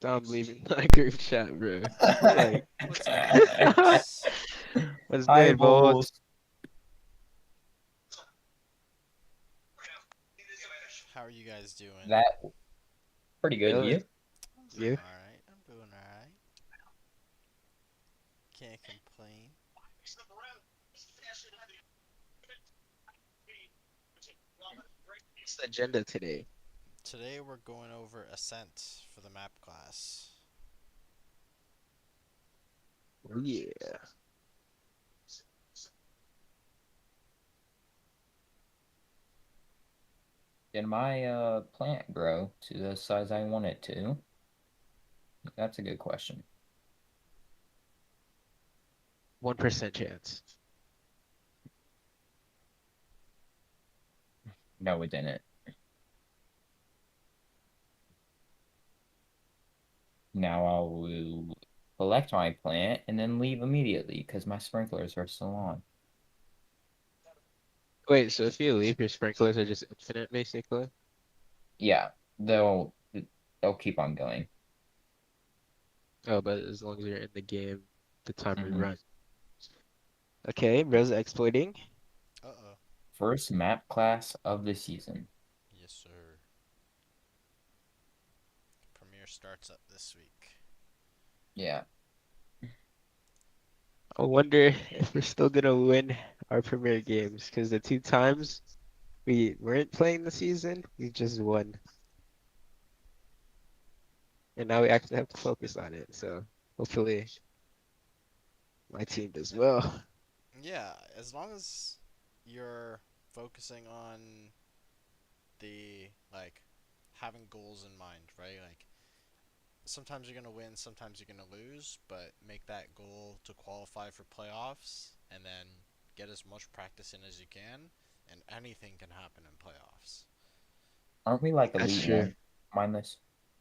Don't believe in my group chat, bro. Like, What's up, boys? what's Hi, good, boys? Bulls. How are you guys doing? That pretty good. Chilling. You? I'm doing You? alright. I'm doing alright. Can't complain. What's the agenda today? Today we're going over Ascent for the map class. Oh, yeah. Did my plant grow to the size I want it to? That's a good question. 1% chance. No, it didn't. Now I will collect my plant and then leave immediately because my sprinklers are still on. Wait, so if you leave, your sprinklers are just infinite, basically? Yeah, they'll keep on going. Oh, but as long as you're in the game, the timer hmm runs. Okay, bro's exploiting. Uh-oh. First map class of the season. Yes, sir. Premiere starts up this week. Yeah. I wonder if we're still gonna win our premier games, because the two times we weren't playing the season, we just won. And now we actually have to focus on it, so hopefully my team does well. Yeah, as long as you're focusing on the, like, having goals in mind, right? Like, sometimes you're going to win, sometimes you're going to lose, but make that goal to qualify for playoffs and then get as much practice in as you can, and anything can happen in playoffs. Aren't we like That's Elite true. One? Mindless.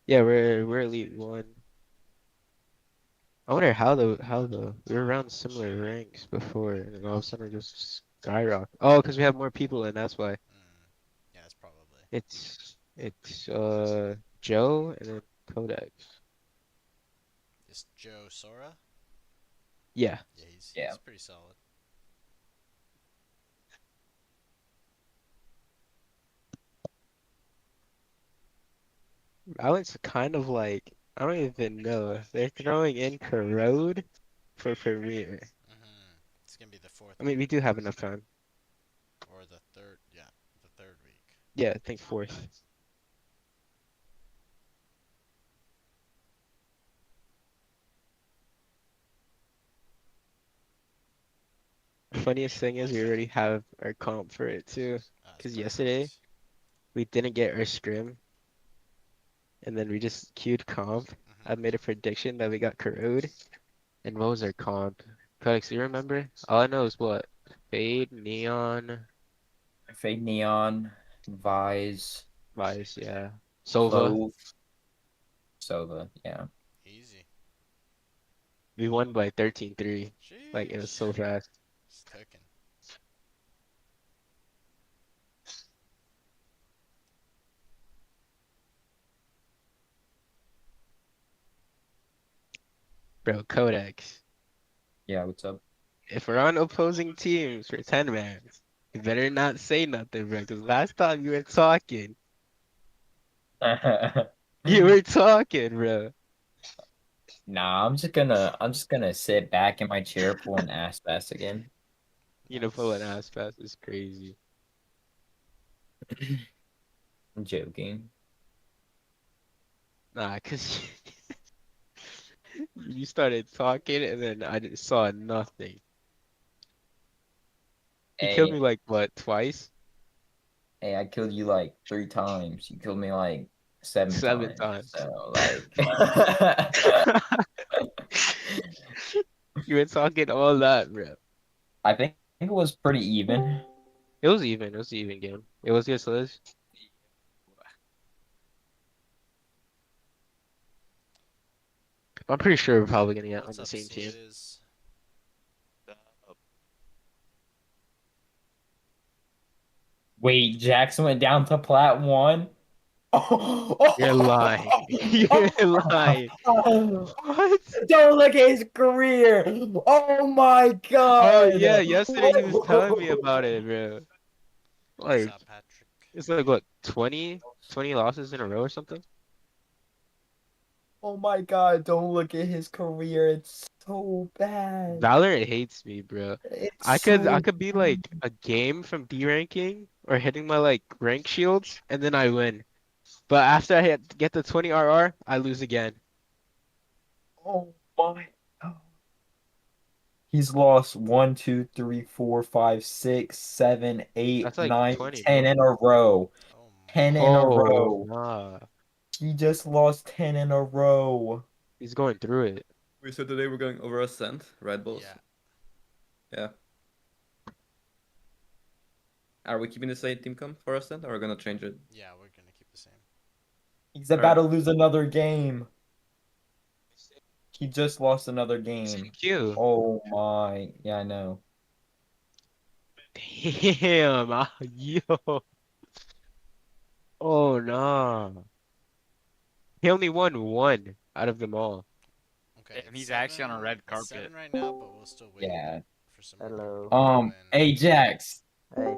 Yeah, we're Elite One. I wonder how the we were around similar ranks before, and all of a sudden it just skyrocket. Oh, because we have more people, and that's why. Mm, yeah, that's probably. It's Joe and then Codex. Is Joe Sora? Yeah, Yeah, Yeah. he's pretty solid. Alex kind of like I don't even know. They're throwing in Corrode for Premiere. It's gonna be the fourth I mean, we week do have enough time. or the third. Yeah, the third week. Yeah, I think fourth. Funniest thing is we already have our comp for it too. That's Because yesterday perfect. we didn't get our scrim, and then we just queued comp. I hmm made a prediction that we got Corrode. And what was our comp? Codex, do you remember? All I know is what? Fade, Neon, Fade Neon, Vise, Vice, yeah. Sova. Clove, Sova. Yeah. Easy. We won by 13-3. Like, it was Sheesh. so fast. It's cooking. Bro, Codex. Yeah, what's up? If we're on opposing teams for 10 man, you better not say nothing, bro. Because last time you were talking, you were talking, bro. Nah, I'm just gonna sit back in my chair, pull an ass fast again. You know, pulling Nice. ass pass is crazy. I'm joking. Nah, because you started talking and then I just saw nothing. He killed Hey, me like, what, twice? hey, I killed you like 3 times. You killed me like 7 times. 7 times. So like You were talking all that, bro. I think it was pretty even. It was even. It was an even game. It was good, Liz. I'm pretty sure we're probably gonna get on What's the up, same team. Sliz? Wait, Jackson went down to plat 1? You're lying. You're lying. What? Don't look at his career. Oh my Oh god. yeah, yesterday he was telling me about it, bro. What's Like up, Patrick? it's like what, 20 losses in a row or something? Oh my god, don't look at his career. It's so bad. Valorant hates me, bro. It's I so could be bad. like a game from D ranking or hitting my like rank shields and then I win. But after I get the 20 RR, I lose again. Oh my god. He's lost one, two, three, four, five, six, seven, eight, That's like nine, 20, 10 bro. in a row. Oh 10 in a my. Oh, row. nah. He just lost 10 in a row. He's going through it. So today we're going over Ascent, Red Bulls. Yeah, Yeah. Are we keeping the same team comp for Ascent, or are we gonna change it? yeah, we're gonna keep the same. He's about Alright. to lose another game. He just lost another Same game. queue. Oh my. Yeah, I know. Damn, yo. Oh, no. He only won one out of them all. Okay, And it's he's actually on a seven. red It's carpet. seven right now, but we'll still wait Yeah. for some more people Hello. to join. Ajax. Hey.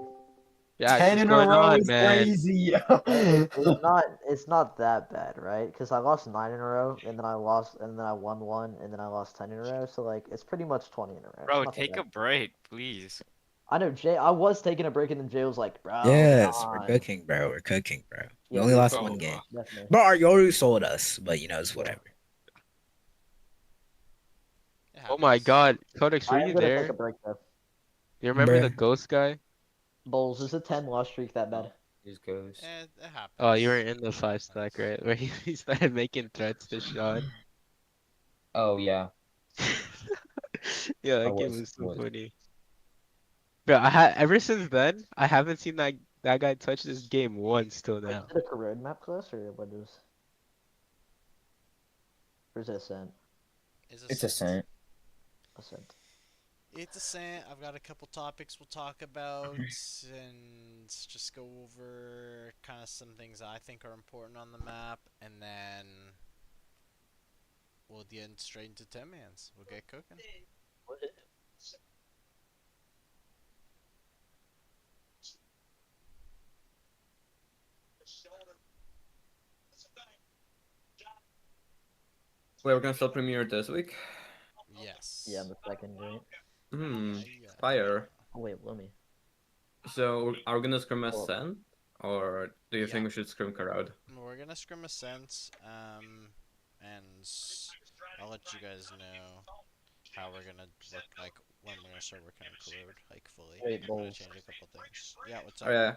Jax, 10 what's in a going row on, is man? crazy. It's not that bad, right? Because I lost 9 in a row, and then I lost, and then I won one, and then I lost 10 in a row. So like, it's pretty much 20 in a row. Bro, Not that take bad. a break, please. I know Jay. I was taking a break, and then Jay was like, "Bro, come Yes, we're on." cooking, bro. We're cooking, bro. We Yeah, only we were lost cooking, one Oh, game. definitely. But you already sold us, but you know, it's Yeah. whatever. It oh my happens. God. Codex, were I am you gonna take a there? break though. You remember the Bruh. ghost guy? Bowls, is a 10 loss streak that bad? His ghost. It Oh, you were happens. in the It five stack, happens. right? Where he started making threats to Sean. Oh yeah, Yeah, I that game was. was so Was. funny. Bro, I had ever since then, I haven't seen that guy touch this game once till Wait, now. is it a corrode map class or what is? Or is it Ascent? It's It's a Ascent. scent. Ascent. It's Ascent. I've got a couple topics we'll talk about and just go over kind of some things I think are important on the map, and then we'll get straight into 10 mans. We'll get cooking. Wait, we're gonna start premiere this week? Yeah, Yes. I'm the second, right? Hmm. Yeah, yeah. Fire. Oh wait, let me. So are we gonna scrim Well, Ascent, or do you Yeah. think we should scrim Karad? We're gonna scrim Ascent, and I'll let you guys know how we're gonna work, like when we're gonna start working on Corrode, like fully. wait, I'm gonna Bowls. change a couple things. Yeah, what's Oh up? yeah.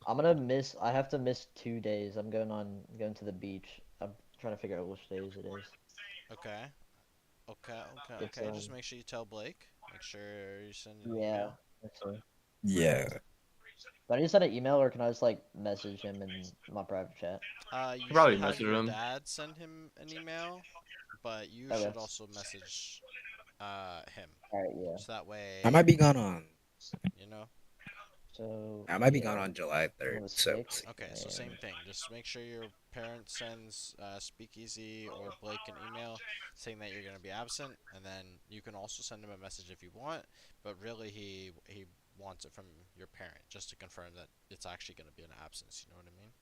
I'm gonna miss. I have to miss 2 days. Going to the beach. I'm trying to figure out which days it is. Okay. Okay, okay, It's okay. Just make sure you tell Blake. Make sure you send an yeah. email. Actually, Yeah. but I just send an email, or can I just like message him in my private chat? You Probably should have message your him. dad send him an email, but you Okay. should also message him. All right. Yeah. So that I way, might be gone on. you know. So I might be gone yeah, on July on 3rd. the So sixth. Okay, so same thing. Just make sure your parent sends Speakeasy or Blake an email saying that you're going to be absent, and then you can also send him a message if you want. But really, he wants it from your parent just to confirm that it's actually going to be an absence. You know what I mean?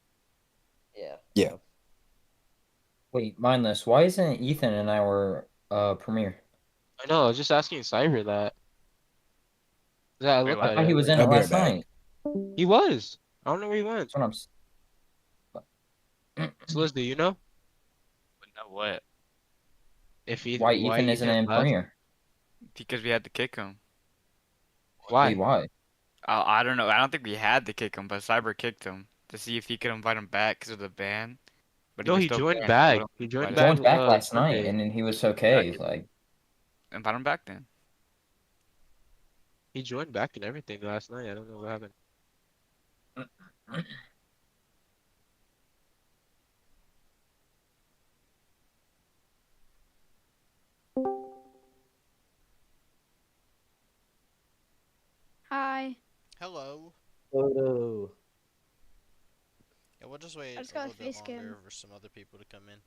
Yeah. Yeah. Okay. Wait, mindless. Why isn't Ethan in our premiere? I know, I was just asking Cyber that. Yeah, I Wait, looked I what? at thought it. he I was was like, in it I'll be right last back. night. he was. I don't know where he went. That's what I'm. Sliz, do you know No, what? if he Why why Ethan isn't Ethan in left? premiere? Because we had to kick him. Wait, Why? why? I don't know. I don't think we had to kick him, but Cyber kicked him to see if he could invite him back because of the ban. But he No, was he still joined banned. So back. we don't He He joined invite him. back joined back last night, Sunday. and then he was Yeah, okay. Like, invite him back then. He joined back and everything last night. I don't know what happened. Hi. Hello. Photo. Yeah, we'll just wait I just a got a little bit face longer cam. for some other people to come in.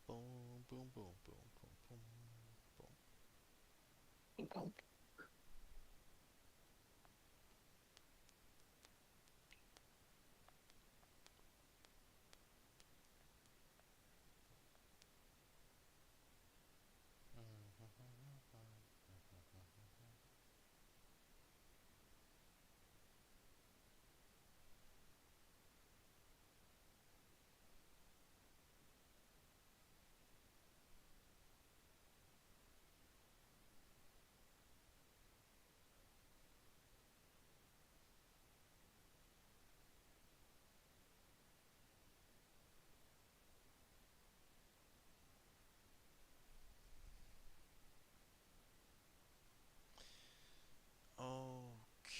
Boom, boom, boom, boom, boom, boom, boom.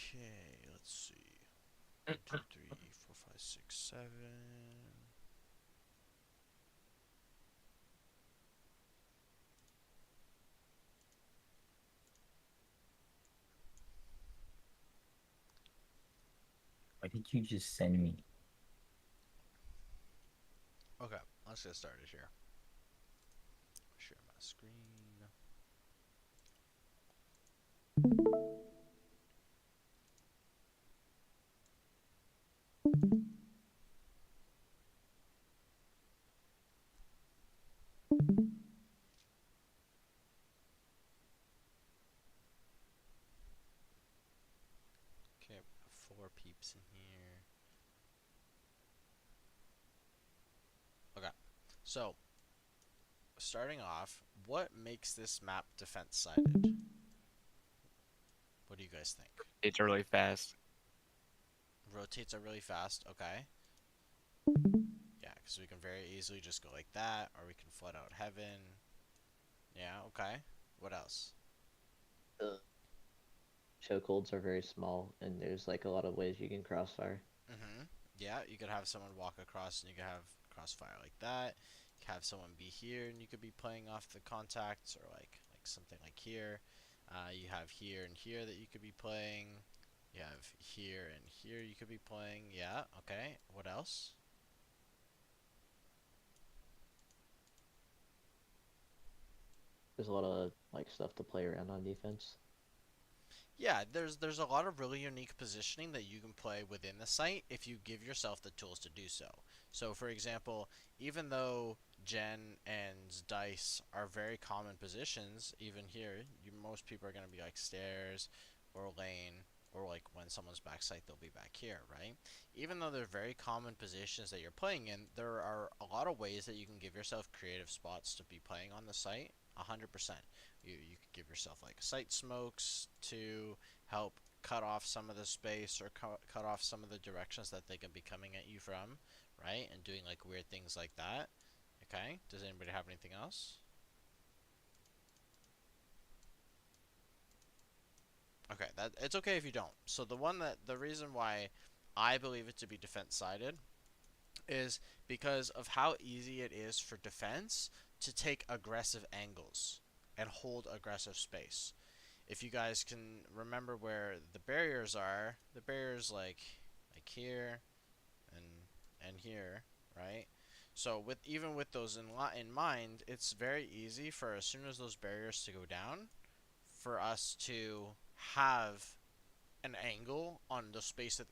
Okay, let's see. 1, 2, 3, 4, 5, 6, 7. Why did you just send me? Okay, let's get started here. Share my screen. Okay, we have 4 peeps in here. Okay, so starting off, what makes this map defense sided? What do you guys think? It's really fast. Rotates are really fast, okay. Yeah, because we can very easily just go like that, or we can flood out heaven. Yeah, okay. What else? The chokeholds are very small, and there's like a lot of ways you can crossfire. Mm-hmm. Yeah, you could have someone walk across and you could have crossfire like that. You could have someone be here and you could be playing off the contacts or like something like here. You have here and here that you could be playing. You have here and here you could be playing. Yeah, okay. What else? There's a lot of like stuff to play around on defense. Yeah, there's a lot of really unique positioning that you can play within the site if you give yourself the tools to do so. So, for example, even though Gen and Dice are very common positions, even here, most people are going to be like stairs or lane, or like when someone's backside, they'll be back here, right? Even though they're very common positions that you're playing in, there are a lot of ways that you can give yourself creative spots to be playing on the site. 100%. You could give yourself like site smokes to help cut off some of the space or cut off some of the directions that they can be coming at you from, right? And doing like weird things like that. Okay, does anybody have anything else? Okay, that it's okay if you don't. So the reason why I believe it to be defense sided is because of how easy it is for defense to take aggressive angles and hold aggressive space. If you guys can remember where the barriers are, the barriers like here and here, right? So with even with those in mind, it's very easy for as soon as those barriers to go down, for us to have an angle on the space that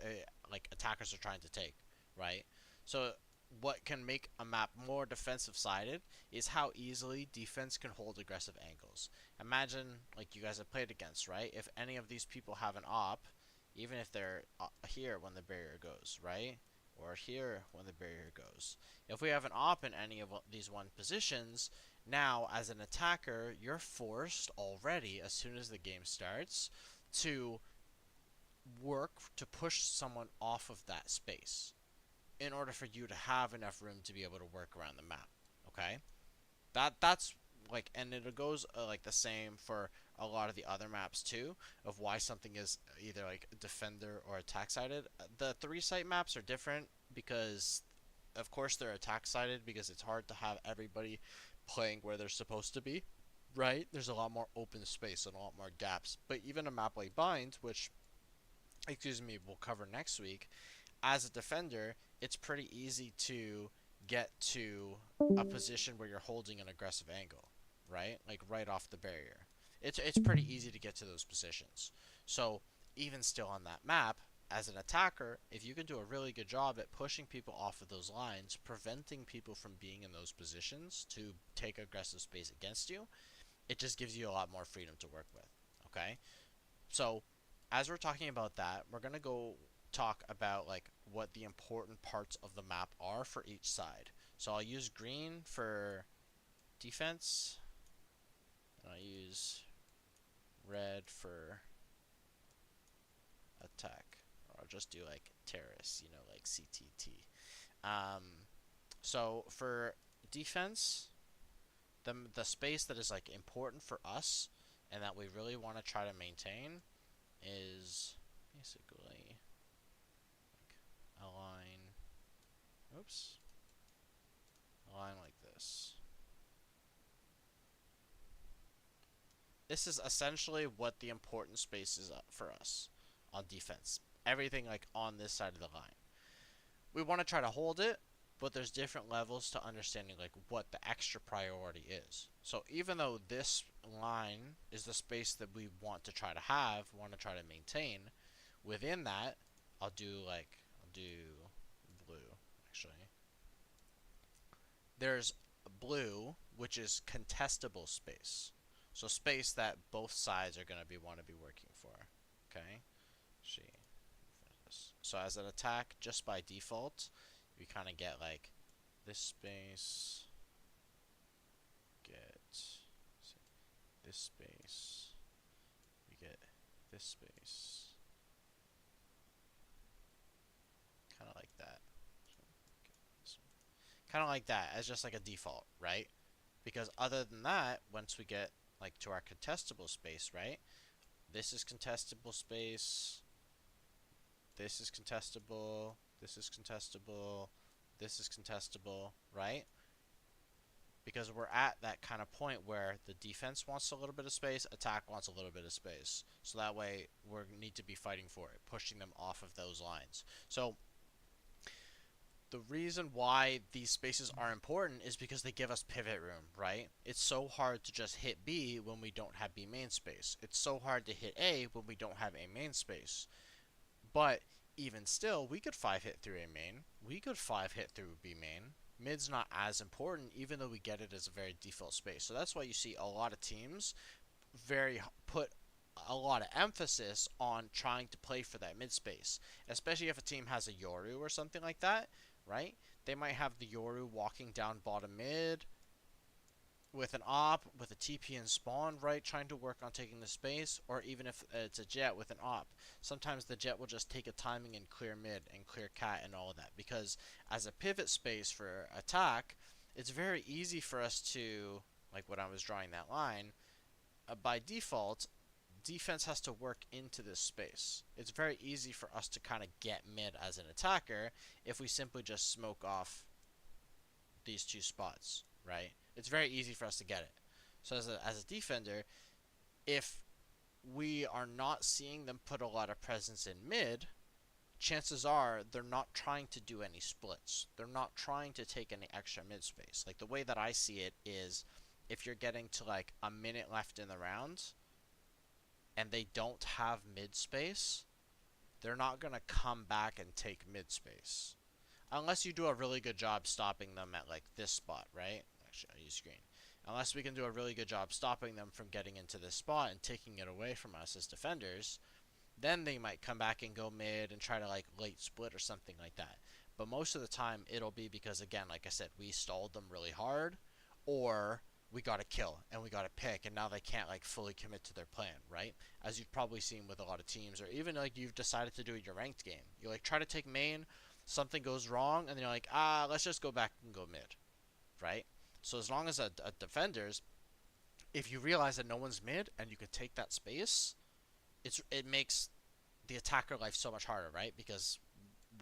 like attackers are trying to take, right? So what can make a map more defensive sided is how easily defense can hold aggressive angles. Imagine like you guys have played against, right? If any of these people have an op, even if they're here when the barrier goes, right? Or here when the barrier goes. If we have an op in any of these one positions, now as an attacker, you're forced already as soon as the game starts to work to push someone off of that space in order for you to have enough room to be able to work around the map. Okay, that's like, and it goes like the same for a lot of the other maps too, of why something is either like defender or attack sided. The 3 site maps are different because of course they're attack sided because it's hard to have everybody playing where they're supposed to be. right? There's a lot more open space and a lot more gaps. But even a map like Bind, which, excuse me, we'll cover next week, as a defender, it's pretty easy to get to a position where you're holding an aggressive angle, right? Like right off the barrier. It's pretty easy to get to those positions. So even still on that map, as an attacker, if you can do a really good job at pushing people off of those lines, preventing people from being in those positions to take aggressive space against you, it just gives you a lot more freedom to work with. Okay? So, as we're talking about that, we're going to go talk about like what the important parts of the map are for each side. So, I'll use green for defense, and I'll use red for attack. Or I'll just do like terrorists, like CTT. So for defense, the space that is like important for us and that we really want to try to maintain is basically like a line. Oops. A line like this. This is essentially what the important space is for us on defense. Everything like on this side of the line. We want to try to hold it, but there's different levels to understanding like what the extra priority is. So even though this line is the space that we want to try to have, want to try to maintain, within that, I'll do blue actually. There's blue, which is contestable space. So space that both sides are going to want to be working for. Okay? So as an attack, just by default, we kind of get like this space, get this space, we get this space, kind of like that. Kind of like that as just like a default, right? Because other than that, once we get like to our contestable space, right? This is contestable space. This is contestable. This is contestable. This is contestable, right? Because we're at that kind of point where the defense wants a little bit of space, attack wants a little bit of space. So that way we need to be fighting for it, pushing them off of those lines. So the reason why these spaces are important is because they give us pivot room, right? It's so hard to just hit B when we don't have B main space. It's so hard to hit A when we don't have A main space. But even still, we could 5-hit through A main. We could 5-hit through B main. Mid's not as important, even though we get it as a very default space. So that's why you see a lot of teams put a lot of emphasis on trying to play for that mid space, especially if a team has a Yoru or something like that, right? They might have the Yoru walking down bottom mid with an op, with a TP and spawn, right, trying to work on taking the space, or even if it's a jet with an op. Sometimes the jet will just take a timing and clear mid and clear cat and all of that, because as a pivot space for attack, it's very easy for us to, like when I was drawing that line, by default, defense has to work into this space. It's very easy for us to kind of get mid as an attacker if we simply just smoke off these two spots, right? It's very easy for us to get it. So as a defender, if we are not seeing them put a lot of presence in mid, chances are they're not trying to do any splits. They're not trying to take any extra mid space. Like the way that I see it is if you're getting to like a minute left in the round and they don't have mid space, they're not going to come back and take mid space. Unless you do a really good job stopping them at like this spot, right? Actually, I'll use green. Unless we can do a really good job stopping them from getting into this spot and taking it away from us as defenders, then they might come back and go mid and try to like late split or something like that. But most of the time it'll be because, again, like I said, we stalled them really hard, or we got a kill and we got a pick and now they can't like fully commit to their plan, right? As you've probably seen with a lot of teams, or even like you've decided to do your ranked game. You like try to take main, something goes wrong, and then you're like, let's just go back and go mid, right? So as long as a defenders, if you realize that no one's mid and you can take that space, it makes the attacker life so much harder, right? Because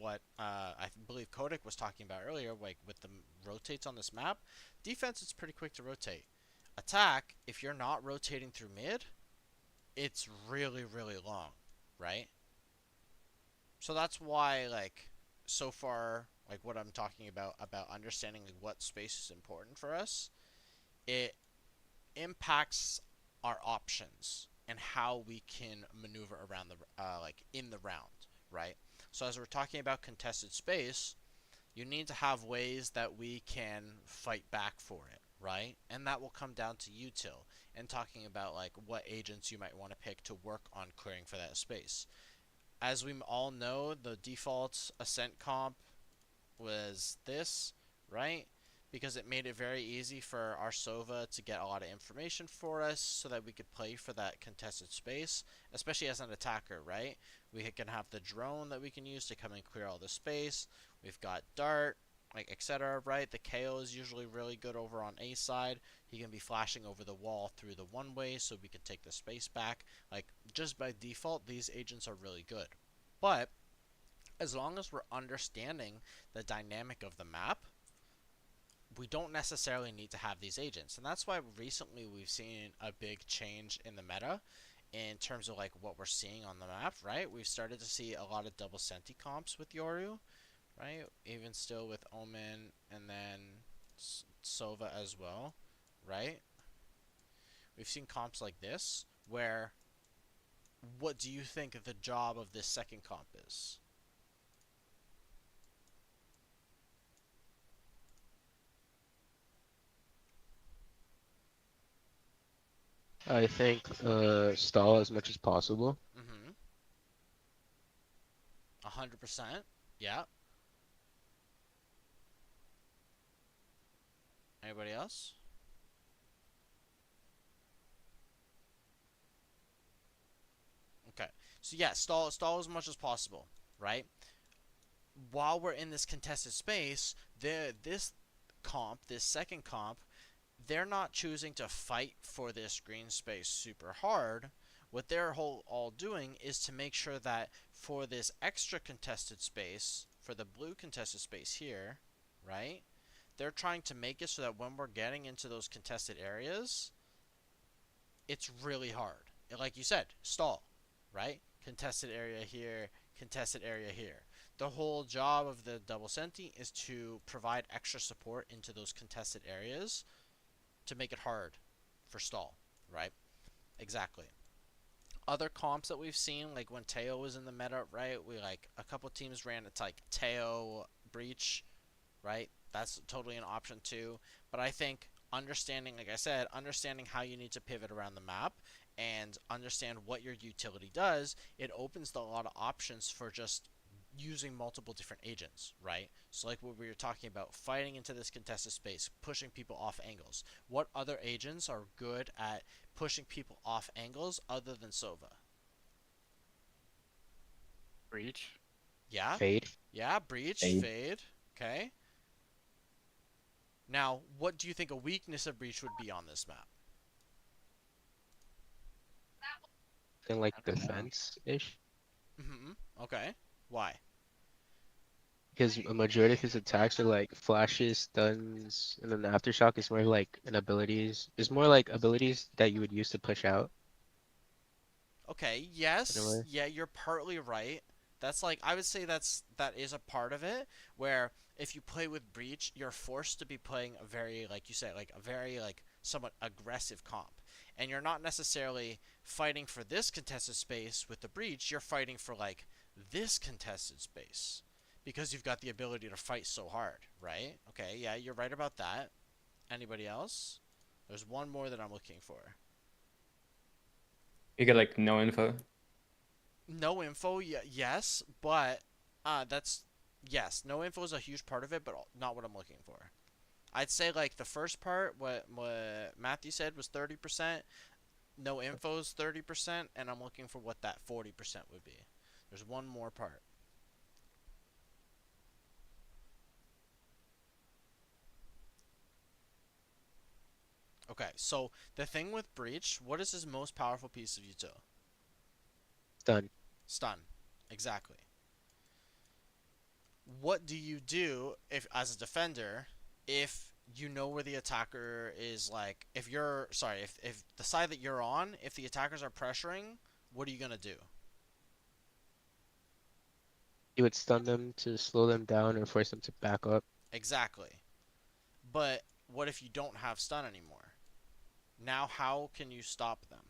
what I believe Kodak was talking about earlier, like with the rotates on this map, defense is pretty quick to rotate. attack, if you're not rotating through mid, it's really, really long, right? So that's why, like, so far, like what I'm talking about understanding like, what space is important for us, it impacts our options and how we can maneuver around the like in the round, right? So as we're talking about contested space, you need to have ways that we can fight back for it, right? And that will come down to util and talking about like what agents you might want to pick to work on clearing for that space. As we all know, the default Ascent comp was this, right? Because it made it very easy for our Sova to get a lot of information for us so that we could play for that contested space, especially as an attacker, right? We can have the drone that we can use to come and clear all the space. We've got Dart, like etc. Right? The KO is usually really good over on A side. He can be flashing over the wall through the one way so we can take the space back. Like just by default, these agents are really good. But as long as we're understanding the dynamic of the map, we don't necessarily need to have these agents. And that's why recently we've seen a big change in the meta in terms of like what we're seeing on the map, right? We've started to see a lot of double senti comps with Yoru, right? Even still with Omen and then Sova as well, right? We've seen comps like this where what do you think the job of this second comp is? I think stall as much as possible. Mm-hmm. 100%. Yeah. Anybody else? Okay. So yeah, stall as much as possible, right? While we're in this contested space, this comp, this second comp, they're not choosing to fight for this green space super hard. What they're all doing is to make sure that for this extra contested space, for the blue contested space here, right? They're trying to make it so that when we're getting into those contested areas, it's really hard. Like you said, stall, right? Contested area here, contested area here. The whole job of the double senti is to provide extra support into those contested areas to make it hard for stall, right? Exactly. Other comps that we've seen, like when Teo was in the meta, right? We like a couple teams ran it's like Teo breach, right? That's totally an option too. But I think understanding, like I said, understanding how you need to pivot around the map and understand what your utility does, it opens a lot of options for just using multiple different agents, right? So like what we were talking about, fighting into this contested space, pushing people off angles. What other agents are good at pushing people off angles other than Sova? Breach. Yeah? Fade. Yeah, breach, Fade. fade. Okay. Now, what do you think a weakness of breach would be on this map? And like I don't know. defense-ish. Mm-hmm. Okay. Why? Because a majority of his attacks are like flashes, stuns, and then the aftershock is more like an abilities. It's more like abilities that you would use to push out Okay, in a yes, way. yeah, you're partly right. That's like I would say that is a part of it where if you play with breach, you're forced to be playing a very like you said like a very like somewhat aggressive comp. And you're not necessarily fighting for this contested space with the breach, you're fighting for like this contested space because you've got the ability to fight so hard, right? Okay, yeah, you're right about that. Anybody else? There's one more that I'm looking for. You get like no info. No info, yes, but that's yes, no info is a huge part of it, but not what I'm looking for. I'd say like the first part, what Matthew said was 30%. No info is 30%, and I'm looking for what that 40% would be. There's one more part. Okay, so the thing with breach, what is his most powerful piece of util? Stun. Stun. Exactly. What do you do if as a defender if you know where the attacker is. Like, if you're sorry, if the side that you're on, if the attackers are pressuring, what are you gonna do? You would stun them to slow them down or force them to back up. Exactly. But what if you don't have stun anymore? Now how can you stop them?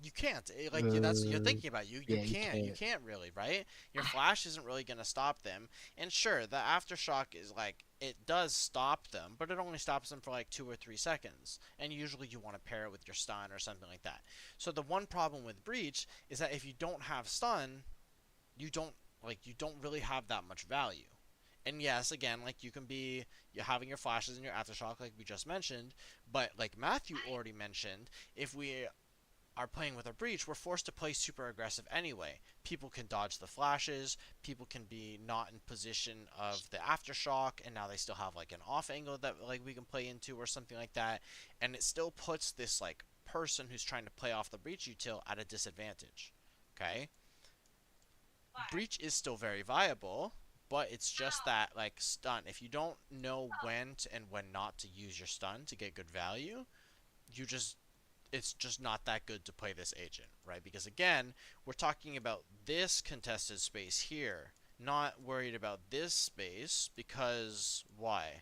You can't. Like, that's, you're Uh, thinking about it. You yeah, you can't. You can't. can't really, right? Your flash isn't really gonna stop them. And sure, the aftershock is like, it does stop them, but it only stops them for like 2 or 3 seconds. And usually you want to pair it with your stun or something like that. So the one problem with breach is that if you don't have stun, you don't you don't really have that much value. And yes, again, like, you can be, you're having your flashes and your aftershock like we just mentioned, but like Matthew already mentioned, if we are playing with a breach, we're forced to play super aggressive anyway. People can dodge the flashes, people can be not in position of the aftershock, and now they still have like an off angle that like we can play into or something like that, and it still puts this like person who's trying to play off the breach util at a disadvantage. Okay? Breach is still very viable, but it's just that like stun. If you don't know when to, and when not to use your stun to get good value, you just it's just not that good to play this agent, right? Because again, we're talking about this contested space here, not worried about this space, because why?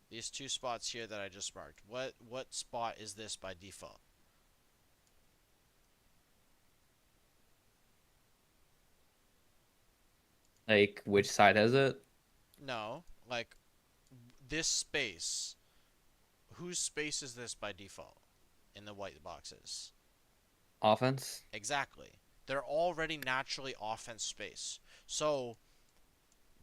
These two spots here that I just marked. What spot is this by default? Like, which side has it? No, like this space. Whose space is this by default in the white boxes? Offense? Exactly. They're already naturally offense space. So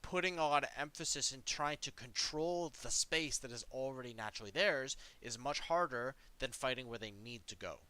putting a lot of emphasis in trying to control the space that is already naturally theirs is much harder than fighting where they need to go,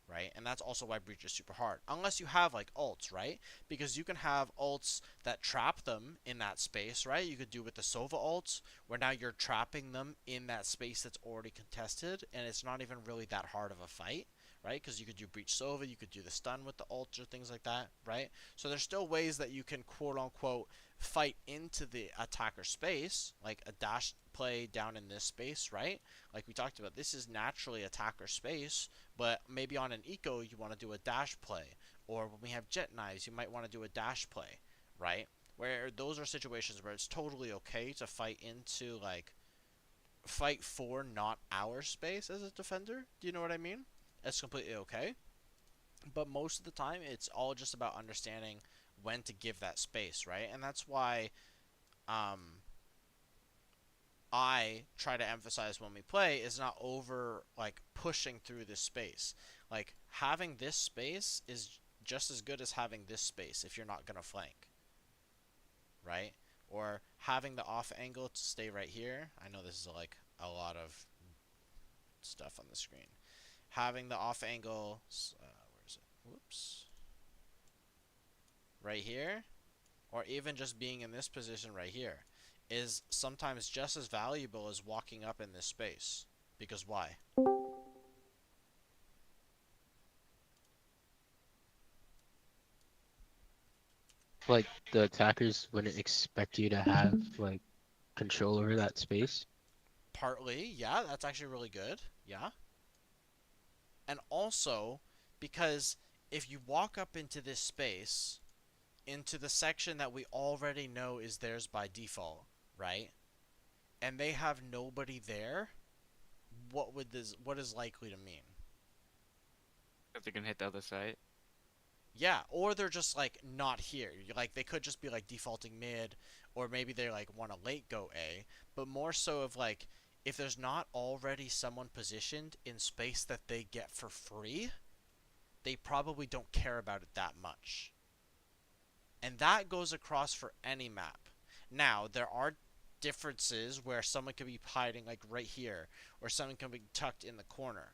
right? And that's also why breach is super hard. Unless you have like ults, right? Because you can have ults that trap them in that space, right? You could do with the Sova ults, where now you're trapping them in that space that's already contested, and it's not even really that hard of a fight, right? Because you could do breach Sova, you could do the stun with the ults or things like that, right? So there's still ways that you can quote unquote fight into the attacker space, like a dash play down in this space, right? Like we talked about, this is naturally attacker space, but maybe on an eco you want to do a dash play, or when we have jet knives you might want to do a dash play, right? Where those are situations where it's totally okay to fight into, like, fight for not our space as a defender. Do you know what I mean? It's completely okay, but most of the time it's all just about understanding when to give that space, right? And that's why um I try to emphasize when we play is not over like pushing through this space. Like, having this space is just as good as having this space if you're not gonna flank, right? Or having the off angle to stay right here. I know this is like a lot of stuff on the screen. Having the off angle, where is it? Whoops. Right here, or even just being in this position right here, is sometimes just as valuable as walking up in this space. Because why? Like the attackers wouldn't expect you to have like control over that space. Partly, yeah, that's actually really good. Yeah. And also, because if you walk up into this space, into the section that we already know is theirs by default, right? And they have nobody there, what is likely to mean? If they can hit the other side. Yeah, or they're just like not here. Like, they could just be like defaulting mid, or maybe they like want to late go A, but more so of like, if there's not already someone positioned in space that they get for free, they probably don't care about it that much. And that goes across for any map. Now, there are differences where someone could be hiding like right here, or someone can be tucked in the corner.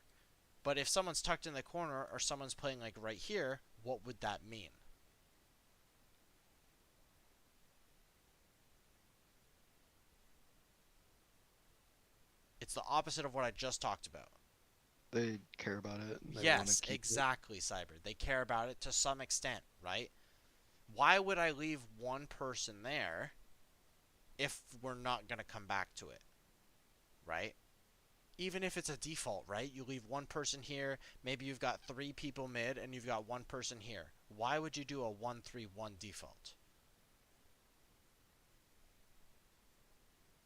But if someone's tucked in the corner or someone's playing like right here, what would that mean? It's the opposite of what I just talked about. they care about it. And they want to Yes, keep it. exactly, Cyber. They care about it to some extent, right? Why would I leave one person there if we're not going to come back to it, right? Even if it's a default, right? You leave one person here, maybe you've got 3 people mid and you've got one person here. Why would you do a 1-3-1 default?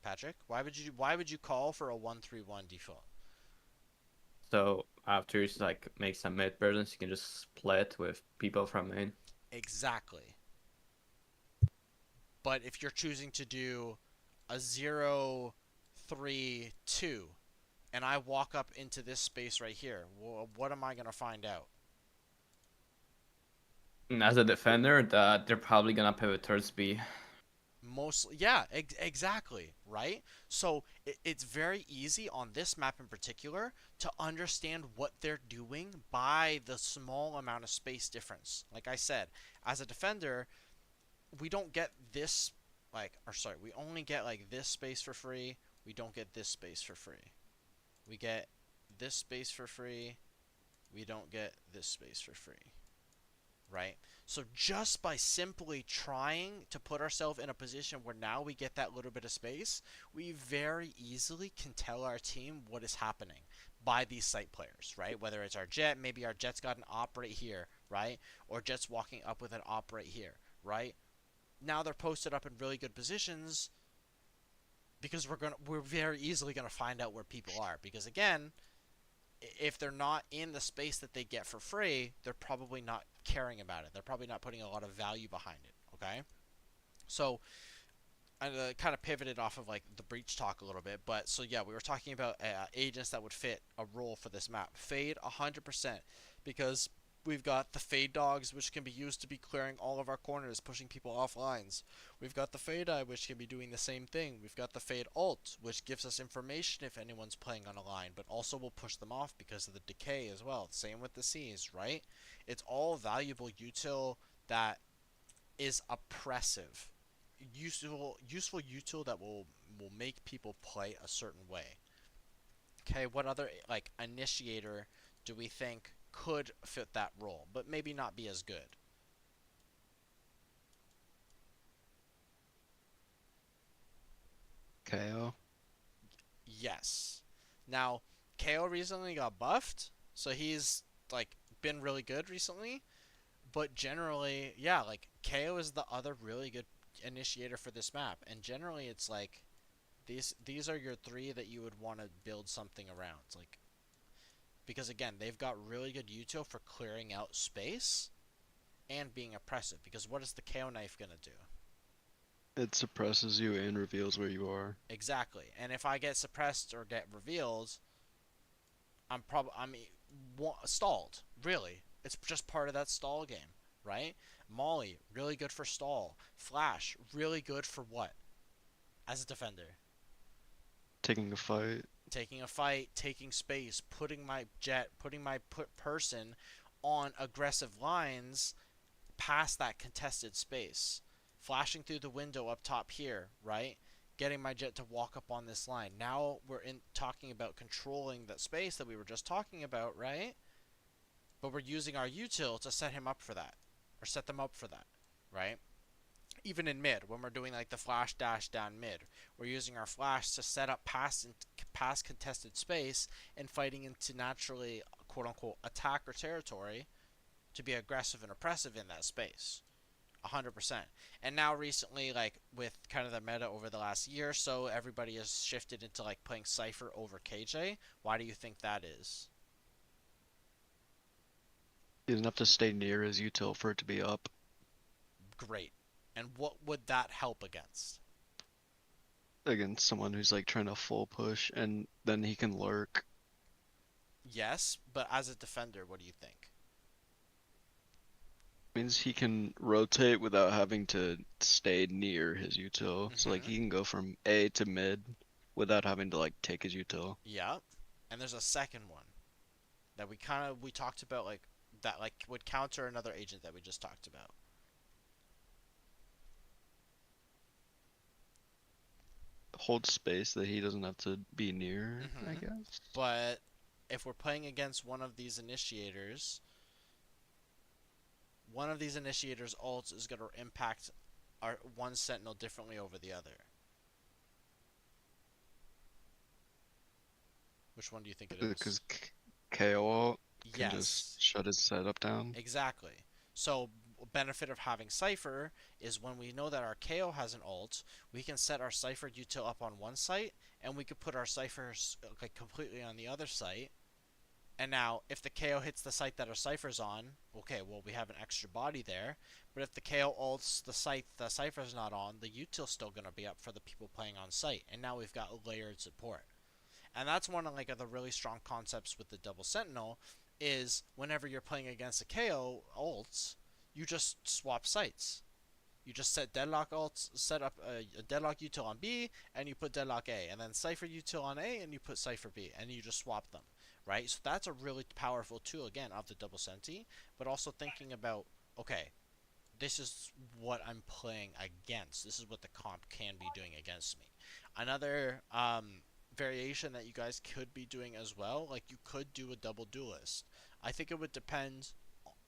Patrick, why would you call for a 1-3-1 default? So after you like make some mid persons, you can just split with people from main. Exactly. But if you're choosing to do a 0-3-2 and I walk up into this space right here, what am I going to find out? And as a defender, that they're probably gonna pivot towards B. Mostly, yeah, exactly, right? So it's very easy on this map in particular to understand what they're doing by the small amount of space difference. Like I said, as a defender, we don't get this, we only get like this space for free. We don't get this space for free. We get this space for free. We don't get this space for free, right? So just by simply trying to put ourselves in a position where now we get that little bit of space, we very easily can tell our team what is happening by these site players, right? Whether it's our jet, maybe our jet's got an op right here, right? Or jet's walking up with an op right here, right? Now they're posted up in really good positions because we're very easily gonna find out where people are. Because again, if they're not in the space that they get for free, they're probably not caring about it. They're probably not putting a lot of value behind it. Okay, so I kind of pivoted off of like the breach talk a little bit, but so yeah, we were talking about agents that would fit a role for this map. Fade 100% because we've got the fade dogs, which can be used to be clearing all of our corners, pushing people off lines. We've got the fade eye, which can be doing the same thing. We've got the fade ult, which gives us information if anyone's playing on a line, but also will push them off because of the decay as well. Same with the C's, right? It's all valuable util that is oppressive, useful util that will make people play a certain way. Okay, what other like initiator do we think could fit that role, but maybe not be as good? KO. Yes. Now, KO recently got buffed, so he's like been really good recently. But generally, yeah, like KO is the other really good initiator for this map, and generally it's like these are your 3 that you would want to build something around, like because again they've got really good util for clearing out space and being oppressive. Because what is the KO knife gonna do? It suppresses you and reveals where you are. Exactly, and if I get suppressed or get revealed, I'm stalled. Really, it's just part of that stall game, right? Molly, really good for stall. Flash, really good for what? As a defender, Taking a fight. taking a fight, taking space, putting my jet, putting my person on aggressive lines past that contested space. Flashing through the window up top here, right? Getting my jet to walk up on this line. Now we're in talking about controlling that space that we were just talking about, right? But we're using our util to set him up for that, or set them up for that, right? Even in mid, when we're doing like the flash dash down mid, we're using our flash to set up past contested space and fighting into naturally quote unquote attacker territory to be aggressive and oppressive in that space. 100%. And now recently, like with kind of the meta over the last year or so, everybody has shifted into like playing Cypher over KJ. Why do you think that is? He doesn't have to stay near his util for it to be up. Great. And what would that help against? Against someone who's like trying to full push, and then he can lurk. Yes, but as a defender, what do you think? Means he can rotate without having to stay near his util. So like Mm-hmm. he can go from A to mid without having to like take his util. Yeah. And there's a second one that we talked about, like that like would counter another agent that we just talked about. Hold space that he doesn't have to be near, I Mm-hmm. guess. But if we're playing against one of these initiators' ults is going to impact our one sentinel differently over the other. Which one do you think it is? Because KO can just Yes, shut his setup down. exactly. So, benefit of having Cypher is when we know that our KO has an ult, we can set our Cypher util up on one site, and we could put our Cyphers like completely on the other site. And now, if the KO hits the site that our Cypher's on, okay, well, we have an extra body there. But if the KO ults the site the Cypher's not on, the util's still going to be up for the people playing on site. And now we've got layered support. And that's one of like the really strong concepts with the double sentinel is whenever you're playing against a KO ults, you just swap sites. You just set deadlock ults, set up a deadlock util on B, and you put deadlock A, and then Cypher util on A, and you put Cypher B, and you just swap them, right? So that's a really powerful tool again of the double senti, but also thinking about okay, this is what I'm playing against. This is what the comp can be doing against me. Another variation that you guys could be doing as well, like you could do a double duelist. I think it would depend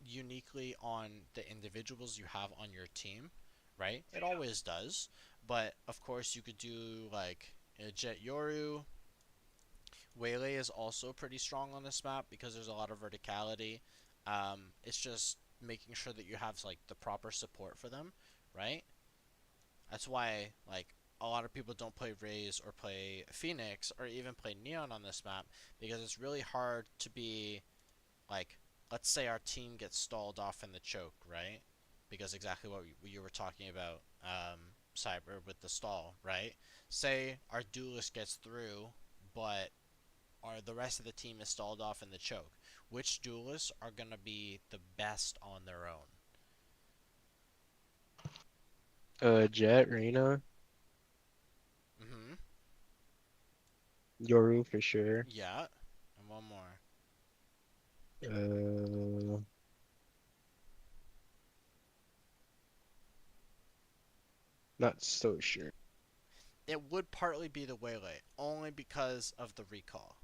uniquely on the individuals you have on your team, right? It always does, but of course you could do like a Jet Yoru. Waylay is also pretty strong on this map because there's a lot of verticality. It's just making sure that you have like the proper support for them, right? That's why like a lot of people don't play Raze or play Phoenix or even play Neon on this map because it's really hard to be like, let's say our team gets stalled off in the choke, right? Because exactly what you were talking about, Cyber, with the stall, right? Say our duelist gets through, but the rest of the team is stalled off in the choke. Which duelists are gonna be the best on their own? Jet, Reyna, Mm-hmm. Yoru for sure. Yeah. And one more. Uh, not so sure. It would partly be the Waylay, only because of the recall.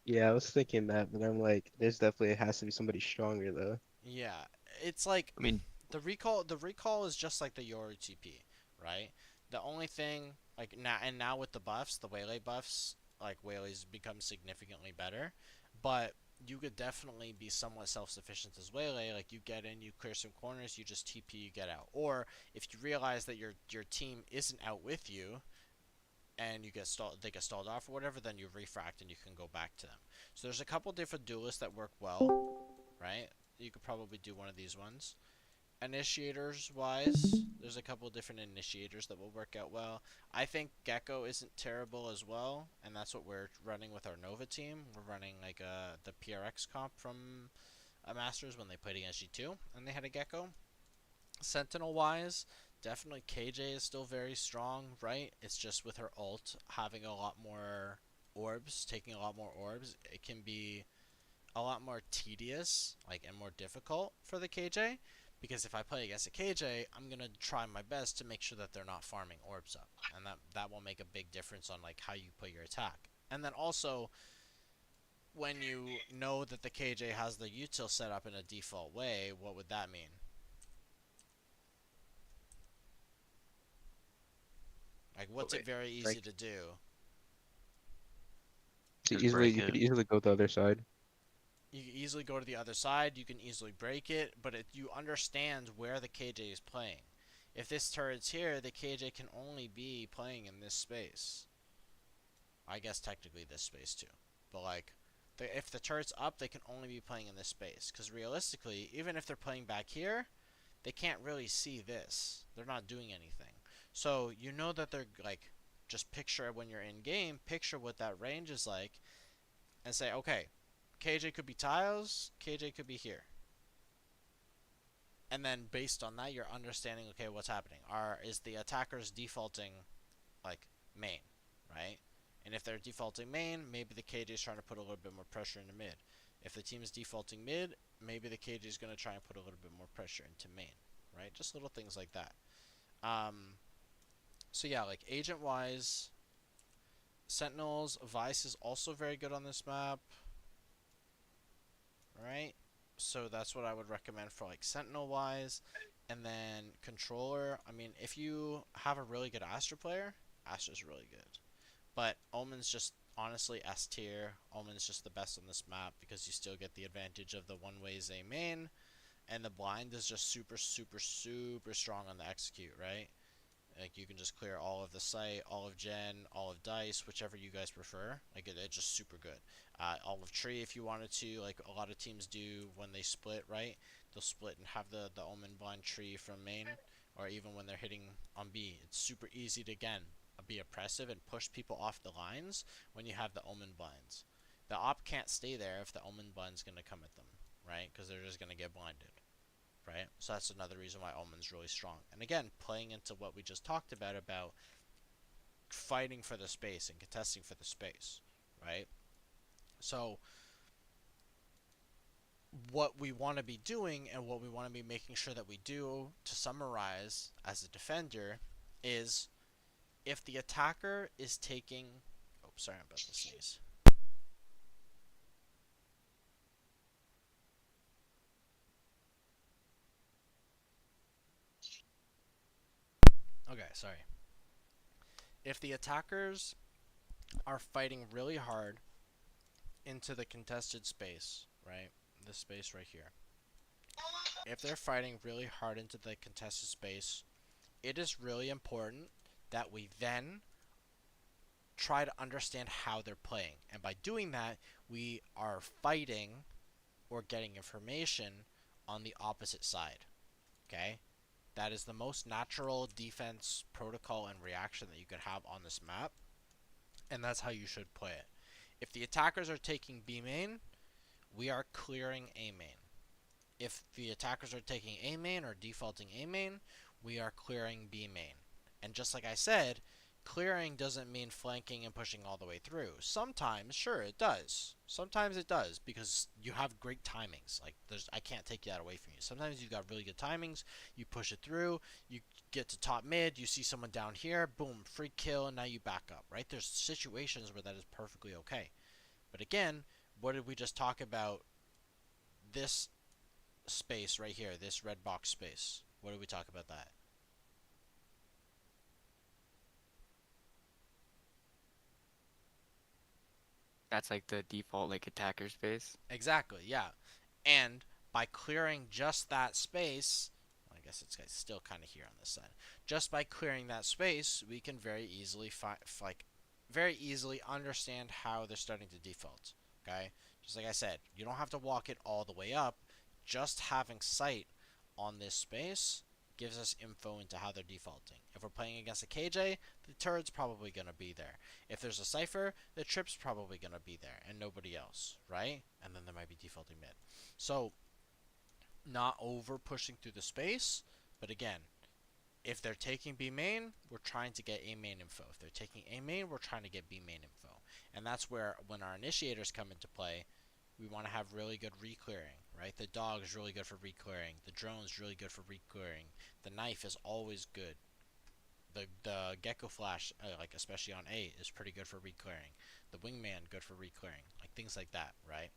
Yeah, I was thinking that, but I'm like, there's definitely has to be somebody stronger though. Yeah, it's like I mean, the recall is just like the Yoru TP, right? The only thing like now with the buffs, the Waylay buffs, like Waylay's become significantly better, but you could definitely be somewhat self-sufficient as Waylay. Like you get in, you clear some corners, you just TP, you get out. Or if you realize that your team isn't out with you and they get stalled off or whatever, then you refract and you can go back to them. So there's a couple different duelists that work well, right? You could probably do one of these ones. Initiators wise, there's a couple different initiators that will work out well. I think Gecko isn't terrible as well, and that's what we're running with our Nova team. We're running like the PRX comp from a Masters when they played against G2, and they had a Gecko. Sentinel wise, definitely KJ is still very strong, right? It's just with her ult having a lot more orbs, taking a lot more orbs, it can be a lot more tedious, like, and more difficult for the KJ. Because if I play against a KJ, I'm gonna try my best to make sure that they're not farming orbs up, and that will make a big difference on like how you play your attack. And then also, when you know that the KJ has the util set up in a default way, what would that mean? Like, what's it Wait, very easy like to do? to just easily, break you could it. easily go the other side. You can easily go to the other side. You can easily break it, but you understand where the KJ is playing. If this turret's here, the KJ can only be playing in this space. I guess technically this space too. But like, if the turret's up, they can only be playing in this space. Because realistically, even if they're playing back here, they can't really see this. They're not doing anything. So you know that they're like, just picture when you're in game, picture what that range is like, and say, okay, KJ could be tiles, KJ could be here. And then based on that, you're understanding, okay, what's happening. Is the attackers defaulting like main, right? And if they're defaulting main, maybe the KJ is trying to put a little bit more pressure into mid. If the team is defaulting mid, maybe the KJ is going to try and put a little bit more pressure into main, right? Just little things like that. So yeah, like agent wise, Sentinels, Vice is also very good on this map. right? So that's what I would recommend for like Sentinel wise. And then controller, I mean, if you have a really good Astra player, Astra's really good. But Omen's just honestly S tier. Omen's just the best on this map because you still get the advantage of the one way A main, and the blind is just super, super, super strong on the execute, right? Like you can just clear all of the site, all of gen, all of dice, whichever you guys prefer. Like it's just super good. All of tree if you wanted to, like a lot of teams do when they split, right? They'll split and have the omen blind tree from main, or even when they're hitting on B. It's super easy to again be oppressive and push people off the lines when you have the omen blinds. The op can't stay there if the omen blind's gonna come at them, right? Because they're just gonna get blinded, right? So that's another reason why Omen's really strong. And again, playing into what we just talked about fighting for the space and contesting for the space, right? So what we want to be doing and what we want to be making sure that we do to summarize as a defender is if the attacker is taking oh sorry I'm about to sneeze. Okay, sorry. If the attackers are fighting really hard into the contested space, right? This space right here. If they're fighting really hard into the contested space, it is really important that we then try to understand how they're playing. And by doing that, we are fighting or getting information on the opposite side. Okay? That is the most natural defense protocol and reaction that you could have on this map. And that's how you should play it. If the attackers are taking B main, we are clearing A main. If the attackers are taking A main or defaulting A main, we are clearing B main. And just like I said, clearing doesn't mean flanking and pushing all the way through. Sometimes, sure, it does. Sometimes it does because you have great timings. Like I can't take that away from you. Sometimes you've got really good timings. You push it through. You get to top mid. You see someone down here. Boom, free kill, and now you back up. Right? There's situations where that is perfectly okay. But again, what did we just talk about? This space right here, this red box space. What did we talk about that? That's like the default like attacker space. Exactly, yeah. And by clearing just that space, I guess it's still kind of here on this side. Just by clearing that space, we can very easily very easily understand how they're starting to default. Okay, just like I said, you don't have to walk it all the way up. Just having sight on this space gives us info into how they're defaulting. If we're playing against a KJ, the turret's probably going to be there. If there's a Cypher, the trip's probably going to be there and nobody else, right? And then there might be defaulting mid. So, not over pushing through the space, but again, if they're taking B main, we're trying to get A main info. If they're taking A main, we're trying to get B main info. And that's where, when our initiators come into play, we want to have really good re-clearing, right? The dog is really good for re-clearing. The drone is really good for re-clearing. The knife is always good. The gecko flash, like especially on A, is pretty good for re-clearing. The wingman good for re-clearing, like things like that, right?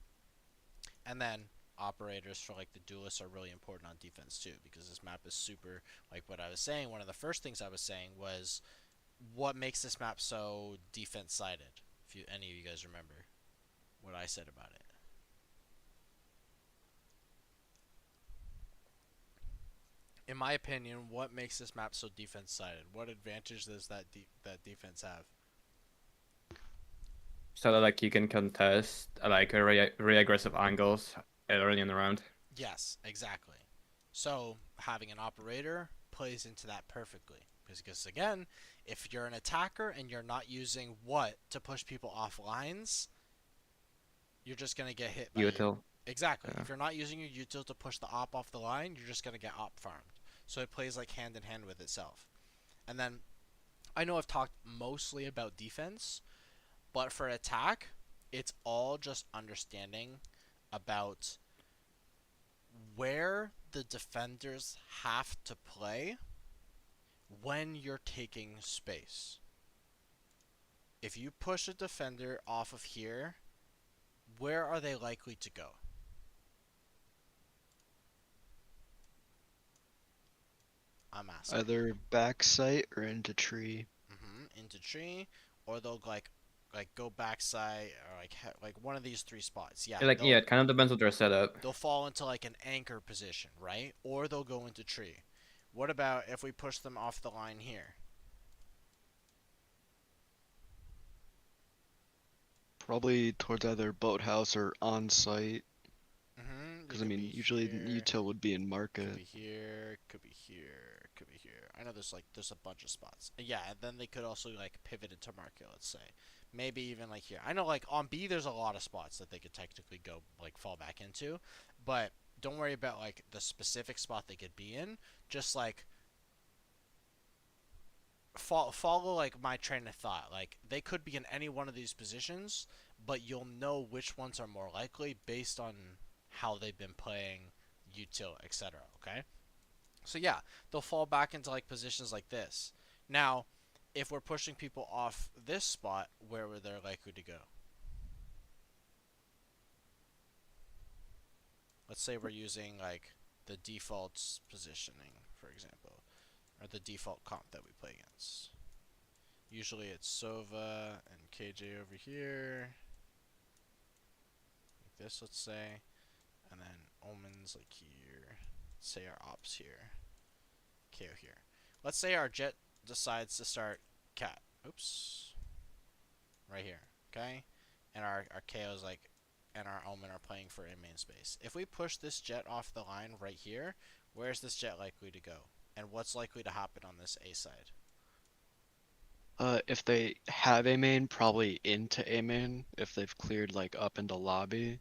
And then operators for like the duelists are really important on defense too, because this map is super, like what I was saying, one of the first things I was saying was what makes this map so defense sided. If any of you guys remember what I said about it. In my opinion, what makes this map so defense sided? What advantage does that defense have? So that like you can contest like really aggressive angles early in the round. Yes, exactly. So having an operator plays into that perfectly. Because again, if you're an attacker and you're not using what to push people off lines, you're just gonna get hit by Util. exactly. Yeah. If you're not using your util to push the op off the line, you're just gonna get op farmed. So it plays like hand in hand with itself. And then I know I've talked mostly about defense, but for attack, it's all just understanding about where the defenders have to play when you're taking space. If you push a defender off of here, where are they likely to go? I'm asking. Either back sight or into tree. Into tree, or they'll like go backside, or like one of these three spots. Yeah, Like yeah, it kind of depends what their setup. they'll fall into like an anchor position, right? Or they'll go into tree. What about if we push them off the line here? Probably towards either boathouse or on site. They Because I could mean, be usually here, util would be in could market. be here, could be here, could be here. I know there's a bunch of spots. Yeah, and then they could also like pivot into market, let's say. Maybe even like here. I know like on B there's a lot of spots that they could technically go like fall back into, but don't worry about like the specific spot they could be in. Just like follow like my train of thought. Like they could be in any one of these positions, but you'll know which ones are more likely based on how they've been playing util, etc. Okay? So yeah, they'll fall back into like positions like this. Now, if we're pushing people off this spot, where were they likely to go? Let's say we're using like the default positioning, for example, or the default comp that we play against. Usually it's Sova and KJ over here, like this, let's say, and then Omens like here. Let's say our ops here, KO here. Let's say our jet decides to start cat. Oops. Right here, okay? And our KO's like, and our Omen are playing for in main space. If we push this jet off the line right here, where's this jet likely to go? And what's likely to happen on this A side? If they have a main, probably into a main. If they've cleared like up into lobby,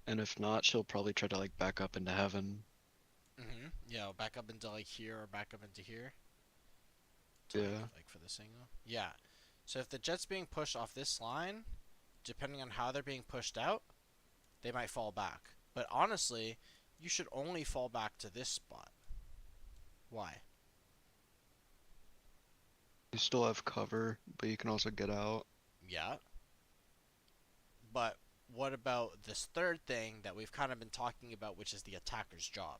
and if not, she'll probably try to like back up into heaven. Yeah, back up into like here or back up into here. To Yeah. like for the single. Yeah. So if the jet's being pushed off this line, depending on how they're being pushed out, they might fall back. But honestly, you should only fall back to this spot. Why? You still have cover, but you can also get out. Yeah. But what about this third thing that we've kind of been talking about, which is the attacker's job?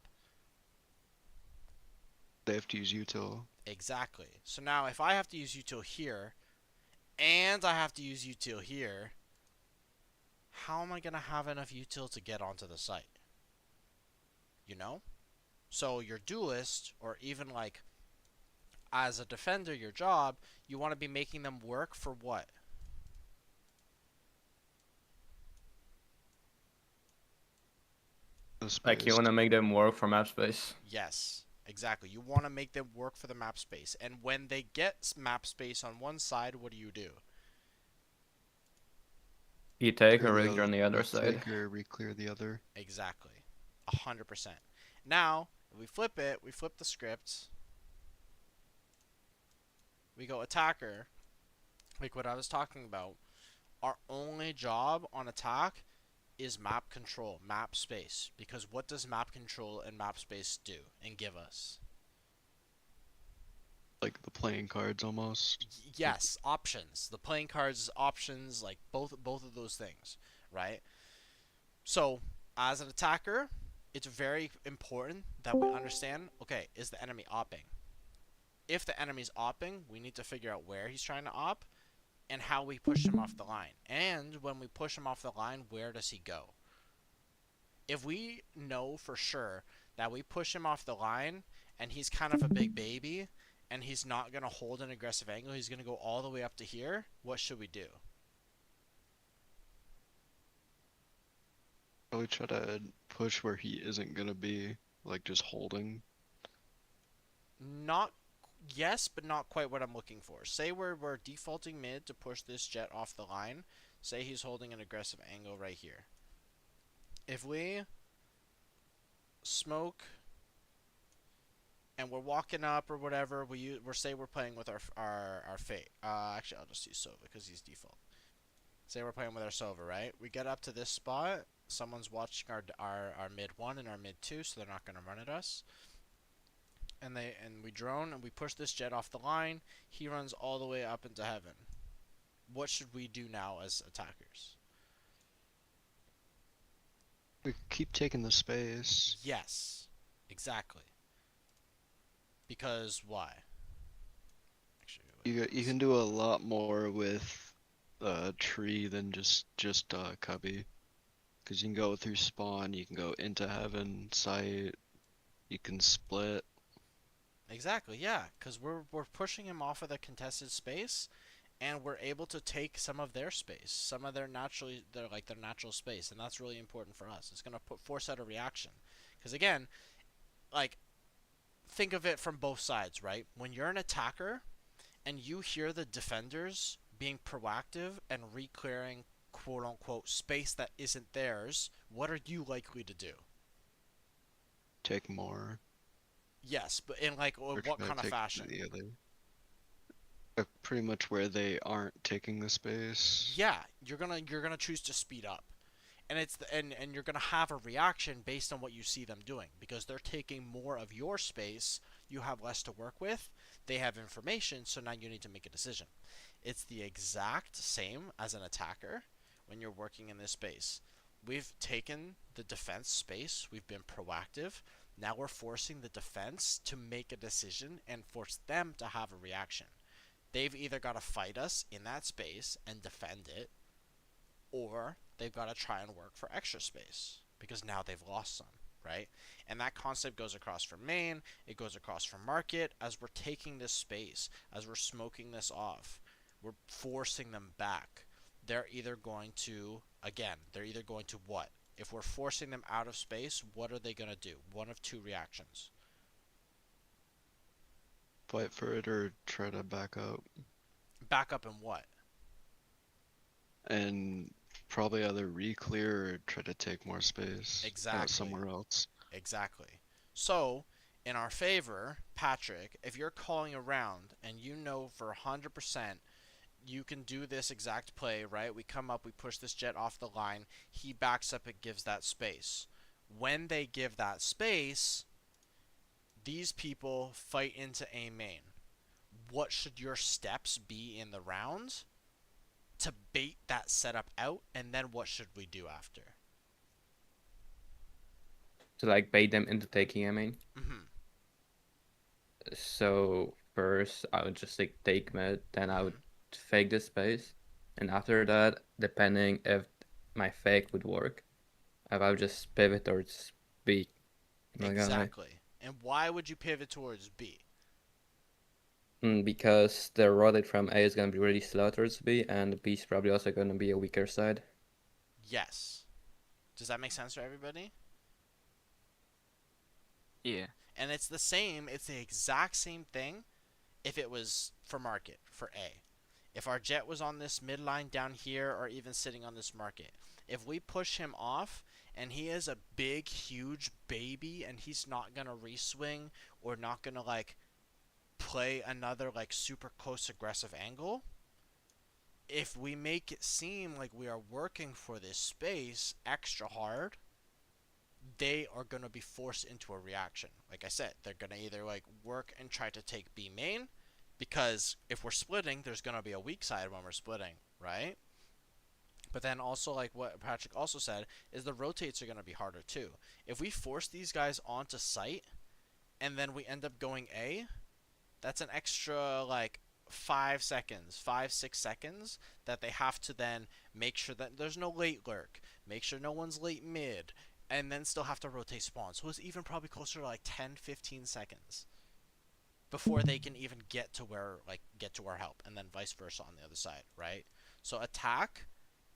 They have to use util. Exactly. So now if I have to use util here, and I have to use util here, how am I going to have enough util to get onto the site? You know? So your duelist, or even like as a defender, your job, you want to be making them work for what? Like you want to make them work for map space. Yes, exactly. You want to make them work for the map space. And when they get map space on one side, what do? You take a Clear rig on the other side. Take or re-clear the other. Exactly. 100%. Now, if we flip it, we flip the script. We go attacker, like what I was talking about. Our only job on attack is map control, map space. Because what does map control and map space do and give us? Like the playing cards almost. Yes, options. The playing cards options, like both of those things, right? So, as an attacker, it's very important that we understand, okay, is the enemy opping? If the enemy's opping, we need to figure out where he's trying to op and how we push him off the line. And when we push him off the line, where does he go? If we know for sure that we push him off the line and he's kind of a big baby and he's not going to hold an aggressive angle, he's going to go all the way up to here, what should we do? Probably try to push where he isn't gonna be, like just holding. Not yes, but not quite what I'm looking for. Say we're defaulting mid to push this jet off the line. Say he's holding an aggressive angle right here. If we smoke and we're walking up or whatever, we're say we're playing with our fate. Actually, I'll just use Sova because he's default. Say we're playing with our Sova, right? We get up to this spot. Someone's watching our mid 1 and our mid 2, so they're not going to run at us. And we drone and we push this jet off the line. He runs all the way up into heaven. What should we do now as attackers? We keep taking the space. Yes, exactly. Because why? Actually, wait, You let's can do a lot more with tree than just cubby. Cause you can go through spawn, you can go into heaven, sight, you can split. exactly, yeah, because we're pushing him off of the contested space, and we're able to take some of their space, some of their natural space, and that's really important for us. It's gonna force out a reaction, because again, like think of it from both sides, right? When you're an attacker and you hear the defenders being proactive and re-clearing quote unquote space that isn't theirs, what are you likely to do? Take more, Yes, but in like or what try to kind of take fashion? the other. Pretty much where they aren't taking the space. Yeah, you're gonna choose to speed up, and and you're gonna have a reaction based on what you see them doing because they're taking more of your space. You have less to work with. They have information, so now you need to make a decision. It's the exact same as an attacker when you're working in this space. We've taken the defense space. We've been proactive. Now we're forcing the defense to make a decision and force them to have a reaction. They've either got to fight us in that space and defend it, or they've got to try and work for extra space because now they've lost some, right? And that concept goes across from main, it goes across from market. As we're taking this space, as we're smoking this off, we're forcing them back. They're either going to, again, they're either going to what? If we're forcing them out of space, what are they going to do? One of two reactions. Fight for it or try to back up. Back up in what? And probably either re-clear or try to take more space Exactly. somewhere else. Exactly. So, in our favor, Patrick, if you're calling around and you know for 100% you can do this exact play, right? We come up, we push this jet off the line, he backs up and gives that space. When they give that space, these people fight into A main. What should your steps be in the round to bait that setup out? And then what should we do after? To like bait them into taking, I mean. Mm-hmm. So first I would just like take mid, then I would Mm-hmm. fake the space, and after that, depending if my fake would work, I would just pivot towards B. Like Exactly. And why would you pivot towards B? because the rotate from A is gonna be really slow towards B, and B is probably also gonna be a weaker side. Yes. Does that make sense for everybody? Yeah. And it's the same, it's the exact same thing if it was for market, for A. If our jet was on this midline down here or even sitting on this market, if we push him off and he is a big, huge baby and he's not going to reswing or not going to like play another like super close aggressive angle, if we make it seem like we are working for this space extra hard, they are going to be forced into a reaction. Like I said, they're going to either like work and try to take B main because if we're splitting, there's going to be a weak side when we're splitting, right? But then also like what Patrick also said is the rotates are going to be harder too. If we force these guys onto site and then we end up going A, that's an extra like 5 seconds, 5 6 seconds that they have to then make sure that there's no late lurk, make sure no one's late mid, and then still have to rotate spawn. So it's even probably closer to like 10 15 seconds before they can even get to our help, and then vice versa on the other side, right? So attack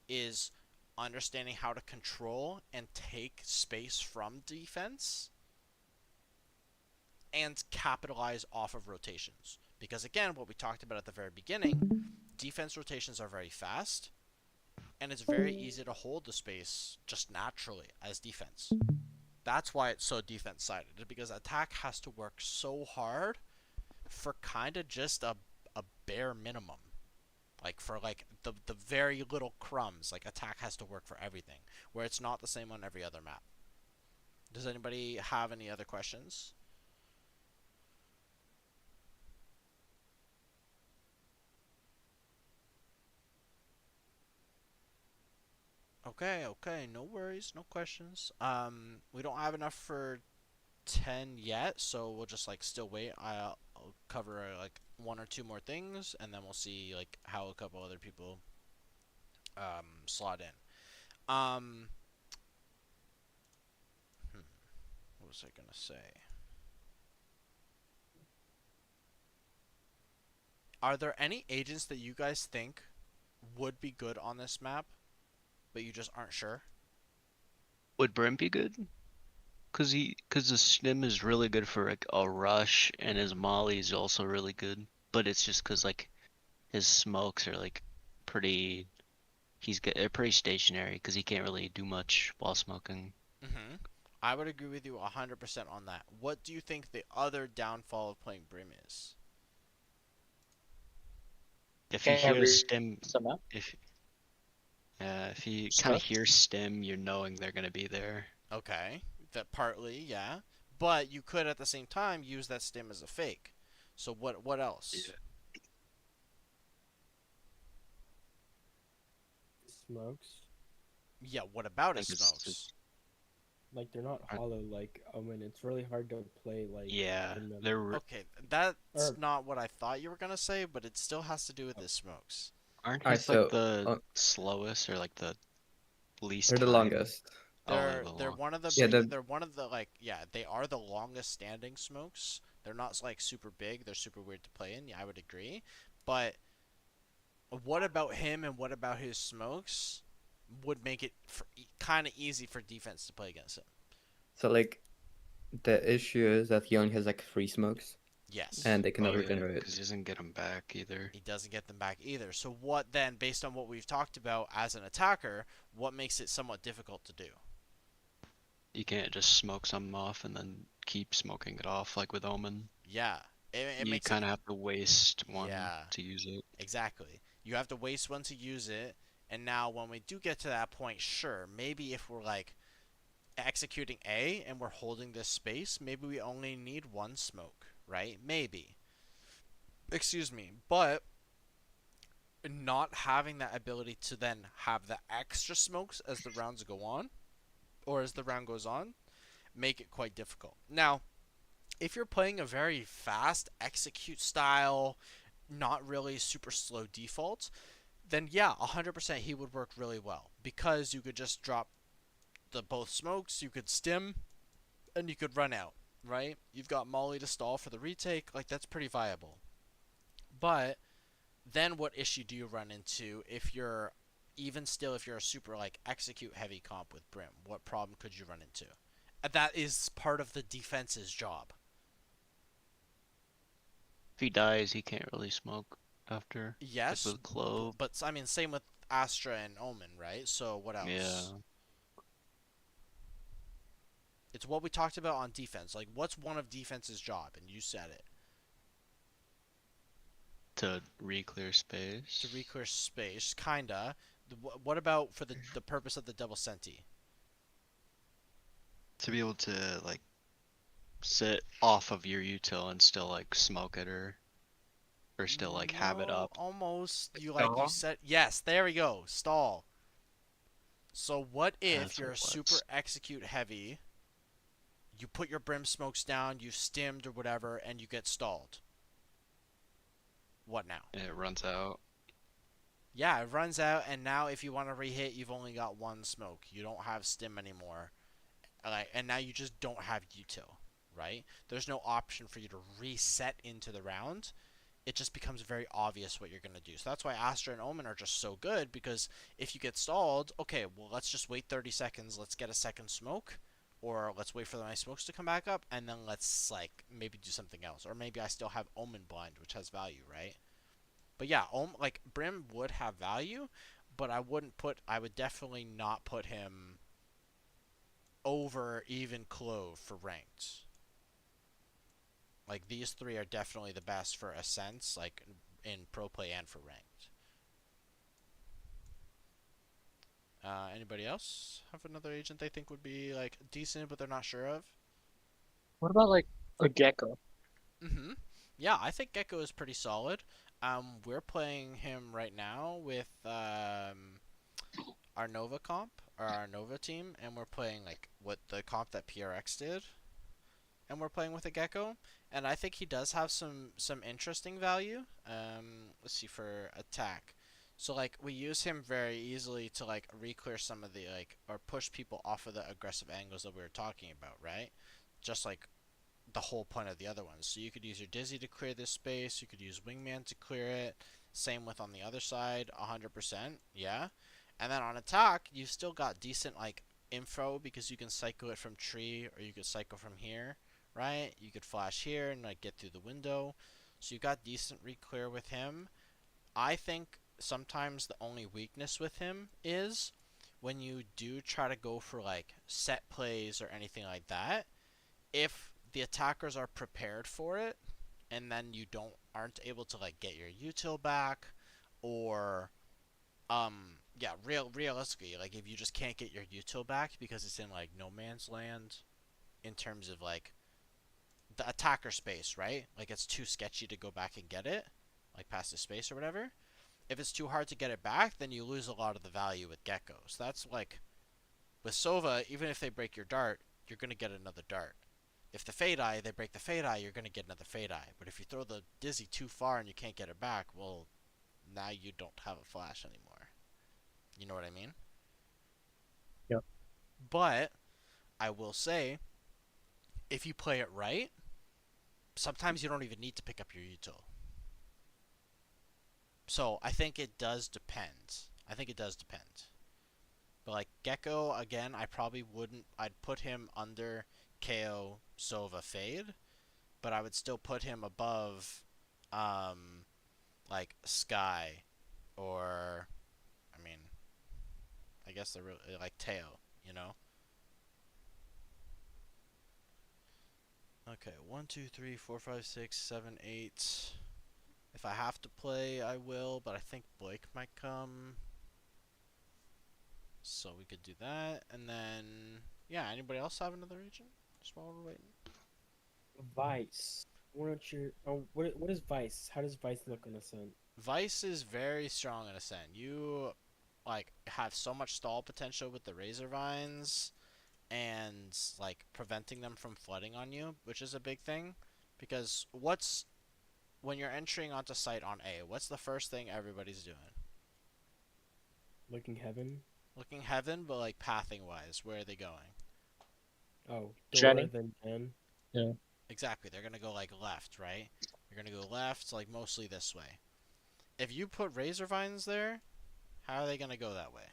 is understanding how to control and take space from defense and capitalize off of rotations. Because again, what we talked about at the very beginning, defense rotations are very fast, and it's very easy to hold the space just naturally as defense. That's why it's so defense sided, because attack has to work so hard for kind of just a bare minimum. Like for like the very little crumbs, like attack has to work for everything, where it's not the same on every other map. Does anybody have any other questions? Okay, okay, no worries, no questions. We don't have enough for 10 yet, so we'll just like still wait. I'll cover like one or two more things, and then we'll see like how a couple other people slot in. Hmm, what was I gonna say? Are there any agents that you guys think would be good on this map, but you just aren't sure? Would Brim be good? Cause the stim is really good for like a rush, and his molly is also really good. But it's just cause like his smokes are like pretty. They're pretty stationary because he can't really do much while smoking. Mm-hmm. I would agree with you 100% on that. What do you think the other downfall of playing Brim is? If you Can't hear a read stim, some map. if if you kind of Smokes. hear stim, you're knowing they're gonna be there. Okay, that partly, yeah. But you could at the same time use that stim as a fake. So what else? Yeah. Smokes. Yeah, what about I his think smokes? Like they're not I- hollow like Omen. It's really hard to play like yeah, in them. Okay, that's Or not what I thought you were gonna say, but it still has to do with his smokes. aren't Alright, his like so the slowest or like the they're least the time? longest. Oh, they're the They're long. one of the Yeah, big. They're one of the like yeah. They are the longest standing smokes. They're not like super big. They're super weird to play in. Yeah, I would agree. But what about him and what about his smokes would make it kind of easy for defense to play against him? so like the issue is that he only has like 3 smokes, Yes. and they cannot Oh yeah, regenerate. because he doesn't get them back either. He doesn't get them back either. So what then, based on what we've talked about as an attacker, what makes it somewhat difficult to do? You can't just smoke something off and then keep smoking it off like with Omen. Yeah, it You makes kind it. of have to waste one Yeah, to use it. exactly. You have to waste one to use it, and now when we do get to that point, sure, maybe if we're like executing A and we're holding this space, maybe we only need one smoke, right? Maybe. Excuse me, but not having that ability to then have the extra smokes as the rounds go on, or as the round goes on, make it quite difficult. Now, if you're playing a very fast execute style, not really super slow default, then yeah, 100% he would work really well because you could just drop the both smokes, you could stim, and you could run out, right? You've got Molly to stall for the retake, like that's pretty viable. But then what issue do you run into if you're even still if you're a super like execute heavy comp with Brim? What problem could you run into? That is part of the defense's job. If he dies, he can't really smoke after. Like Yes, with Clove. but I mean same with Astra and Omen, right? So what else? Yeah. It's what we talked about on defense. Like what's one of defense's job? And you said it. To re-clear space. To re-clear space, kinda. What about for the purpose of the double senti? To be able to like sit off of your util and still like smoke at her. Or still like have it No, up. almost. You Stall? said yes. There we go. Stall. So what if That's you're what a super execute heavy? You put your brim smokes down, you stimmed or whatever, and you get stalled. What now? It runs out. Yeah, it runs out, and now if you want to rehit, you've only got one smoke. You don't have stim anymore, and now you just don't have util, right? There's no option for you to reset into the round. It just becomes very obvious what you're going to do. So that's why Astra and Omen are just so good, because if you get stalled, okay, well, let's just wait 30 seconds, let's get a second smoke, or let's wait for my smokes to come back up, and then let's, like, maybe do something else. Or maybe I still have Omen blind, which has value, right? But yeah, like, Brim would have value, but I would definitely not put him over even Clove for ranked. Like, these three are definitely the best for Ascents, like, in pro play and for ranked. Anybody else have another agent they think would be, like, decent, but they're not sure of? What about like a gecko? Mm-hmm. Yeah, I think Gecko is pretty solid. We're playing him right now with, our Nova comp, or our Nova team, and we're playing, like, what the comp that PRX did. and we're playing with a gecko, and I think he does have some interesting value. Let's see for attack. So like we use him very easily to like re-clear some of the like or push people off of the aggressive angles that we were talking about, right? Just like the whole point of the other ones. So you could use your Dizzy to clear this space. You could use Wingman to clear it. Same with on the other side, 100%. Yeah. And then on attack, you've still got decent like info because you can cycle it from tree or you could cycle from here, right? You could flash here and like get through the window. So you've got decent re-clear with him. I think sometimes the only weakness with him is when you do try to go for like set plays or anything like that, if the attackers are prepared for it and then you don't aren't able to like get your util back, or yeah, realistically, like if you just can't get your util back because it's in like no man's land in terms of like the attacker space, right? Like it's too sketchy to go back and get it, like past the space or whatever. If it's too hard to get it back, then you lose a lot of the value with geckos. That's like with Sova, even if they break your dart, you're gonna get another dart. If the Fade Eye, they break the Fade Eye, you're gonna get another Fade Eye. But if you throw the Dizzy too far and you can't get it back, well, now you don't have a flash anymore. You know what I mean? Yep. But I will say, if you play it right, sometimes you don't even need to pick up your util. So I think it does depend. I think it does depend. But like Gecko, again, I probably wouldn't. I'd put him under KO Sova Fade, but I would still put him above, like Sky, or I mean, I guess they're really like Teo, you know. Okay, 1, 2, 3, 4, 5, 6, 7, 8. If I have to play, I will, but I think Blake might come. So we could do that, and then yeah. Anybody else have another region? Just while we're waiting. Vice. Why don't you? Oh, what is Vice? How does Vice look on Ascent? Vice is very strong in Ascent. You like have so much stall potential with the Razor Vines and like preventing them from flooding on you, which is a big thing. Because what's when you're entering onto site on A, what's the first thing everybody's doing? Looking heaven. Looking heaven, but like pathing wise, where are they going? Oh, Jenny. Dora, then Jen. Yeah. Exactly, they're gonna go like left, right? You're gonna go left, like mostly this way. If you put Razor Vines there, how are they gonna go that way?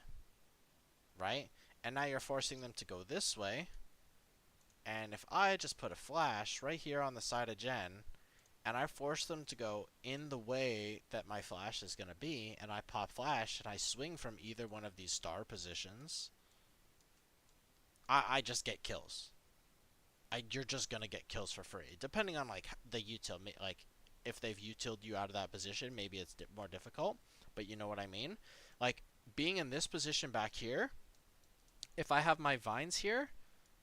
Right? And now you're forcing them to go this way. And if I just put a flash right here on the side of Jen, and I force them to go in the way that my flash is going to be, and I pop flash, and I swing from either one of these star positions, I just get kills. You're just going to get kills for free. Depending on, like, the util. Like, if they've utiled you out of that position, maybe it's more difficult. But you know what I mean? Like, being in this position back here, if I have my vines here,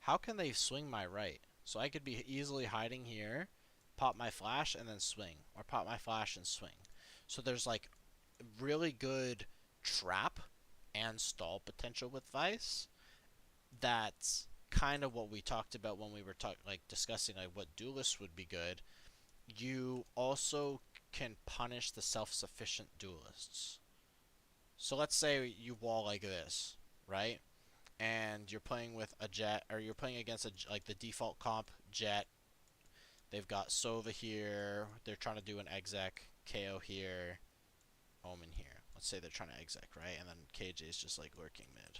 how can they swing my right? So I could be easily hiding here, pop my flash, and then swing. Or pop my flash and swing. So there's like really good trap and stall potential with Vice. That's kind of what we talked about when we were like discussing like what duelists would be good. You also can punish the self-sufficient duelists. So let's say you wall like this, right? And you're playing with a Jet, or you're playing against like the default comp Jet. They've got Sova here. They're trying to do an exec. KO here. Omen here. Let's say they're trying to exec, right? And then KJ is just like lurking mid.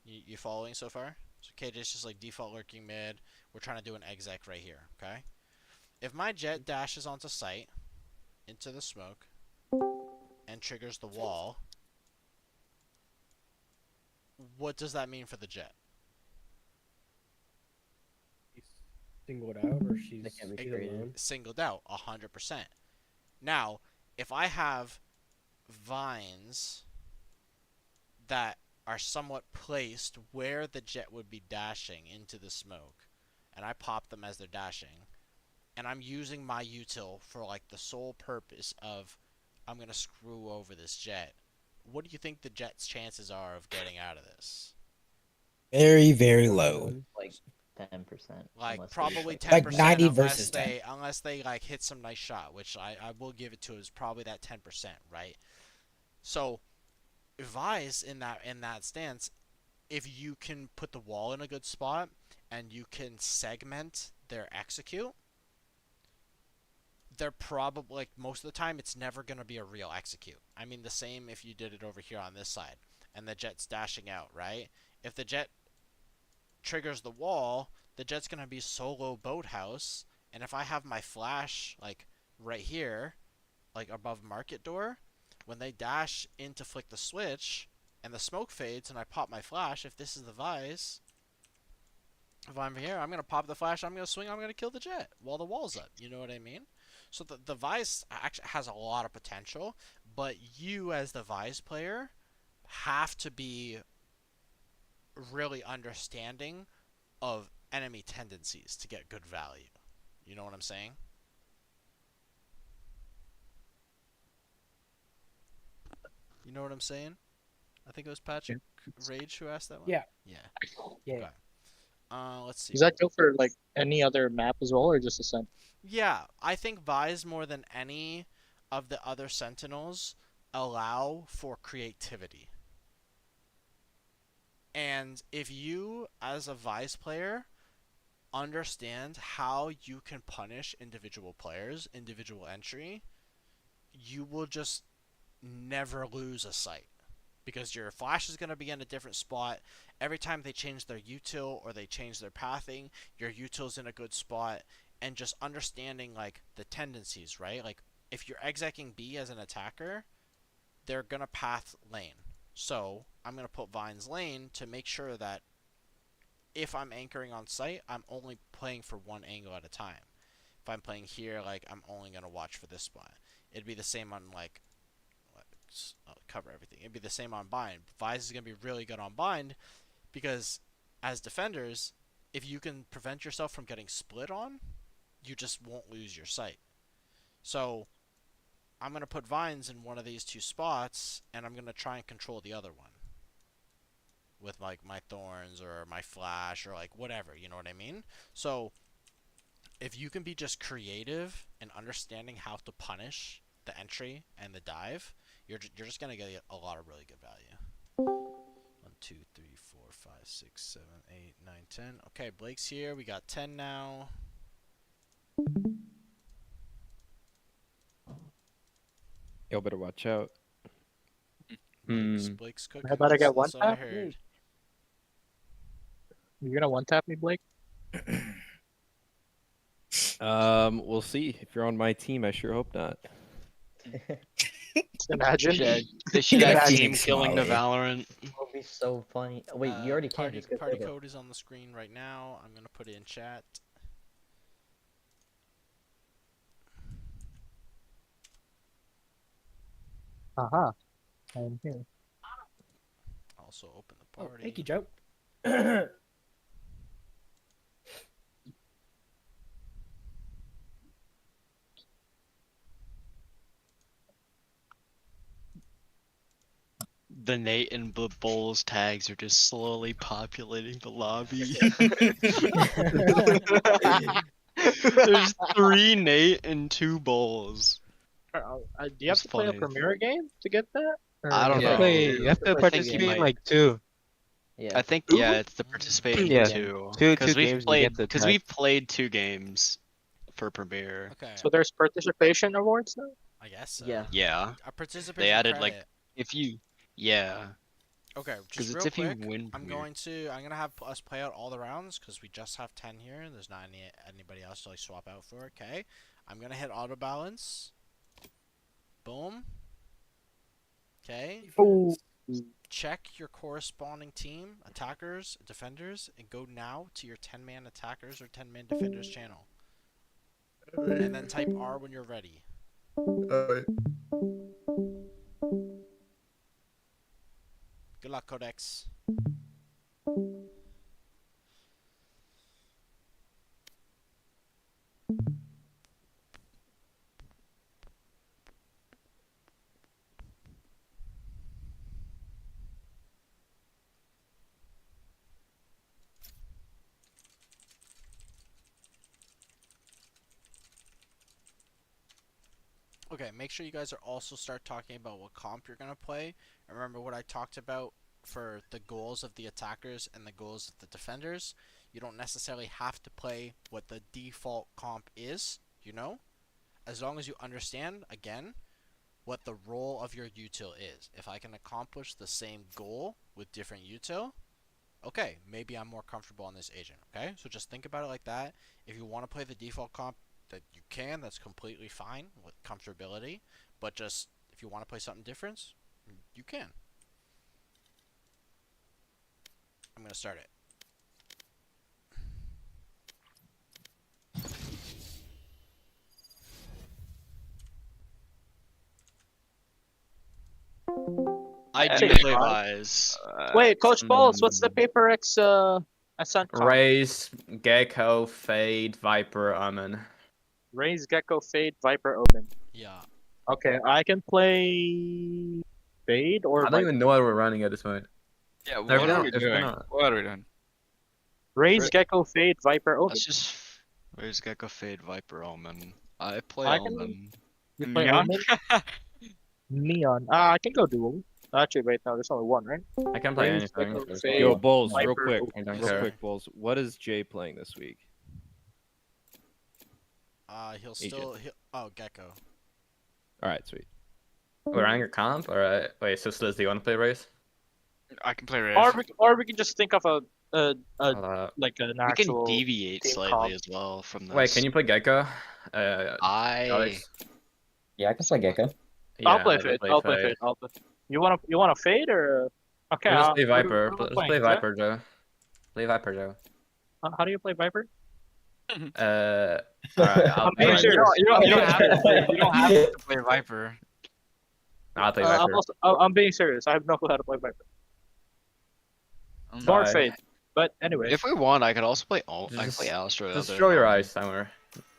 You following so far? So KJ is just like default lurking mid. We're trying to do an exec right here, okay? If my Jet dashes onto site, into the smoke, and triggers the wall, what does that mean for the Jet? She's singled out, or she's They can't be she's created. alone. Singled out, 100%. Now, if I have vines that are somewhat placed where the Jet would be dashing into the smoke, and I pop them as they're dashing, and I'm using my util for like the sole purpose of I'm gonna screw over this Jet, what do you think the Jet's chances are of getting out of this? Very, very low. None. Like 10%. Like Unless they just probably like ten Like percent 90 unless versus 10. they like hit some nice shot, which I will give it to is probably that 10%, right? So Vice in that stance, if you can put the wall in a good spot and you can segment their execute, they're probably like most of the time it's never going to be a real execute. I mean the same if you did it over here on this side and the jet's dashing out, right? If the jet triggers the wall, the jet's going to be solo boathouse, and if I have my flash like right here, like above market door, when they dash in to flick the switch and the smoke fades and I pop my flash, if this is the Vise, if I'm here, I'm going to pop the flash, I'm going to swing, I'm going to kill the jet while the wall's up. You know what I mean? So the Vise actually has a lot of potential, but you as the Vise player have to be really understanding of enemy tendencies to get good value. You know what I'm saying? You know what I'm saying? I think it was Patrick Rage who asked that one. Yeah. Yeah. Yeah. Okay. Let's see. Does that go for like any other map as well, or just Ascent? Yeah, I think Vise more than any of the other Sentinels allow for creativity. And if you, as a Vise player, understand how you can punish individual players, individual entry, you will just never lose a sight. Because your flash is going to be in a different spot. Every time they change their util or they change their pathing, your util's in a good spot. And just understanding like the tendencies, right? Like if you're execing B as an attacker, they're going to path lane. So I'm going to put Vine's lane to make sure that if I'm anchoring on site, I'm only playing for one angle at a time. If I'm playing here, like I'm only going to watch for this spot. It'd be the same on like I'll cover everything. It'd be the same on bind. Vise is going to be really good on bind because as defenders, if you can prevent yourself from getting split on, you just won't lose your sight. So I'm going to put vines in one of these two spots, and I'm going to try and control the other one with like my thorns or my flash or like whatever, you know what I mean? So if you can be just creative and understanding how to punish the entry and the dive, you're just gonna get a lot of really good value. 1, 2, 3, 4, 5, 6, 7, 8, 9, 10. Okay, Blake's here. We got 10 now. Y'all better watch out. Blake's cooking. How about I get one That's what I tap? heard. You're gonna one tap me, Blake? We'll see. If you're on my team, I sure hope not. Imagine. They should Get add a team Phoenix killing to Molly. Valorant. That would be so funny. Oh, wait, you already can. Just go Party solo. code is on the screen right now. I'm gonna put it in chat. Haha. I'm here. Also open the Oh, party. thank you, Joe. The Nate and Bowles tags are just slowly populating the lobby. There's 3 Nate and 2 Bowles. Do you have It's to play a funny. Premiere game to get that? I don't You have to know. play. You have to I think you participate in might. like two. Yeah. I think yeah, it's the participation Yeah, too. two Because we've games you get played. the Because tag. we've played 2 games for Premiere. Okay. So there's participation awards now? I guess so. Yeah. Yeah. A participation They added credit. like if you. Yeah. Okay, Because just it's real if you quick. win I'm Premiere. gonna have us play out all the rounds because we just have 10 here. And there's not anybody else to like swap out for. Okay, I'm gonna hit auto balance. Boom. Okay. Oh. Check your corresponding team, attackers, defenders, and go now to your 10-man attackers or 10-man defenders channel. And then type R when you're ready. Alright. Good luck, Codex. Okay, make sure you guys are also start talking about what comp you're gonna play. Remember what I talked about for the goals of the attackers and the goals of the defenders. You don't necessarily have to play what the default comp is, you know? As long as you understand, again, what the role of your util is. If I can accomplish the same goal with different util, okay, maybe I'm more comfortable on this agent, okay? So just think about it like that. If you want to play the default comp that you can, that's completely fine with comfortability. But just, if you want to play something different, you can. I'm going to start it. I do Take play five. eyes. Wait, Coach Balls, what's the Paper X Ascent comp? Raise, Gecko, Fade, Viper, Omen. Raise, Gecko, Fade, Viper, Omen. Yeah. Okay, I can play Fade or I don't Viper. even know what we're running at this point. Yeah, They've what been- are we it's been doing? on- What are we doing? Raise, Right. Gecko, Fade, Viper, Omen. Let's just. Where's Gecko Fade Viper Omen? I play I can- Omen. You play Neon? Omen? Neon. I can go dual. Actually, wait, no, there's only one, right? I can play Raise, anything. Gecko, There's Fade, Yo, no- Bulls, real Viper, quick, Omen. I don't Yes, real sir. care. quick, Bulls. What is Jay playing this week? He'll still. Oh, Gecko. All right, sweet. We're running a comp? Alright. Wait, so Sliz, do you want to play race? I can play Raze. Or we can just think of a like an We can actual. deviate team slightly comp. as well from this. Wait, can you play Gecko? I. Alex? Yeah, I can play Gecko. I'll play let's Fade. I'll play Fade. I'll play. You want to Fade or? Okay. Let's I'll- play what are- Viper. what are we Let's playing, play Joe? Viper, Joe. Play Viper, Joe. How do you play Viper? Alright, I'm being play- serious. You don't have to play. You don't have to play Viper. I'll play Viper. I'm being serious. I have no clue how to play Viper. Nor Alright. Fade. But anyway, If we want, I could also play. I can Just- play Astro. Just other show your than- eyes somewhere.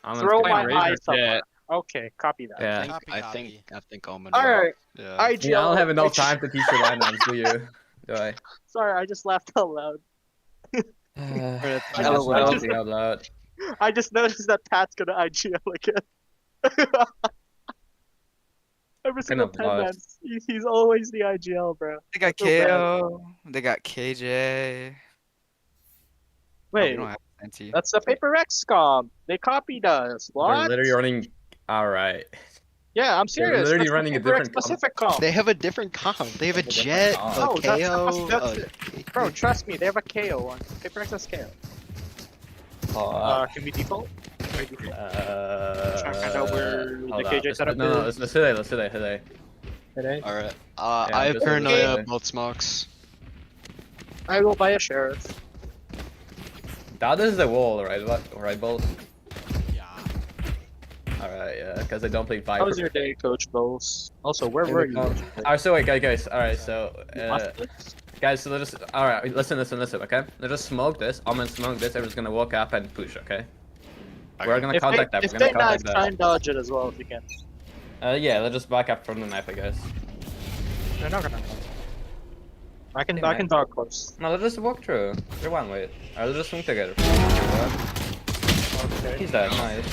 I'm gonna throw play my Razor eyes Jet. somewhere. Okay, copy that. Yeah. Copy, I copy. think. I think Omen. All right. Yeah. IGL. Yeah, I don't have enough time to teach you lineups, do you? Do I? Sorry, I just laughed out loud. I I just just- laughing out loud. I just noticed that Pat's gonna IGL again. Every single of 10 lost. man, he's always the IGL, bro. They got So bad. KO. They got KJ. Oh, we Wait, don't have Senti. that's the Paper X comp. They copied us. They're What? literally running. Alright. Yeah, I'm serious. literally That's the running a Paper X different comp. specific comp. They have a different comp. They have a They have a Jet, different a comp. Oh, that's- KO. that's it. Bro, trust me, they have a KO one. Paper X has KO. Can we default? Can we default? Trying to find out where the hold KJ on. setup No, is. let's hit it. Today. All right. Yeah, I have just paranoia okay. of both smokes. I will buy a sheriff. That is the wall, right? Right, Bolt? Yeah. Alright, yeah, because they don't play Viper. How was your day, Coach Bowles? Also, where were you? Alright, so wait, guys. Alright, so Left it? guys, so let's just. Alright, listen, okay? Let's just smoke this. I'm gonna smoke this. Everyone's gonna walk up and push, okay? We're gonna If contact that. if We're they gonna not contact try and dodge it as well if you can. that. Yeah, let's just back up from the knife, I guess. They're not gonna. I can Hey, I man. can dog close. No, let's just walk through. They're one way. Alright, let's just swing together. Okay. He's dead, nice.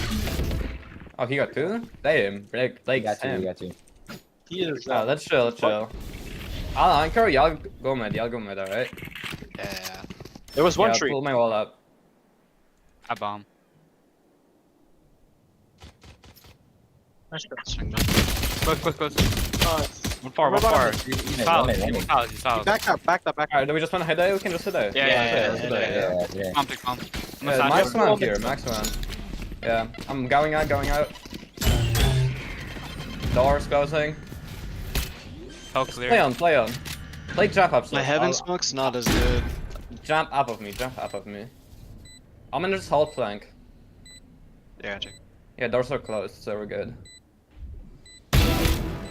Oh, he got two? Damn, Blake, We Blake's got you. him. We got you. He is. Let's chill. I'll anchor, y'all go mid, alright? Yeah. There was one Yeah, tree. pull my wall up. I bomb. Nice try. Swing mid. Close. Nice. One far. What about He's One solid. minute, He's one solid. He's solid. Back up. Alright, do we just want to hit it? We can just hit it. Yeah. Let's hit it, Yeah. Bomb, pick bomb. Max one here, max one. Yeah, I'm going out. Doors closing. Hell clear. Play on. Play jump up. My heaven smoke's not as good. Jump up of me. I'm in this hold flank. Yeah, gotcha. Yeah, doors are closed, so we're good.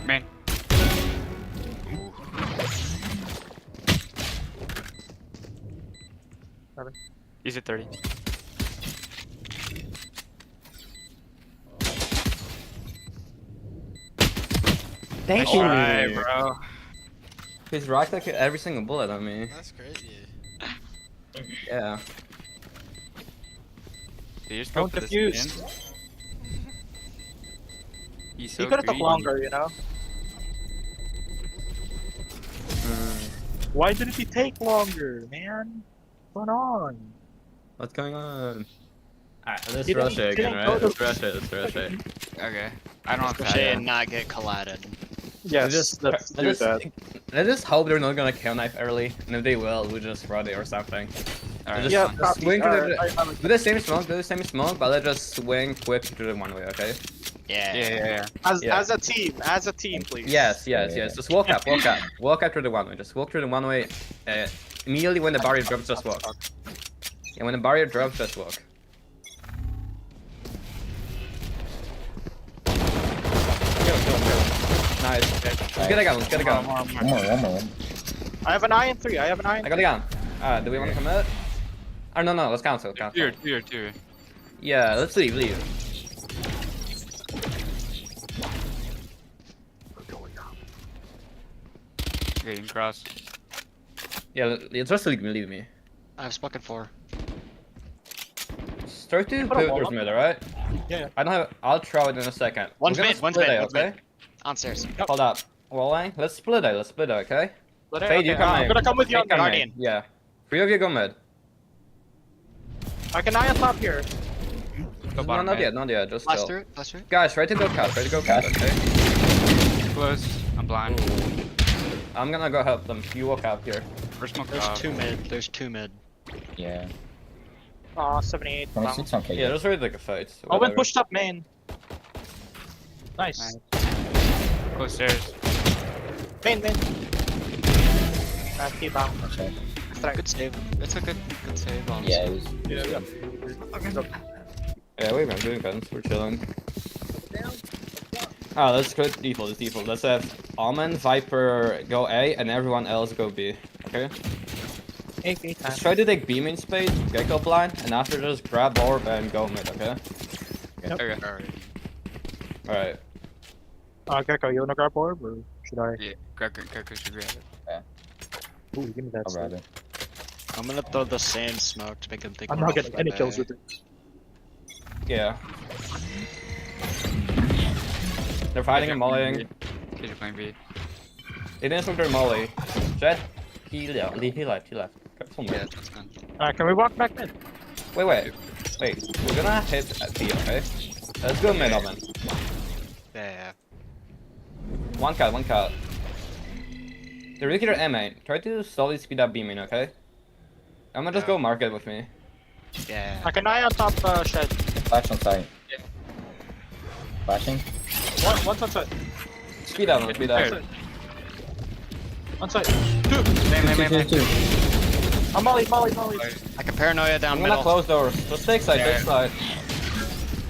Man. He's at 30. Thank Alright, bro. He's rocked like every single bullet on me. That's crazy. Yeah. Dude, you're Don't supposed to defuse. this He's so He could have took greedy. longer, you know. Why didn't he take longer, man? What's going on? What's going on? Alright, let's He rush didn't- it again, didn't right? go to- Let's rush it, let's rush it. Okay. I don't have Push to. A and not get collided. Yes, let's do that. Let's just hope they're not gonna kill knife early, and if they will, we'll just run it or something. Alright. Just Yeah, fine. copy. swing to Alright, the, do the same smoke, but let's just swing quick to the one way, okay? Yeah. As a team, please. Yes. Just walk up through the one way. Just walk through the one way. Immediately when the barrier drops, just walk. And when the barrier drops, just walk. Kill. Nice. Let's get a gun. Let's get a gun. One more. I have an eye in 3. I have an eye in I got a gun. Do we want to commit? Oh no. Let's cancel. Two. Yeah, let's leave. Getting cross. Yeah, just leave me. I have Spuck at 4. Start to Put a pivot wall towards up. mid, alright? Yeah. I don't have. I'll throw it in a second. One's We're gonna mid, one's split mid, A, one's okay? mid. On stairs. Hold up. Walling. Let's split A, okay? Let it- Fade, okay, you come I'm in. gonna come with you on Fade, come in. Guardian. Yeah. 3 of you go mid. I can eye on top here. Go No, bottom not mid. yet, just Flash chill. through it, flash through it. Guys, try to go cut, okay? Close. I'm blind. I'm gonna go help them. You walk out here. First smoke There's top. 2 mid, there's 2 mid. Yeah. 78. 26 on KJ. Yeah, let's really take a fight. Owen whatever. pushed up main. Nice. Close stairs. Main. Keep out. Okay. Good save. It's a good save, honestly. Yeah, it was. Yeah, we've been doing guns. We're chilling. Ah, let's go default. Let's have Almond, Viper go A, and everyone else go B. Okay? Just try to take B main spade, Gecko blind, and after just grab orb and go mid, okay? Okay. Alright. Gecko, you wanna grab orb or should I? Yeah. Greco should grab it. Ooh, give me that. I'll stuff. rather. I'm gonna throw the sand smoke to make him think I'm we're not off getting by any bay. kills with it. Yeah. They're fighting and mollying. Kids are playing B. They didn't smoke their molly. Jet, he left. He left. Careful, Yeah, man. that's fine. Can we walk back in? Wait. We're gonna hit at B, okay? Let's go mid, Almond. Yeah. One cut. They're really their M main. Try to slowly speed up B main, okay? I'm gonna just go market with me. Yeah. I can eye on top shed. Flash on site. Yeah. Flashing. One's on side. Speed up. On side. Main. Two. I'm molly. I can paranoia down I'm gonna middle. close doors. Just take side.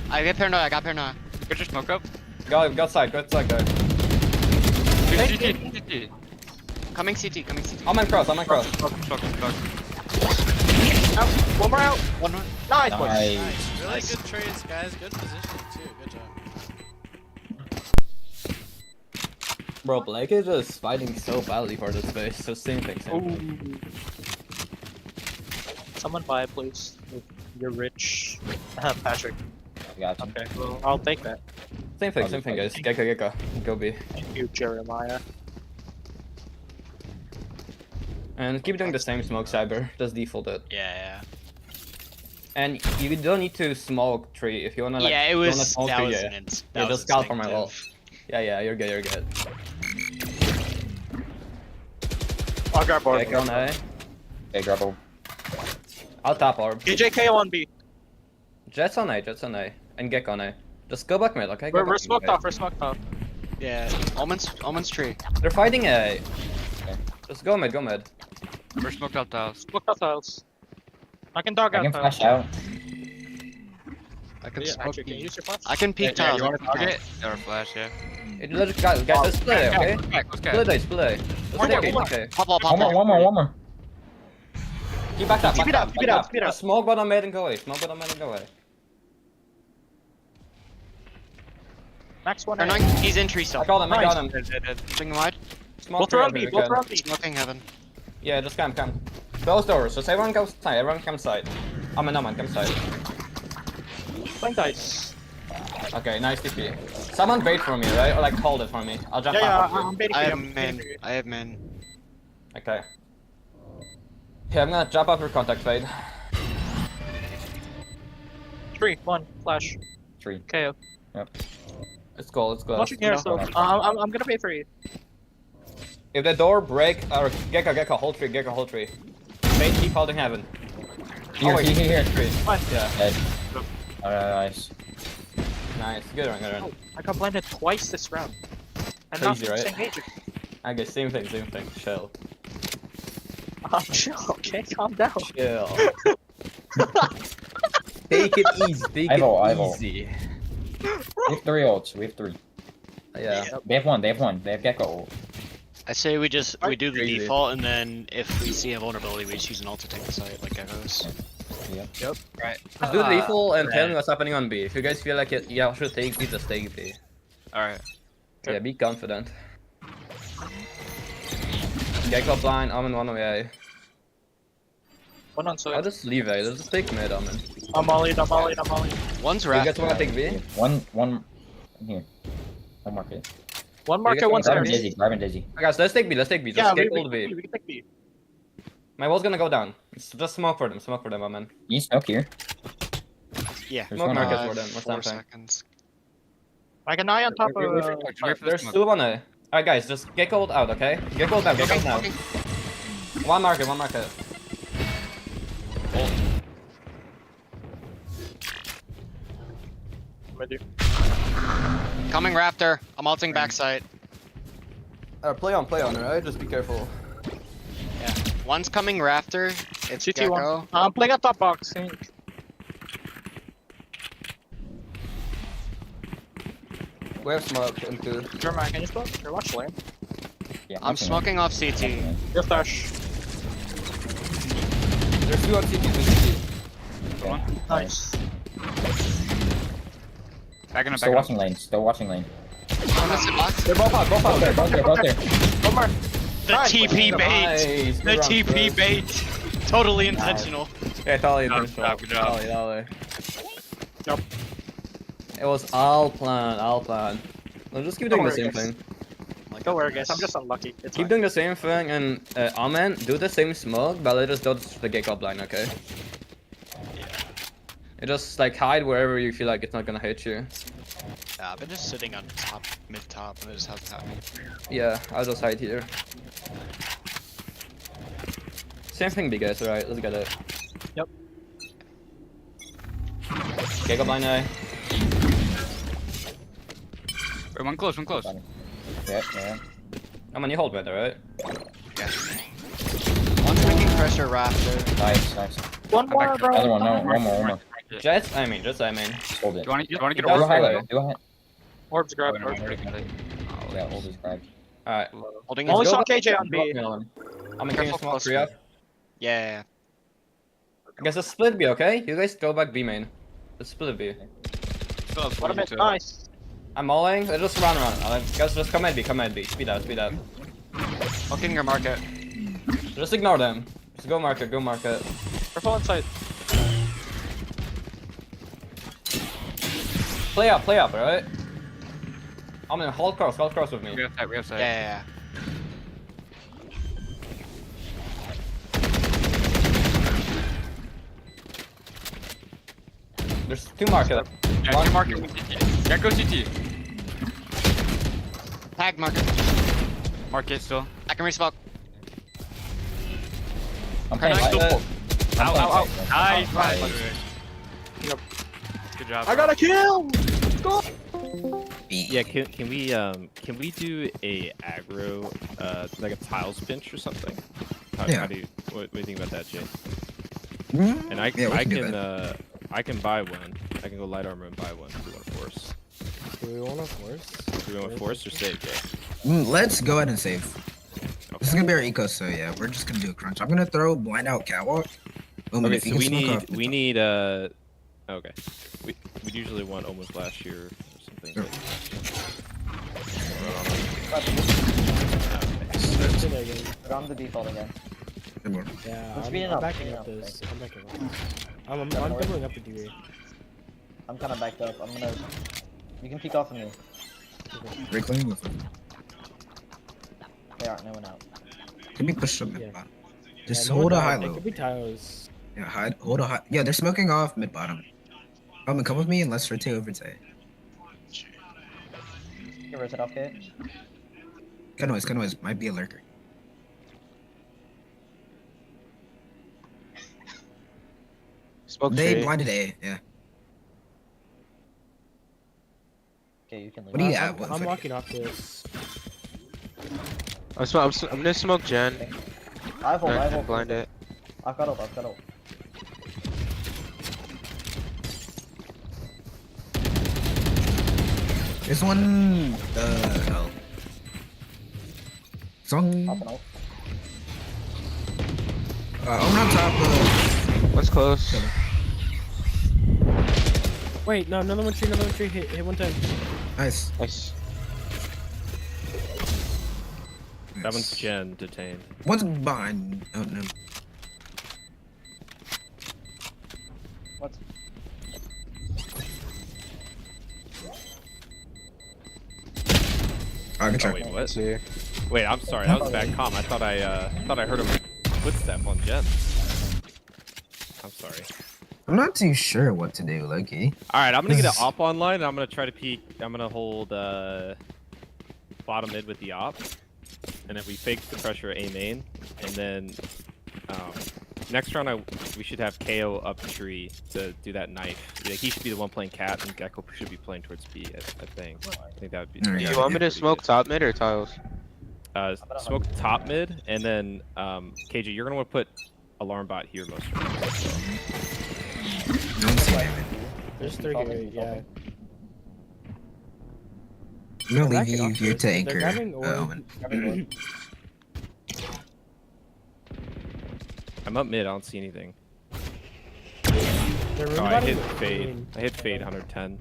I get paranoia, I got paranoia. Get your smoke up. Go side, guys. GG. Coming CT. I'm on cross. Smoke. Out. One more out. One more. Nice. Nice. Really good trades, guys. Good positioning too. Good job. Bro, Blake is just fighting so badly for this base. Just same thing. Ooh. Someone buy, please. If you're rich. Patrick. I got you. Okay, well, I'll take that. Same thing, guys. Gecko. Go B. Thank you, Jeremiah. And keep doing the same smoke, Cyber. Just default it. Yeah. And you don't need to smoke tree if you wanna like. Yeah, it you wanna was. smoke That tree, was yeah. an ins- Yeah, that was just scout for my instinctive. wall. Yeah, you're good. I'll grab orb. Gecko on A. Okay, grab orb. I'll top orb. KJK on B. Jets on A. And Gecko on A. Just go back mid, okay? Go We're back smoked mid, off. We're smoked off. Yeah. Almonds tree. They're fighting A. Okay. Just go mid. We're smoked out tiles. Smoked off tiles. I can dog I out can tiles. flash out. I can Yeah, smoke actually, can you B. use your flash? I can peek Yeah, tiles. you I wanna can peek target? tiles. Or flash, yeah. Guys, let's play A, okay? Let's go. Split A. Let's take A, okay? Pop. One more. Keep back up. Keep it up. Just smoke bottom mid and go away. Max one. Paranoia. He's in tree still. I got him. Swing wide. Smoke Both through around B. every Both weekend. around B. Smoking heaven. Yeah, just come. Close doors. Just everyone goes side. Everyone comes side. I'm come side. Playing dice. Okay, nice TP. Someone bait for me, right? Or like hold it for me. I'll jump Yeah, back. I'm baiting for I you. have I'm baiting men. for you. I have men. Okay. Okay, I'm gonna jump up your contact fade. 3, 1, flash. 3. KO. Let's go, let's go. Watching here No, still. no. I'm gonna pay for you. If the door break, or Gecko, hold tree, Gecko, hold tree. Bait, keep holding heaven. Here, wait, here. Tree. Fine. Yeah, Dead. Nice. nice. Good run, good run. Oh, I got blinded twice this round. And not Crazy, right? same agent. I guess same thing, chill. Chill, okay? Calm down. Chill. Take it easy. Take I vote, I it vote. easy. We have 3 ults. We have 3. Yeah. They have 1. They have Gecko ult. I say we do the Crazy. default, and then if we see a vulnerability, we just use an ult to take the site, like Echoes. Right. Just do the default and tell me what's happening on B. If you guys feel like it, yeah, should take B, just take B. Alright. Yeah, be confident. Gecko blind, I'm in one way. One on I'll side. just leave A, let's just take mid, I'm in. I'm mollied, I'm mollied, I'm mollied. One's You guys raft. wanna take B? One here. One market. One guys market, one wanna Grab side. him Dizzy. Grab him Dizzy. Guys, let's take B, let's take B. Just Yeah, get we hold B. can take B. My wall's gonna go down. Just smoke for them, I'm in. You smoke here. Yeah. There's Smoke one market on. for them, what's 4 that thing? seconds. Like an eye on top Wait, wait, of. wait, wait for the There's smoke. 2 on A. Alright guys, just get cold out, okay? Get cold out, get cold now. One market, one market. With you. Coming Raptor. I'm ulting backside. Play on, alright? Just be careful. Yeah. One's coming Raptor. It's CT1. Gecko. I'm playing a top box. We have smoke into. German, can you smoke? Or watch lane. Yeah, I'm watching smoking off CT. Your flash. There's 2 on CT, 2 CT. him. Okay. Nice. Back in a Still back watching lane. Still watching lane. I'm missing box. They're both out, both out. Both there. One more. The Nice. TP bait. Nice, The good run, TP Chris. bait. Totally intentional. Yeah, totally Good intentional. job, good job. Totally. Yup. It was all planned, I'll just keep doing the same thing. Don't worry, guys. I'm just unlucky. It's Keep fine. doing the same thing, and Amen, do the same smoke, but let us dodge the Gecko blind, okay? You just like hide wherever you feel like it's not gonna hit you. Yeah, I've been just sitting on top, mid top, and it just hasn't happened. Yeah, I'll just hide here. Same thing, big guys, alright, let's get it. Yep. Gecko blind eye. Wait, one close, one close. Yeah. Amen, you hold better, right? Yeah. One's making pressure Raptor. Nice. One more, back. bro. Other one, no, one more. Just I mean. Hold it. You wanna get Do a a orb? highlight. Do a highlight. Orbs grab. Oh, no, I already got it. Oh, Yeah, hold his grab. Alright. Holding Only his saw Go back. KJ on B. I'm in Careful smoke close 3 to up. me. Yeah. Guys, let's split B, okay? You guys go back B main. Let's split B. Still have What a 42. bit. Nice. I'm mauling. Let's just run. Guys, just come at B, Speed up. Looking your market. Just ignore them. Just go market. Careful inside. Play up, alright? I'm in hold cross with me. We have sight. Yeah. There's 2 market. Yeah, One. two market with CT. Gecko CT. Tag market. Market still. I can resmoke. I'm playing Nice. light. I'm Ow, playing ow, ow. light. Nice. Nice. Yep. Good job. I got a kill. B. Yeah, can we do a aggro, like a tiles pinch or something? Yeah. How do you, what do you think about that, Jay? Mm, And I yeah, we I can do can that. I can buy one. I can go light armor and buy one if we want to force. Do we want to force? Do we want to force or save, Jay? Let's go ahead and save. This is gonna be our eco, so yeah, we're just gonna do a crunch. I'm gonna throw blind out catwalk. Omen, Okay, if you so can smoke off the top. need okay. We usually want almost last year or something. Sure. But I'm the default again. Good one. Yeah, Let's I'm, speed it I'm up, backing speed it up up, this. thanks. I'm backing up. I'm doubling up the DA. I'm kind of backed up. You can peek off of me. Reclaim with They aren't. No one out. Can be pushed up mid Yeah. bottom. Just Yeah, no hold one a high died. It low. could be tiles. Yeah, hold a high. Yeah, they're smoking off mid bottom. Come with me and let's rotate over to A. Get rotate off K. Cut noise. Might be a lurker. Smoke They tree. blinded A. Yeah. Okay, you can leave. What do you I'm, at? What I'm footing? walking off this. I'm gonna smoke Gen. I have ult. I have ult. Blind it. I've got ult. There's one. Hell. Song. Pop an ult. I'm on top. One's close. Wait, no, another one tree. Hit one time. Nice. Nice. That one's Gen detained. One's behind. Oh no. What? Oh, good Oh try. wait, what? See. Wait, I'm sorry. That was bad comm. I thought I heard a footstep on Gen. I'm sorry. I'm not too sure what to do, Loki. All right, I'm gonna get an op online. And I'm gonna try to peek. I'm gonna hold bottom mid with the op, and then we fake the pressure A main, and then next round we should have KO up tree to do that knife. Yeah, he should be the one playing cat, and Gecko should be playing towards B. I think. I think that would be. Alright, Do yeah, you want me to pretty smoke good. top mid or tiles? Smoke top mid, and then KJ, you're gonna want to put alarm bot here most of the time. No one's seen it. There's 3 here, yeah. I'm gonna They're leave you backing off here this. to They're anchor. grabbing Omen. I'm up mid. I don't see anything. They're Oh, I rebooting hit the fade. green. I hit fade 110.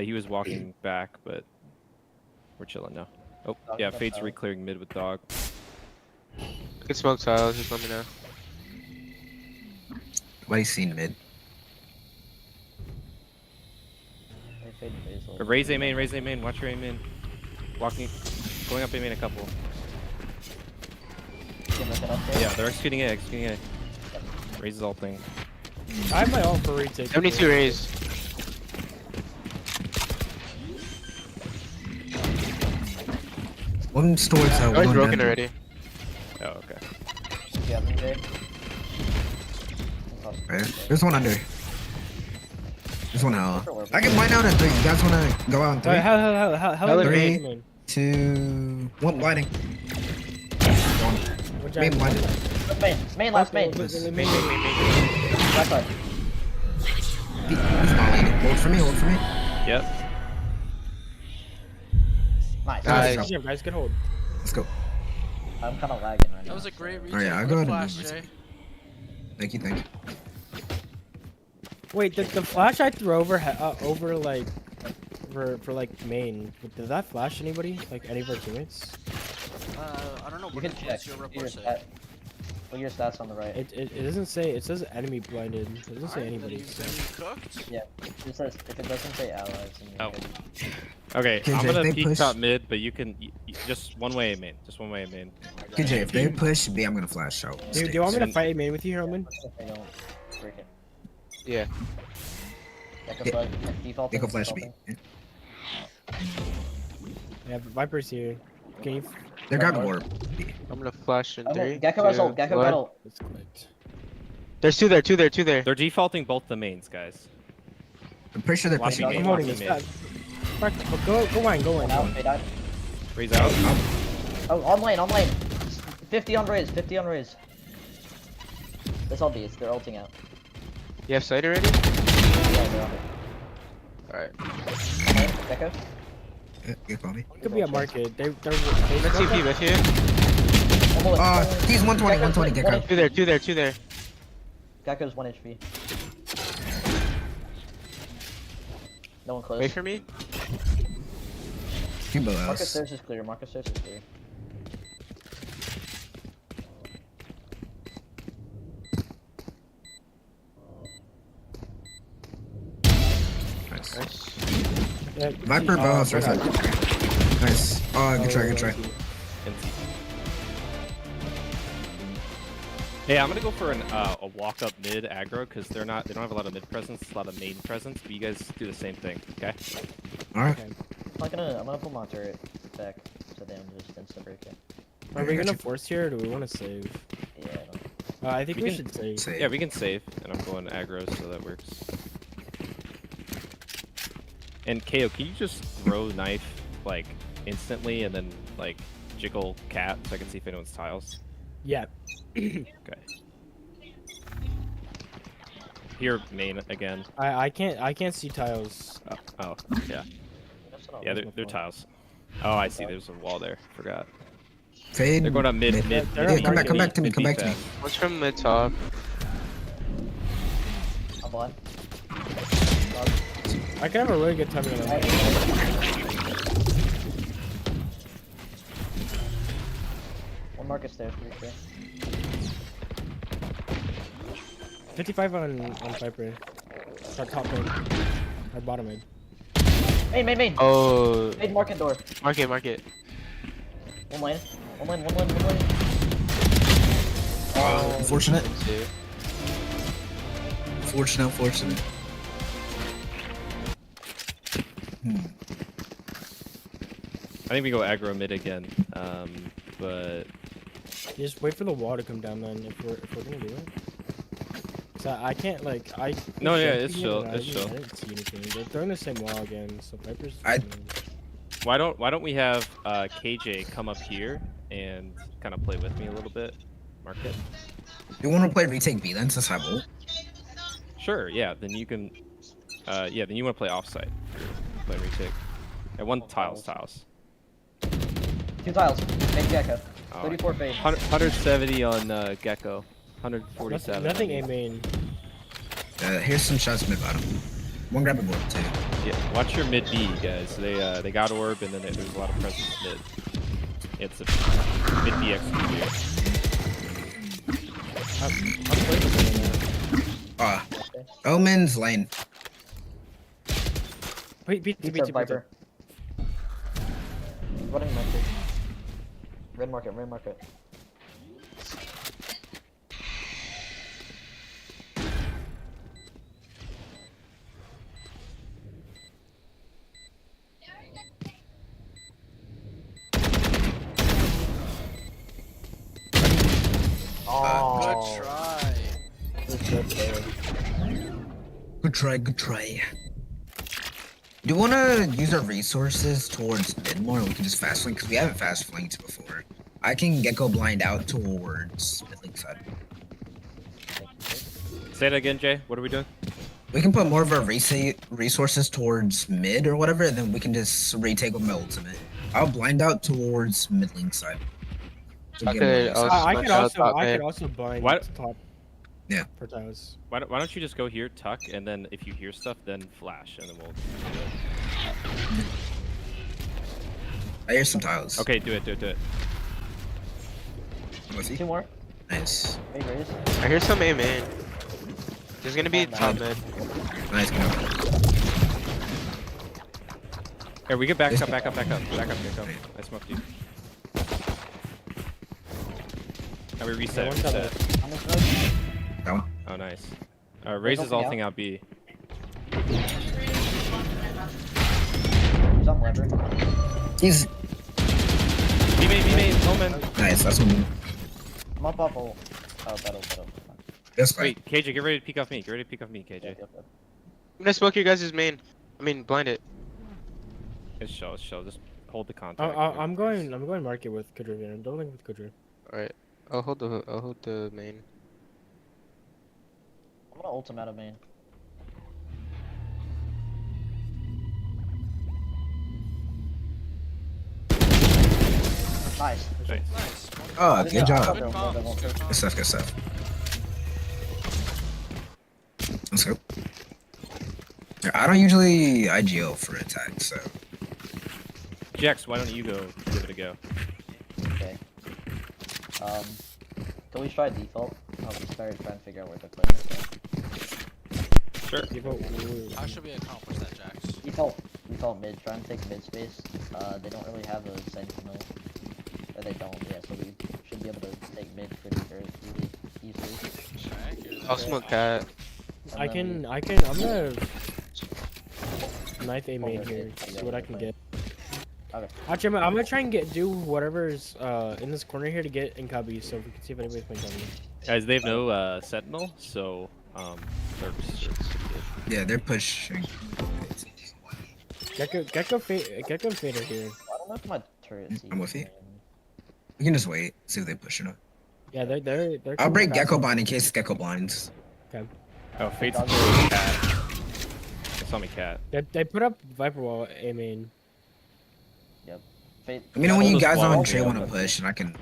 He was walking back, but we're chilling now. Oh, yeah, fade's re-clearing mid with dog. I can smoke tiles, just let me know. What you seen mid? They fade basil. Raise A main, watch your A main. Going up A main a couple. Can rotate off K. Yeah, they're executing A. Raise is ulting. I have my ult for retake. 72 raise. One storage out. Door's One broken down. already. Oh, okay. Yeah, leave J. Okay. There's one under. There's one hell. I can blind out at 3. You guys wanna go out in 3? How Three. main? 2, 1 blinding. What Main blinded. Main last main. Main. Back side. He's mollying. Hold for me. Yep. Nice. Nice. Yeah, guys, good hold. Let's go. I'm kind of lagging right now. That was a great retake. Alright, I'll Good go ahead and flash, move Jay. Thank you. Wait, the flash I threw over like for like main. Did that flash anybody? Like any of our teammates? I don't know. You What can check. does your report say? Look at your stats on the right. It doesn't say. It says enemy blinded. It doesn't say Alright, then anybody. you, So. then you cooked. Yeah, it says if it doesn't say allies. Then you're Oh. good. Okay, KJ, I'm if gonna they peek push- top mid, but you can just one way A main. Just one way A main. KJ, if they push B, I'm gonna flash out. Do you want me to fight main with you, Roman? If they don't break it. Yeah. Default. They go flash B. Yeah, Viper's here. Can you? They're grabbing orb. I'm gonna flash in 3. Gecko has 2, ult. Gecko 1. got ult. It's clicked. There's two there. They're defaulting both the mains, guys. I'm pretty sure they're Watch pushing me, I'm B. holding Watch this. me. Fuck, go wine. One out. They died. Raise out. Oh, on lane. 50 on raise. This all B. They're ulting out. You have sight already? Yeah, they're on it. Alright. Okay, Gecko. You call me. Could be a market. They're Let's TP with you. He's 120, Gecko. Two there. Gecko's 1 HP. No one close. Wait for me. Two below Marcus us. stairs is clear. Nice. Nice. Viper boss or something. Nice. Oh, good try, good try. Hey, I'm gonna go for a walk up mid aggro because they don't have a lot of mid presence, a lot of main presence. But you guys do the same thing, okay? All right. I'm gonna pull my turret back so they don't just insta break it. Are we gonna force here, or do we want to save? Yeah. I think we should save. Yeah, we can save, and I'm going aggro, so that works. And KO, can you just throw knife like instantly, and then like jiggle cat so I can see if anyone's tiles? Yeah. Okay. Here, main again. I can't see tiles. Oh, yeah. Yeah, they're tiles. Oh, I see. There's a wall there. Forgot. Fade. They're going up mid. Yeah, come back to me. Come back to me. What's from the top? I'm blind. I can have a really good time with them. 1 market stairs, pretty sure. 55 on Viper. Top mid. Or bottom mid. Main. Oh. Main market door. Market. 1 lane. 1 lane. Oh, unfortunate. Two. Fortunate. I think we go aggro mid again. But Just wait for the wall to come down then if we're gonna do it. So I can't like No, yeah, joking it's it, chill, but it's chill. I didn't see anything. They're throwing the same wall again, so Viper's. why don't we have KJ come up here and kind of play with me a little bit? Mark it. You want to play retake B then since I have ult? Sure. Yeah. Then you can. Yeah. Then you want to play offside. Play retake. And one tiles. 2 tiles. Main Gecko. Oh, 34 fade. 170 on Gecko. 147. Nothing A main. Here's some shots mid bottom. One grab a board too. Yeah. Watch your mid B guys. They got orb and then there's a lot of presence mid. It's a mid B execute. Omen's lane. Wait, beat Viper. Running market. Red market. Good try. Good try. Do you want to use our resources towards mid more? We can just fast flank because we haven't fast flanked before. I can Gecko blind out towards mid link side. Say that again, Jay. What are we doing? We can put more of our resources towards mid or whatever, and then we can just retake with my ultimate. I'll blind out towards mid link side. I could also bind top. Yeah. For tiles. Why don't you just go here, tuck, and then if you hear stuff, then flash, and then we'll. I hear some tiles. Okay, do it. What's he? 2 more. Nice. I hear some A main. There's gonna be top mid. Nice, go. Here, we get back up, Gecko. I smoked you. Now we reset. That one. Oh, nice. Raze is ulting out B. He's. B main, Omen. Nice, that's one. I'm up. Oh, battle. That's fine. Wait, KJ, get ready to peek off me. KJ. Yep. I'm gonna smoke your guys' main. I mean, blind it. It's show. Just hold the contact. I'm going market with Kudra. Don't link with Kudra. Alright. I'll hold the main. I'm gonna ult him out of main. Nice. Oh, good job. Good call. Good stuff. Let's go. I don't usually IGO for attack, so. Jax, why don't you go give it a go? Okay. Can we try default? I'll just start trying to figure out where the clip is. Sure. How should we accomplish that, Jax? Default. default mid. Try and take mid space. They don't really have a sentinel. Or they don't, yeah, so we should be able to take mid pretty really easily. I'll smoke cat. And I'm gonna knife A main here, see what I can get. Okay. Actually, I'm gonna try and do whatever's in this corner here to get in cubby, so we can see if anybody's playing cubby. Guys, they have no sentinel, so they're Yeah, they're pushing. Gecko fader here. I don't know if my turret sees I'm with you. him. We can just wait, see if they push it up. Yeah, they're. I'll coming break fast. Gecko blind in case Gecko blinds. Oh, Fate's cat. They saw me cat. They put up Viper wall A main. Fate. Let me know when Hold you this guys wall. on trade want to push, and I can.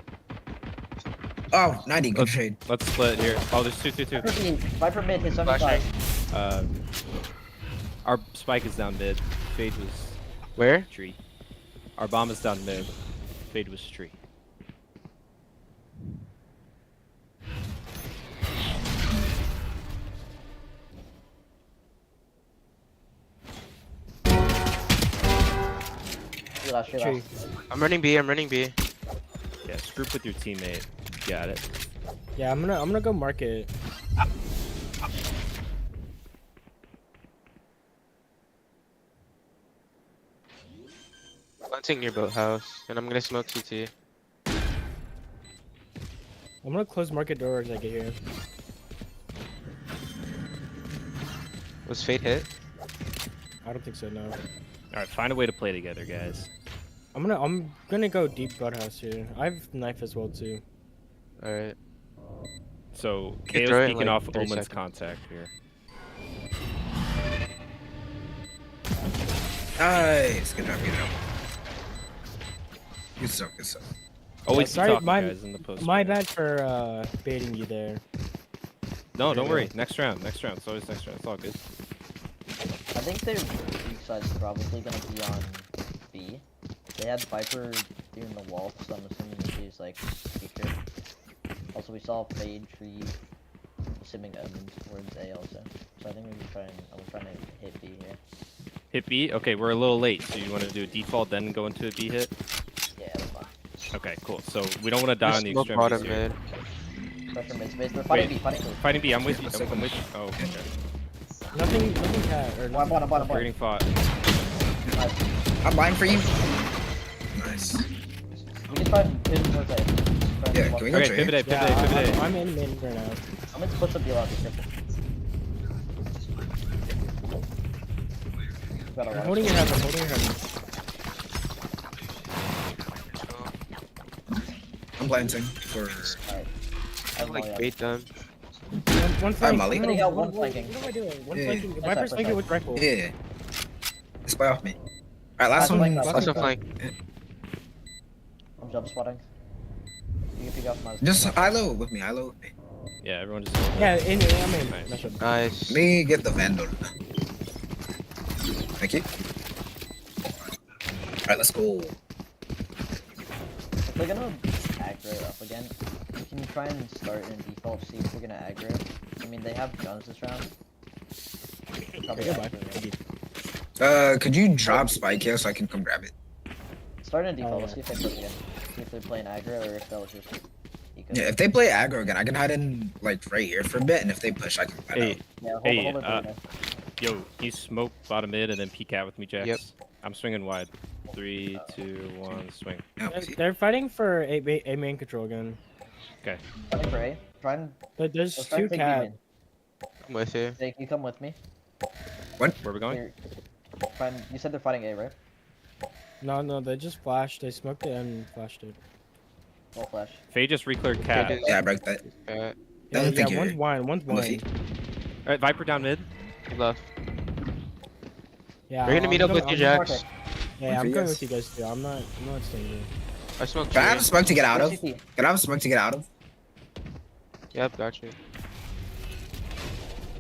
Oh, 90, good trade. Let's split here. Oh, there's two. Viper mid, his 75. Our spike is down mid. Fade was Where? tree. Our bomb is down mid. Fade was tree. Tree. I'm running B. I'm running B. Yeah, group with your teammate. Got it. Yeah, I'm gonna go market. Planting near boathouse, and I'm gonna smoke CT. I'm gonna close market door as I get here. Was Fate hit? I don't think so, no. Alright, find a way to play together, guys. I'm gonna go deep boathouse here. I have knife as well too. Alright. So, You KO's throw it in, peeking like, off 30 Omen's seconds. contact here. Nice. Good job, good job. Good stuff, good stuff. Always sorry, talking, my- guys, in the post. My bad for baiting you there. No, don't worry. Next round. It's always next round. It's all good. I think their weak side's probably gonna be on B. They had Viper doing the wall, so I'm assuming that she's like weaker. Also, we saw Fade Tree simming omens towards A also. So I think I'm trying to hit B here. Hit B? Okay, we're a little late. So you want to do a default, then go into a B hit? Yeah, that's fine. Okay, cool. So we don't want to die on the Smoke extremities bottom here. mid. Pressure mid space. They're fighting Wait. B, fighting B. Fighting B, I'm with you. I'm with you. Oh, okay. Nothing cat or nothing. Bottom. Creating fought. Nice. I'm blind for you. Nice. We can try and pivot towards A. Yeah, can we go Okay, trade? pivot A, pivot A, Yeah, pivot A. I'm in main right now. I'm gonna push up B lot. I'm holding your heaven, holding your heaven. I'm planting for. Alright. I have Like Molly bait them. One flank. Molly. Getting out, one What flanking. am I doing? One Yeah. flanking. Push Viper's up, flanking push with rifle. Yeah. Spy off me. Alright, last Last one. flank, Last Also one. flank. I'm jump spotting. You can pick up my. Just high-low with me, high-low with me. Yeah, everyone just. Yeah, I'm in. Nice. Nice job. Nice. Let me get the Vandal. Thank you. Alright, let's go. If they're gonna aggro up again, we can try and start in default, see if they're gonna aggro. I mean, they have guns this round. Probably Goodbye. aggro, right? Could you drop Spike here so I can come grab it? Start in default, Oh, let's see if they push again. See if they're playing aggro or if that was just eco. Yeah, if they play aggro again, I can hide in like right here for a bit, and if they push, I can hide Hey, out. Yeah, hold Hey, hold it there. yo, can you smoke bottom mid and then peek out with me, Jax? Yep. I'm swinging wide. 3, 2, 1, swing. Yeah, They're fighting for a main control again. Fighting for A. Try and There's let's try and two take B cat. main. I'm with you. Jake, you come with me. Where are we going? Here. Try and, you said they're fighting A, right? No, they just flashed. They smoked it and flashed it. Full flash. Faye just recleared cat. Fade yeah, I broke that. Alright. Yeah, Don't think yeah, you're- one's wine, one's Luffy. wine. Alright, Viper down mid. Left. Yeah, We're gonna meet up with you, Jax. Yeah, I'm Luffy, going yes. with you guys too. I'm not staying here. I smoked Can I have tree. smoke to get out of? CT. Can I have smoke to get out of? Yep, got you.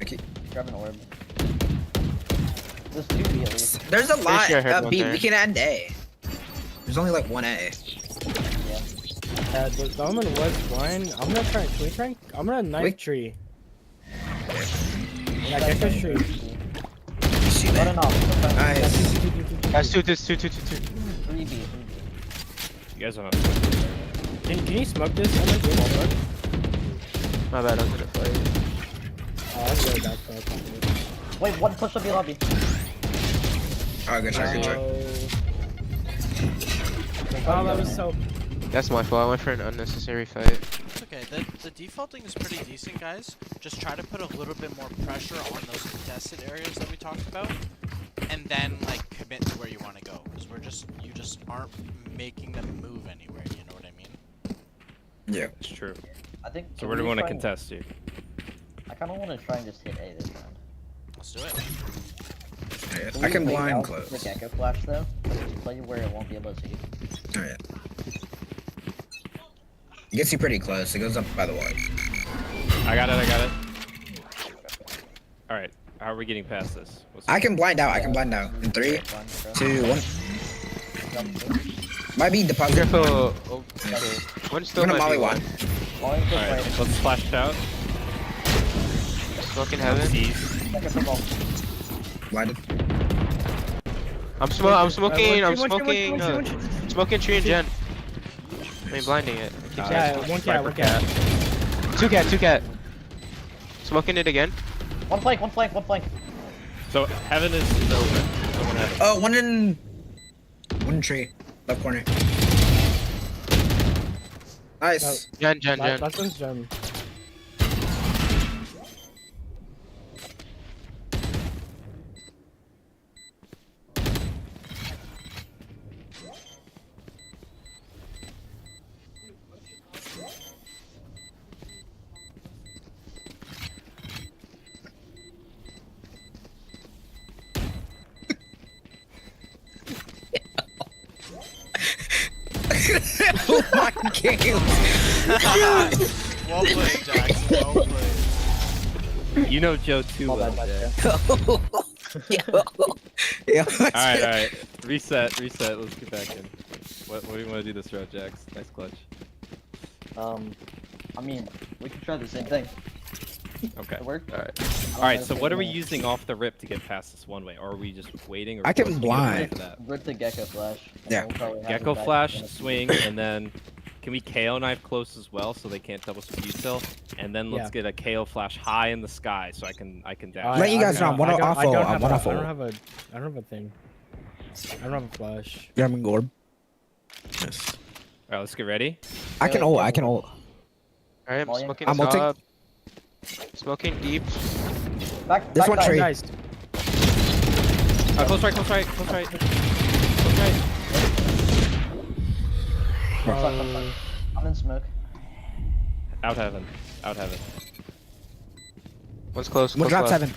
Okay. Grab an orb. There's 2 B at least. There's a lot sure I heard of one B. there. We can end A. There's only like one A. Yeah. The omen was wine. I'm gonna try. Can we try? I'm gonna knife Wait. tree. Yeah, Gecko's tree. see Run that. it off. Nice. That's two. 3B. You guys are not. Can you smoke this? I'm like, My bad, I was gonna fight. oh, I'm going back for Wait, one push up your lobby. Oh, good try, good try. Oh, that was so. That's my fault. I went for an unnecessary fight. It's okay. The defaulting is pretty decent, guys. Just try to put a little bit more pressure on those contested areas that we talked about, and then like commit to where you want to go. Because you just aren't making them move anywhere. You know what I mean? Yeah. It's true. I think. So where do we want to contest, dude? I kind of want to try and just hit A this round. Let's do it. Yeah, I can wait blind out close. The Gecko flash though. Just play where it won't be able to see. Alright. It gets you pretty close. It goes up by the wall. I got it. All right. How are we getting past this? I can blind out. In 3, 2, 1. Might be deposit. Careful. Oh, okay. One still I'm gonna might be molly one. All right. Let's splash out. Smoking heaven. Blinded. I'm smoking smoking tree and gen. I mean blinding it. I keep saying Yeah, one cat. Two cat. Smoking it again. One flank. So heaven is open. Someone heaven. Oh, one in tree. Left corner. Nice. Gen. Last one's gem. Oh my game. Well played, Jackson. Well played. You know Joe too well. Yeah. All right. Reset. Let's get back in. What do you want to do this round, Jax? Nice clutch. I mean, we can try the same thing. Okay. It work? All right. So what are we using off the rip to get past this one way? Or are we just waiting? Or I can what's the blind. for that? Rip the Gecko flash. and Yeah. we'll probably have Gecko him back flash, in a few swing, minutes. and then can we KO knife close as well so they can't double speed still? And then let's get a KO flash high in the sky so I can dash. Let you guys know, I'm one off. I don't have a thing. I don't have a flash. Yeah, I'm in Gorb. Yes. All right, let's get ready. I can ult. Alright, I'm smoking I'm ulting. top. Smoking deep. This one side. tree. Nice. Close right. I'm in smoke. Out heaven. One's close. One drop left. 7.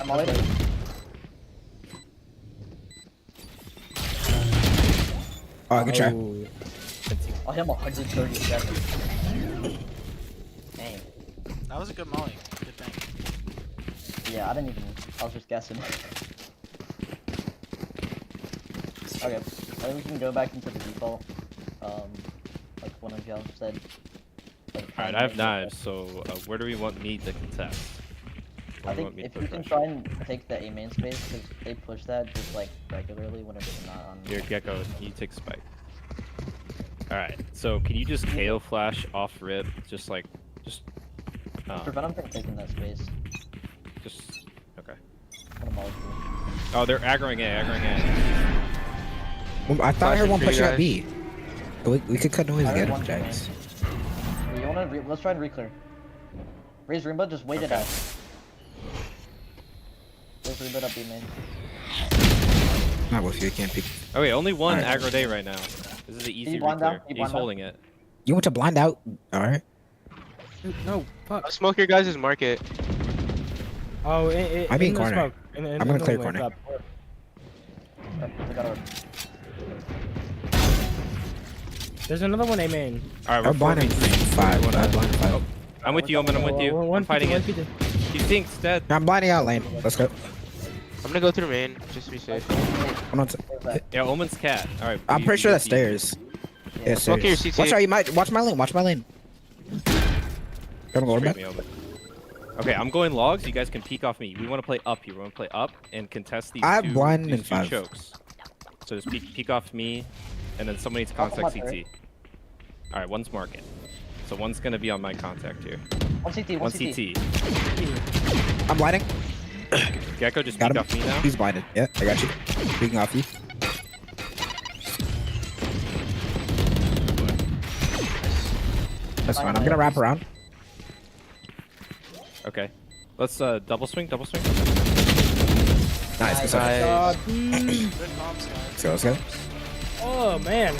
I'm already. Oh, good try. I hit him 137. Dang. That was a good molly. Good thing. Yeah, I didn't even. I was just guessing. Okay, I think we can go back into the default. Like one of y'all said. Like, All right, I have knives. So where do we want me to contest? Where I do you want think me to if put you can pressure? try and take the A main space, because they push that just like regularly whenever they're not on. Here, Gecko, you take spike. Alright, so can you just KO flash off rip? Just Prevent them from taking that space. okay. Put 'em all through. Oh, they're aggroing A. Well, I thought I heard one pushing at B. But we could cut noise I heard again, one Jax. You wanna let's try and reclear. Raise Rimba, just wait it out. Raise Rimba up B main. Not with you, you can't peek. Oh wait, only one Alright. aggro day right now. This is the easy blind reclear. down? You He's blind down? holding it. You want to blind out? Alright. No, fuck. I'll smoke your guys' market. Oh, I'm in the corner. smoke. I'm gonna clear corner. Oh, we got our There's another one A main. Alright, I'm we're blinding 4v3. 5. Wanna- I'm blinding 5. I'm with you, Omen. I'm with you. I'm fighting it. He thinks dead. I'm blinding out lane. Let's go. I'm gonna go through main, just to be safe. Hold on. Yeah, Omen's cat. Alright. I'm pretty sure that's stairs. Yeah, Smoke your stairs. CT. Watch out, you might watch my lane. Watch my lane. Come on, Scream back. me, Omen. Okay, I'm going logs. You guys can peek off me. We want to play up here. We want to play up and contest these I have two, blind these in two 5. chokes. So just peek off me, and then someone needs to I'll contact come up CT. All right, one's market. So one's gonna be on my contact here. One CT, One one CT. CT. I'm blinding. Gecko, just Got peek him. off me now. He's blinded. Yeah, I got you. Peeking off you. That's fine. I'm gonna wrap around. Okay. Let's double swing, double swing. Nice. Good shot. God, Good comms, guys. Let's go. Let's go. oh man.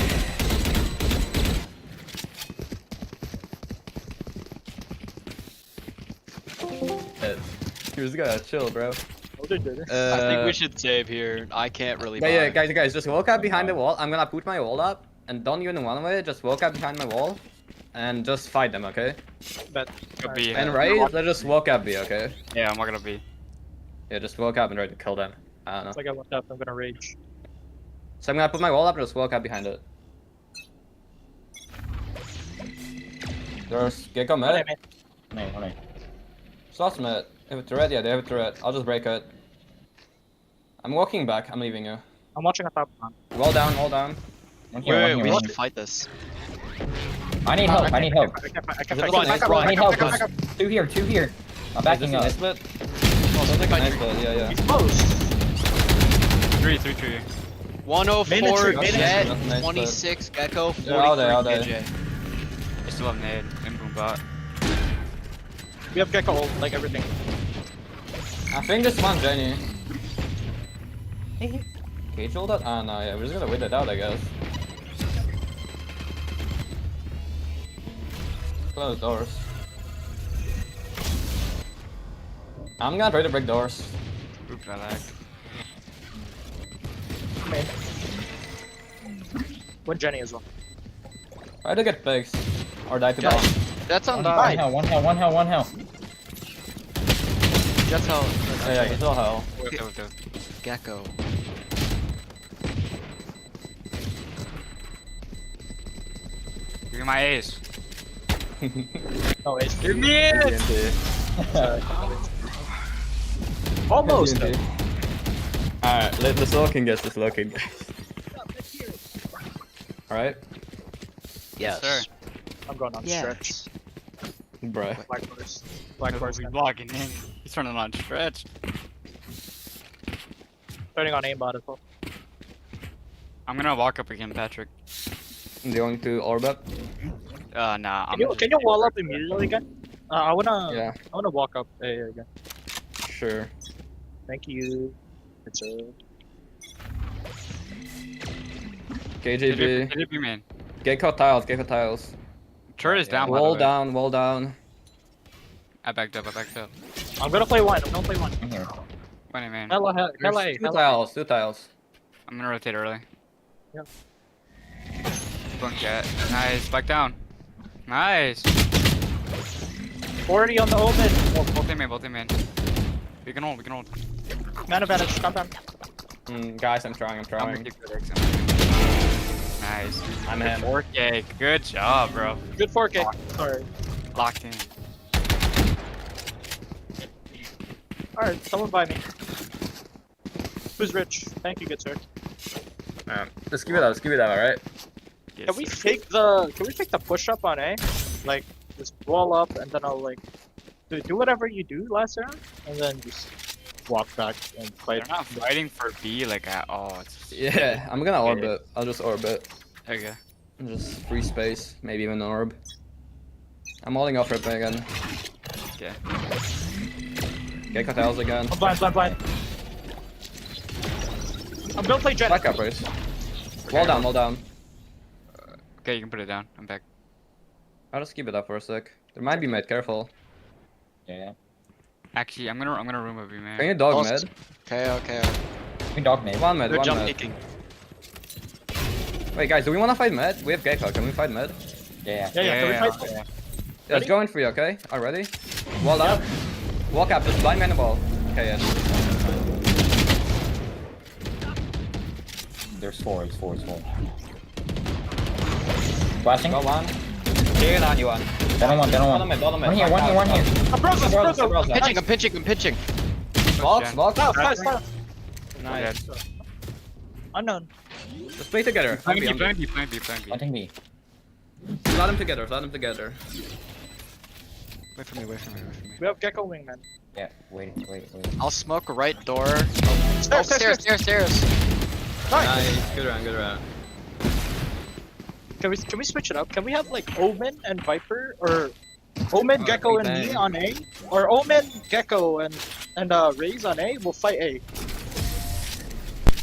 You just gotta chill, bro. I think we should save here. I can't really. Yeah, buy. guys, just walk up behind the wall. I'm gonna put my wall up, and don't even run away. Just walk up behind my wall, and just fight them, okay? Could be. And Ray, let's just walk up B, okay? Yeah, I'm not gonna be. Yeah, just walk up and try to kill them. I don't know. It's like I looked up. I'm gonna rage. So I'm gonna put my wall up and just walk up behind it. There's Gecko mid. Honey. Slots mid. They have a turret, yeah, they have a turret. I'll just break it. I'm walking back, I'm leaving you. I'm watching a top one. Wall down, wall down. Wait, we should fight this. I need help. I need help. I can't Is it fight. run, Back it's up, run. I need back up, help. back up. Two here. I'm backing up. Is this a nice split? Oh, sounds like a nice split, yeah. He's close. 3. 104 Main Jet, entry. Nice 26 Gecko, 43 all day. KJ. I still have nade and boom bot. We have Gecko ult, like everything. I think this one Jenny. Cage hold that? Ah, no, yeah, we're just gonna wait it out, I guess. Close doors. I'm gonna try to break doors. Oops, I lag. One Jenny as well. Try to get pigs. Or die to Jet. bomb. That's on One the hell. One hell. Jet's how. Oh, yeah, he's all hell. Wait. Gecko. Give me my ace. No, it's Give me it! almost. Alright, let the looking guys, this looking guys. Alright, Yes. sir. I'm going on stretch. Yes. bruh. Black horse. Black horse. He's blocking in. He's turning on stretch. Turning on aimbot as well. I'm gonna walk up again, Patrick. I'm going to orb up. Nah. Can you wall up immediately again? I Yeah, wanna walk up again. sure. Thank you. It's KJB. KJB man. Gecko tiles. Turret is down. by the Wall way. down, wall down. I backed up. I'm gonna play one. I'm gonna play one. I'm here. Funny man. There's two tiles. I'm gonna rotate early. Yep. Bunk cat. Nice. Back down. Nice. 40 on the open. Both in main. We can hold. Man advantage. Compound. Guys, I'm trying. I'm gonna keep good exit. Nice. I'm him. 4K. Good job, bro. Good 4K. Sorry. Locked in. Alright, someone buy me. Who's rich? Thank you, good sir. Let's give it up, alright? Yes, Can we sir. fake the push up on A? Like just wall up and then I'll like do whatever you do last round and then just walk back and fight. They're not fighting for B like at all. It's just... Yeah, I'm gonna orbit. I'll just orbit. Okay. Just free space, maybe even an orb. I'm holding off ripping again. Okay. Gecko tiles again. I'm blind. I'm gonna play Jet. Back up, race. Wall down. Okay, you can put it down. I'm back. I'll just keep it up for a sec. There might be mid, careful. Yeah. Actually, I'm gonna room a B man. Can you dog Lost. mid? Okay. We dog mid. One mid, They're one jump mid. kicking. Wait, guys, do we wanna fight mid? We have Gecko, can we fight mid? Yeah. Can we fight? Yeah. Yeah, it's going for you, okay? Already? Wall up. Walk up, just blind man the ball. Okay, yeah. There's four. Flashing. Go one. Digging on you one. Bottom one, Bottom mid, bottom mid. One here, one here, one here. I'm pinching. Box. Fast. Nice. Unknown. Let's play together. Plan B. Hunting me. Let them together. Wait for me. We have Gecko Wingman. Yeah, wait. I'll smoke right door. Stairs. Nice. Good round. Can we switch it up? Can we have like Omen and Viper, or Omen, Gecko, and me on A, or Omen, Gecko, and Raze on A? We'll fight A.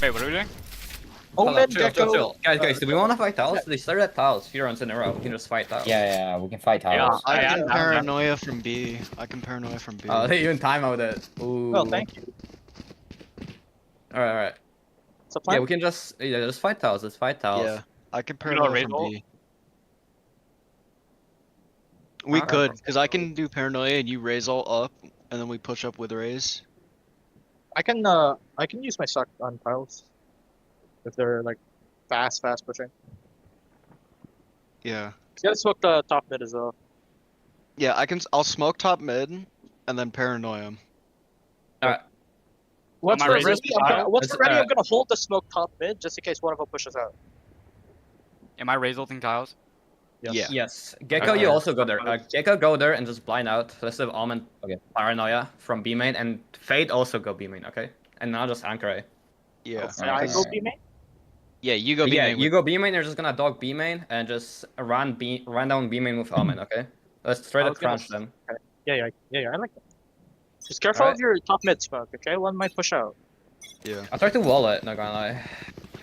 Wait, what are we doing? Omen, Chill. Gecko. Guys, do we want to fight tiles? They started at tiles. 3 rounds in a row. We can just fight tiles. Yeah, we can fight tiles. I Yeah, can I'm paranoia from B. Oh, they even timeout it. Ooh. Well, thank you. Alright. So plan. Yeah, we can just fight tiles. Let's fight tiles. Yeah, I can You know paranoia from Razel? B. We Alright. could, because I can do paranoia and you raise all up, and then we push up with raise. I can use my suck on tiles if they're like fast pushing. Yeah. You gotta smoke the top mid as well. Yeah, I'll smoke top mid, and then paranoia him. Once Am I we're ready? ready, Let's- I'm gonna hold the smoke top mid just in case one of them pushes out. Am I resulting tiles? Yeah. Yes. Gecko, Okay. you also go there. Gecko, go there and just blind out. Let's have Almond Paranoia from B main, and Fade also go B main, okay? And now just Anchor A. Yeah. And I go B main. Yeah, you go B Yeah, main you with- go B main, you're just gonna dog B main and just run down B main with Almond, okay? Let's try I to was gonna crunch them. Yeah, I like that. Just careful Alright. of your top mid smoke, okay? One might push out. Yeah. I'll try to wall it, not gonna lie.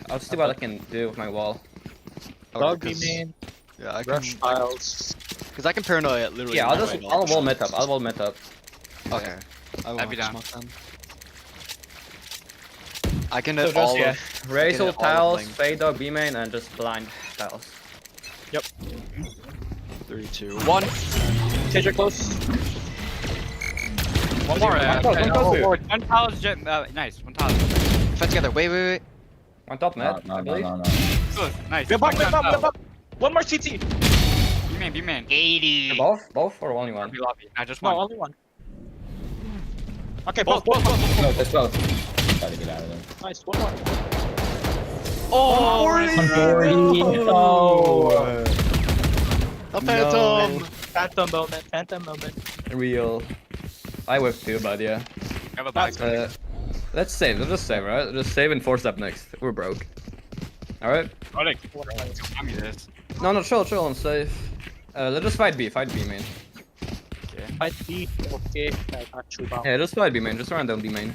I'll see what I can do with my wall. Dog B 'cause- main, Yeah, I rush can. tiles. Because I can paranoia literally. Yeah, no matter I'll what. wall mid up. I'll wall mid up. Okay. I I'd be won't down. smoke them. I can So hit all just, of. raise all all of tiles, Link. Fade dog B main, and just blind tiles. 3, 2, 1. TJ close. One more. One close, One tiles. Nice. One tile. Fight together. Wait. On top mid, I believe. Good. Nice. Whip up. One more CT. B main. 80. Both or only one? Lobby. I just No, won. only one. Okay, Both. both. No, let's go. Try to get out of there. Nice, one more. Oh, 140. Oh. A phantom. Phantom moment. Real. I whipped too, but yeah. Have a back. Let's save. Let's just save, right? Just save and 4-step next. We're broke. Alright? I'm this. No, chill and save. Let's just fight B main. Fight B. Okay, I got you, Bob. Yeah, just fight B main. Just run down B main.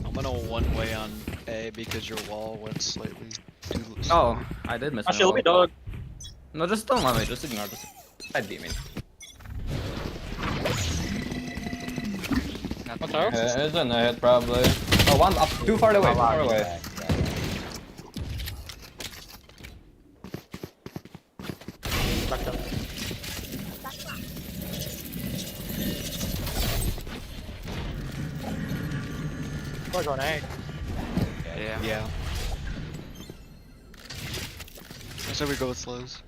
I'm gonna one way on A because your wall went slightly too Oh, I did miss my Actually, wall. let me dog. No, just don't let me. Just ignore. Just fight B main. One tower? It's in the head, probably. Oh, one up. Too far away. Too far away. Back down. We're going A. Yeah. So we go with slows.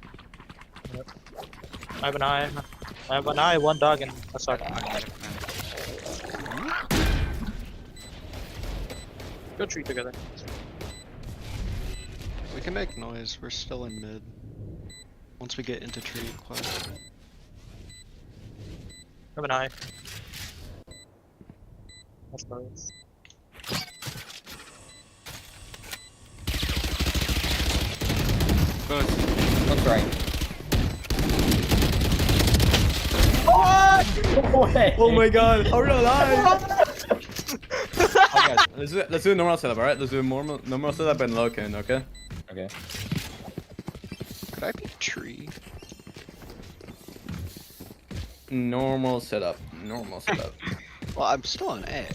I have an eye, one dog, and a suck. Go tree together. We can make noise. We're still in mid. Once we get into tree, quiet. Have an eye. That's nice. Looks right. Oh my god, how did I lie? Okay, let's do a normal setup, alright? Let's do a normal setup and lock in, okay? Okay. Could I be tree? Normal setup. Well, I'm still on A.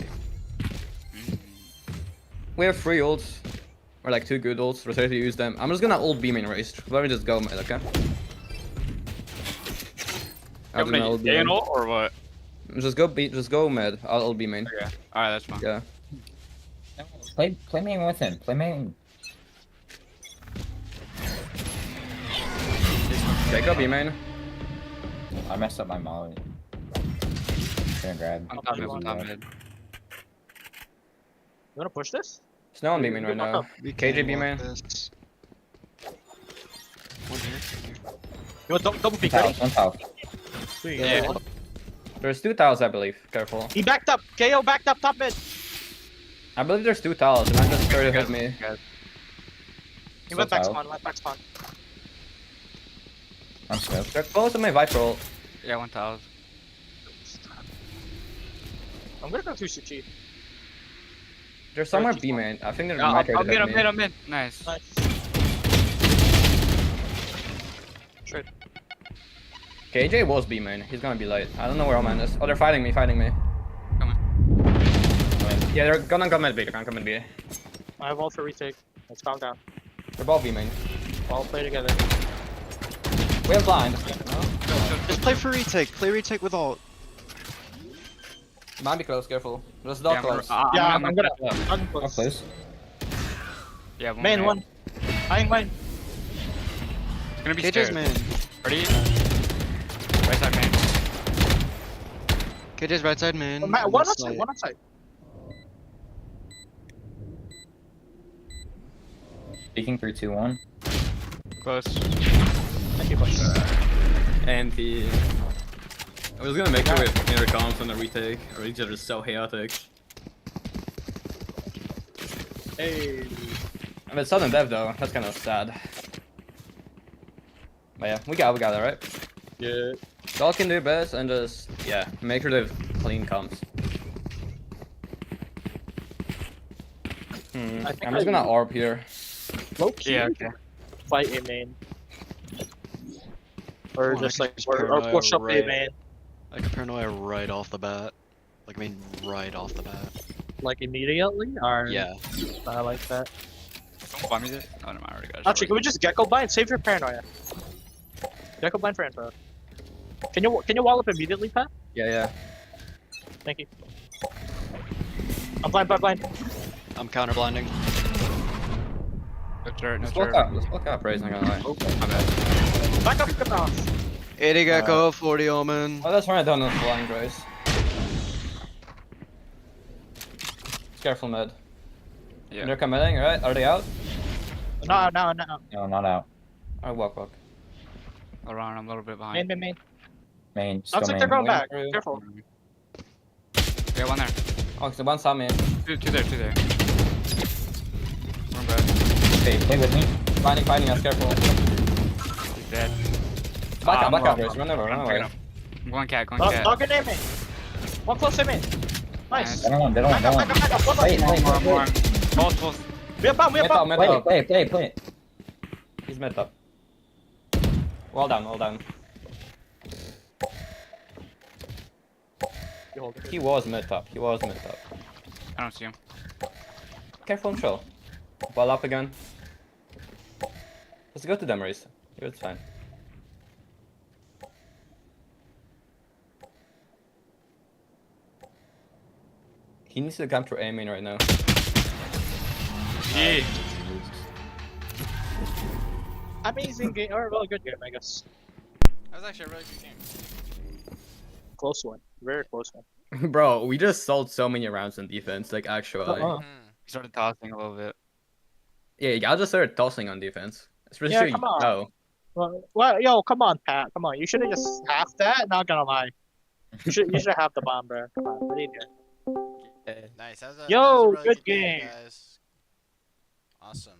We have 3 ults. Or like 2 good ults, we're ready to use them. I'm just gonna ult B main raised. Let me just go mid, okay? I'll do my ult B main. or what? Just go mid. I'll ult B main. Okay. Alright, that's fine. Yeah. Play main with him. Play main. Gecko B main. I messed up my molly. Gonna grab. On top mid, on on top mid. You wanna push this? Snow on B main right Back now. up. We KJ can B walk main. this. One here. You want double peek, One ready? house, one house. Three, Yeah. one. There's 2 tiles, I believe. Careful. He backed up. KO backed up top mid. I believe there's 2 tiles, and I'm just trying to hit me. He So went back tile. spawn. Went back spawn. I'm smoked. They're close to my Viper ult. Yeah, 1,000. I'm gonna go through Suchi. They're somewhere B main. I think they're Yeah, might try I'm to mid, hit I'm me. mid, I'm mid. Nice. Nice. Straight. KJ was B main. He's gonna be late. I don't know where Oman is. Oh, they're fighting me, fighting me. Yeah, they're gonna come at B. They're gonna come at B. I have all for retake. Let's calm down. They're both B main. All play together. We have blind. Just play for retake. Play retake with ult. Might be close, careful. There's Yeah, dog close. Yeah, I'm gonna. I'm Oh, close. close. Yeah, Main one. Eyeing main. Gonna be KJ's scared. main. Ready? Right side main. KJ's right side main. One on outside. site. One outside. Speaking 3, 2, 1. Close. Thank you, boys. And he. I was gonna make it with intercoms on the retake, or each other's so chaotic. Hey. I mean, sudden death though. That's kind of sad. But yeah, we got it, right? Yeah. Y'all can do best and just, yeah, make sure they clean comps. I think I'm just gonna ARP here. Low key. Yeah, okay. Fight a main. Or Oh, I just could like, just or paranoia push up a right. main. I can paranoia right off the bat. Like, I mean, right off the bat. Like immediately? Or Yeah. I like that. Don't buy me this. Oh, no, I already got it. Actually, can we just Gecko blind? Save your paranoia. Gecko blind for info. Can you wall up immediately, Pat? Yeah, yeah. Thank you. I'm blind. I'm counter blinding. No turret, no Let's look turret. up. Let's look up, Raze, not gonna lie. My bad. Back up, get off. 80 Gecko, 40 Omen. Oh, that's right, down the flying Raze. Careful, mid. Yeah. They're committing, right? Are they out? No. No, not out. Alright, walk. Around, I'm a little bit behind. Main. Main, still Looks like main. they're going Waiting back. for you. Careful. Yeah, one there. Oh, so one saw me. Two there, two there. One back. Okay, play with me. Fighting us, careful. He's dead. Back I'm up, wrong. Raze. Run over, run I'm away. picking him. I'm going cat, going Dog cat. in main. One close to main. Nice. They don't want, they don't want, they don't want. Back up. One Play it, left. play it, More, play it. more. Both. We have bomb. Mid top, mid Play top. it, play it. He's mid top. Well done. You hold it. He was mid top. I don't see him. Careful and chill. Ball up again. Let's go to them, Raze. It's fine. He needs to come through A main right now. Yeah. Amazing game, or well, good game, I guess. That was actually a really good game. Close one. Very close one. Bro, we just sold so many rounds in defense, like actually. Uh-uh. He started tossing a little bit. Yeah, y'all just started tossing on defense. Especially Yeah, come on. no. Well, yo, come on, Pat. Come on. You should have just half that. Not gonna lie. You should have the bomb, bro. Come on. What are you doing? Nice. That was a, Yo, that was a really good game. guys. Awesome.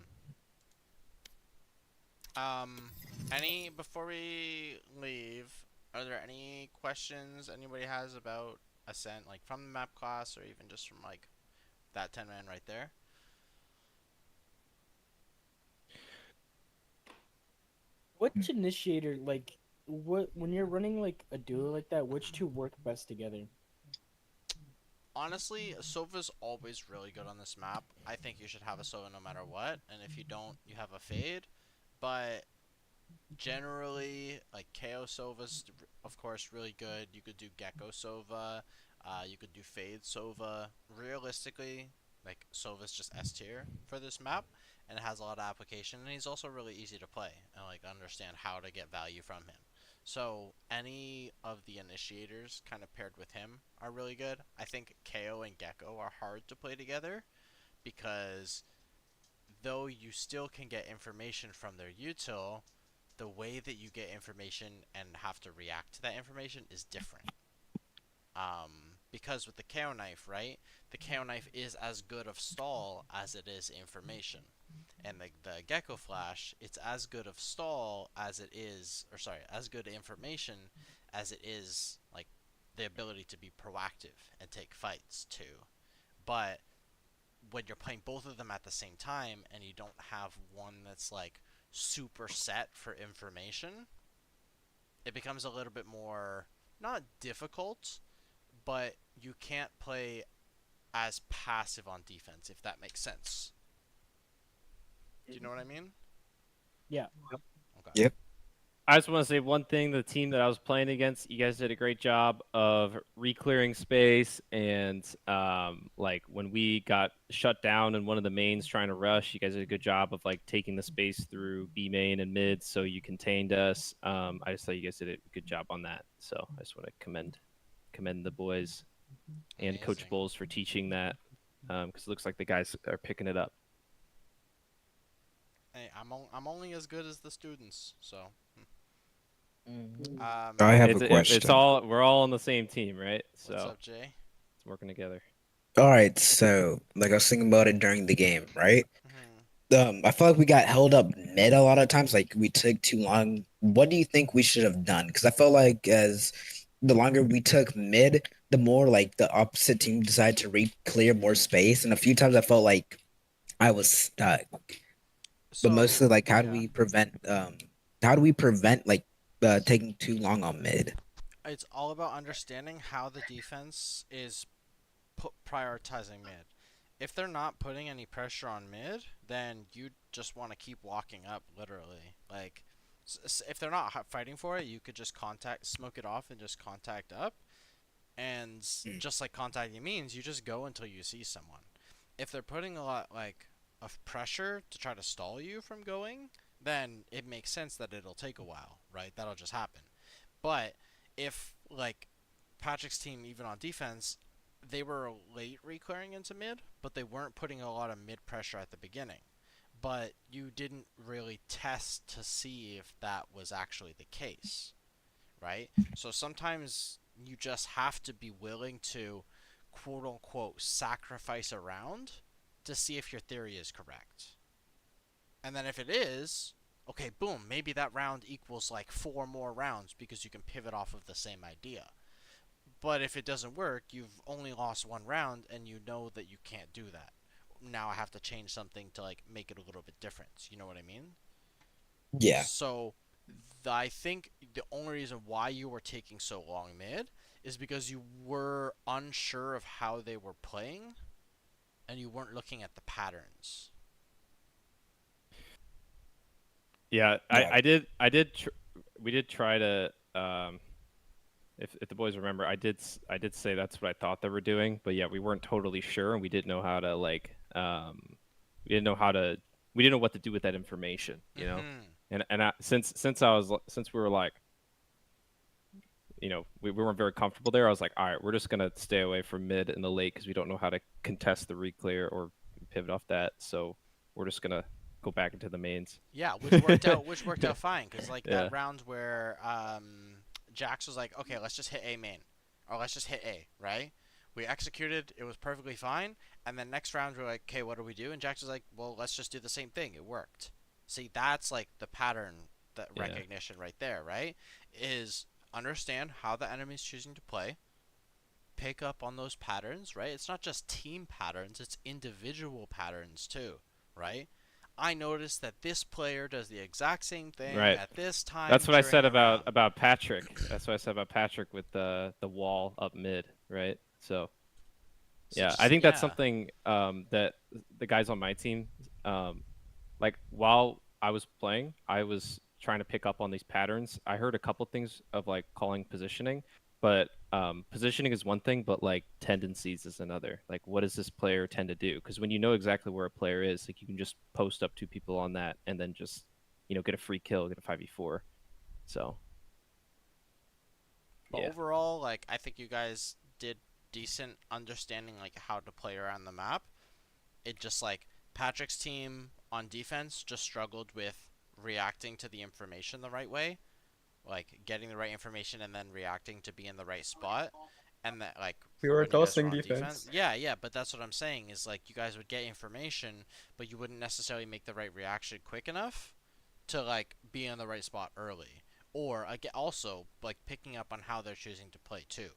Before we leave, are there any questions anybody has about Ascent, like from the map class, or even just from like that 10-man right there? Which initiator, like, when you're running like a duo like that, which two work best together? Honestly, Sova's always really good on this map. I think you should have a Sova no matter what, and if you don't, you have a Fade. But generally, like KO Sova's of course really good. You could do Gecko Sova, you could do Fade Sova. Realistically, like Sova's just S tier for this map. and has a lot of application, and he's also really easy to play and like understand how to get value from him. So any of the initiators kind of paired with him are really good. I think KO and Gecko are hard to play together because though you still can get information from their util, the way that you get information and have to react to that information is different. Because with the KO knife, right, the KO knife is as good of stall as it is information. And the Gecko Flash, it's as good of stall as it is, or sorry, as good information as it is, like, the ability to be proactive and take fights, too. But when you're playing both of them at the same time and you don't have one that's, like, super set for information, it becomes a little bit more, not difficult, but you can't play as passive on defense, if that makes sense. Do you know what I mean? Yeah. Okay. Yep. I just want to say one thing. The team that I was playing against, you guys did a great job of re-clearing space, and like when we got shut down in one of the mains trying to rush, you guys did a good job of like taking the space through B main and mid, so you contained us. I just thought you guys did a good job on that. So I just want to commend the boys and Coach Amazing. Bowles for teaching that, because it looks like the guys are picking it up. Hey, I'm only as good as the students, so. I have a It's question. all we're all on the same team, right? So What's up, Jay? it's working together. All right, so like I was thinking about it during the game, right? I feel like we got held up mid a lot of times. Like we took too long. What do you think we should have done? Because I felt like as the longer we took mid, the more like the opposite team decided to clear more space. And a few times I felt like I was stuck. But mostly like how do we prevent like taking too long on mid? It's all about understanding how the defense is prioritizing mid. If they're not putting any pressure on mid, then you just want to keep walking up, literally. Like, if they're not fighting for it, you could just smoke it off and just contact up. And just like contacting means, you just go until you see someone. If they're putting a lot, like, of pressure to try to stall you from going, then it makes sense that it'll take a while, right? That'll just happen. But if, like, Patrick's team, even on defense, they were late reclearing into mid, but they weren't putting a lot of mid pressure at the beginning. But you didn't really test to see if that was actually the case, right? So sometimes you just have to be willing to, quote unquote, sacrifice a round to see if your theory is correct. And then if it is, okay, boom, maybe that round equals like 4 more rounds because you can pivot off of the same idea. But if it doesn't work, you've only lost 1 round and you know that you can't do that. Now I have to change something to like make it a little bit different. You know what I mean? Yeah. So I think the only reason why you were taking so long mid is because you were unsure of how they were playing and you weren't looking at the patterns. Yeah, I did. We did try to. If the boys remember, I did say that's what I thought they were doing, but yeah, we weren't totally sure, and we didn't know how to like. We didn't know what to do with that information, you know. Since we were like, you know, we weren't very comfortable there. I was like, all right, we're just gonna stay away from mid in the late because we don't know how to contest the reclear or pivot off that. So we're just gonna go back into the mains. Yeah, which worked out fine because like Yeah. that round where Jax was like, okay, let's just hit A main, or let's just hit A, right? We executed, it was perfectly fine, and then next round we're like, okay, what do we do? And Jax was like, well, let's just do the same thing. It worked. See, that's like the pattern, that recognition right there, right? Is understand how the enemy's choosing to play, pick up on those patterns, right? It's not just team patterns, it's individual patterns too, right? I noticed that this player does the exact same thing Right. at this time. That's what I said round. about Patrick. That's what I said about Patrick with the wall up mid, right? So yeah, just, I think that's something that the guys on my team, like while I was playing, I was trying to pick up on these patterns. I heard a couple things of like calling positioning, but positioning is one thing, but like tendencies is another. Like, what does this player tend to do? Because when you know exactly where a player is, like you can just post up two people on that and then just get a free kill, get a 5v4. So But yeah. overall, like I think you guys did decent understanding like how to play around the map. It just like Patrick's team on defense just struggled with reacting to the information the right way, like getting the right information and then reacting to be in the right spot. And that like We for were when you guys were tossing on defense, defense. yeah, but that's what I'm saying is like you guys would get information, but you wouldn't necessarily make the right reaction quick enough to like be in the right spot early, or also like picking up on how they're choosing to play too.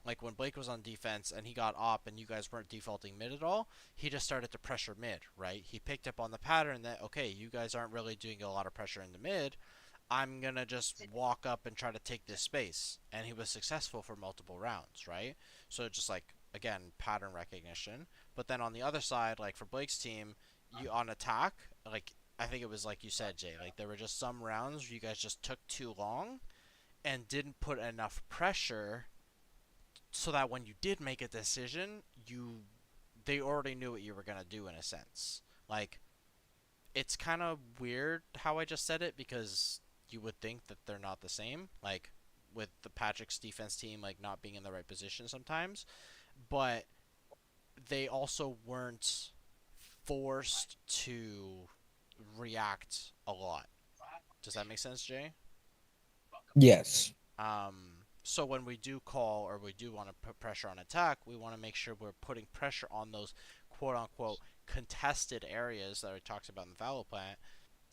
Like when Blake was on defense and he got op and you guys weren't defaulting mid at all, he just started to pressure mid, right? He picked up on the pattern that okay, you guys aren't really doing a lot of pressure in the mid. I'm gonna just walk up and try to take this space, and he was successful for multiple rounds, right? So just like again, pattern recognition. But then on the other side, like for Blake's team, you on attack, like I think it was like you said, Jay. Like there were just some rounds where you guys just took too long and didn't put enough pressure, so that when you did make a decision, they already knew what you were gonna do in a sense. Like it's kind of weird how I just said it because you would think that they're not the same. Like with the Patrick's defense team like not being in the right position sometimes, but they also weren't forced to react a lot. Does that make sense, Jay? Yes. So when we do call or we do want to put pressure on attack, we want to make sure we're putting pressure on those quote unquote contested areas that we talked about in the fallow plant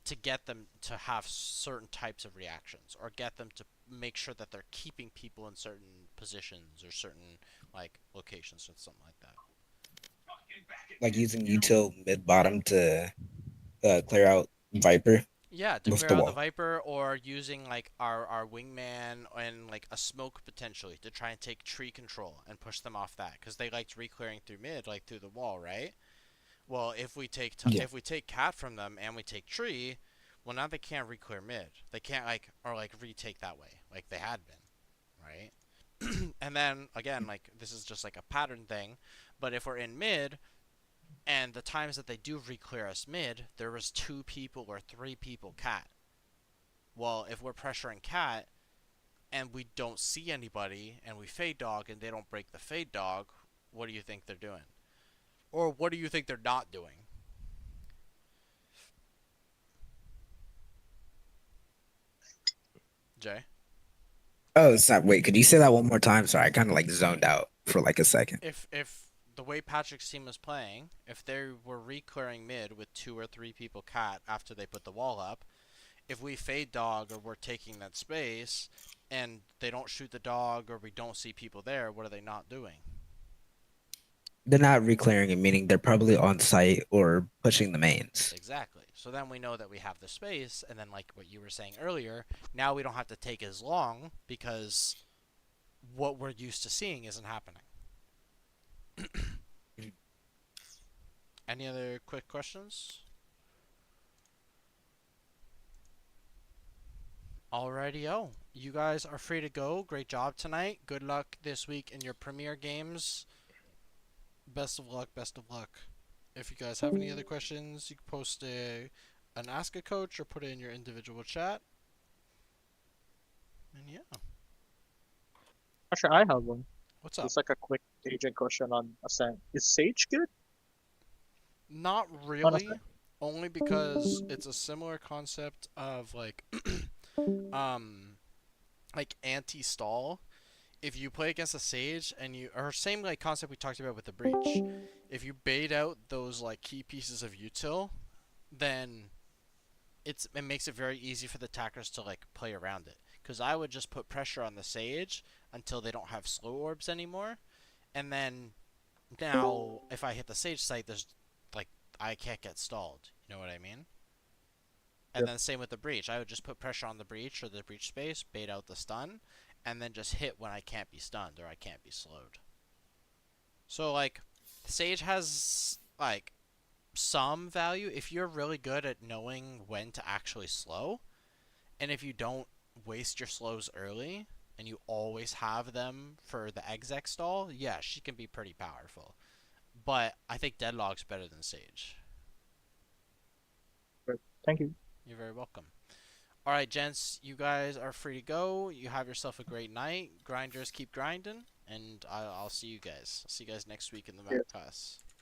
to get them to have certain types of reactions or get them to make sure that they're keeping people in certain positions or certain like locations or something like that. Like using util mid bottom to clear out Viper. Yeah, to Move clear the out the wall. Viper or using like our wingman and like a smoke potentially to try and take tree control and push them off that because they liked re-clearing through mid like through the wall, right? Well, Yeah. if we take cat from them and we take tree, well now they can't re-clear mid. They can't like or like retake that way like they had been, right? And then again like this is just like a pattern thing, but if we're in mid and the times that they do re-clear us mid, there was 2 people or 3 people cat. Well, if we're pressuring cat and we don't see anybody and we fade dog and they don't break the fade dog, what do you think they're doing? Or what do you think they're not doing? Jay? Oh, it's not. Wait, could you say that one more time? Sorry, I kind of like zoned out for like a second. If the way Patrick's team was playing, if they were re-clearing mid with 2 or 3 people cat after they put the wall up, if we fade dog or we're taking that space and they don't shoot the dog or we don't see people there, what are they not doing? They're not reclearing it, meaning they're probably on site or pushing the mains. Exactly. So then we know that we have the space, and then like what you were saying earlier, now we don't have to take as long because what we're used to seeing isn't happening. Any other quick questions? Alrighty-o. You guys are free to go. Great job tonight. Good luck this week in your premier games. Best of luck, best of luck. If you guys have any other questions, you can post an Ask a Coach or put it in your individual chat. And yeah. Actually, I have one. What's up? It's like a quick agent question on Ascent. Is Sage good? Not really, only because it's a similar concept of like like anti-stall. If you play against a Sage and you or same like concept we talked about with the Breach, if you bait out those like key pieces of util, then it makes it very easy for the attackers to like play around it. Because I would just put pressure on the Sage until they don't have slow orbs anymore, and then now if I hit the Sage site, there's like I can't get stalled. You know what I mean? And then same with the Breach. I would just put pressure on the Breach or the Breach space, bait out the stun, and then just hit when I can't be stunned or I can't be slowed. So like Sage has like some value if you're really good at knowing when to actually slow, and if you don't waste your slows early, and you always have them for the exec stall, yeah, she can be pretty powerful. But I think Deadlock's better than Sage. Thank you. You're very welcome. All right, gents, you guys are free to go. You have yourself a great night. Grinders keep grinding, and I'll see you guys. I'll see you guys next week in the Yeah. Mac Pass.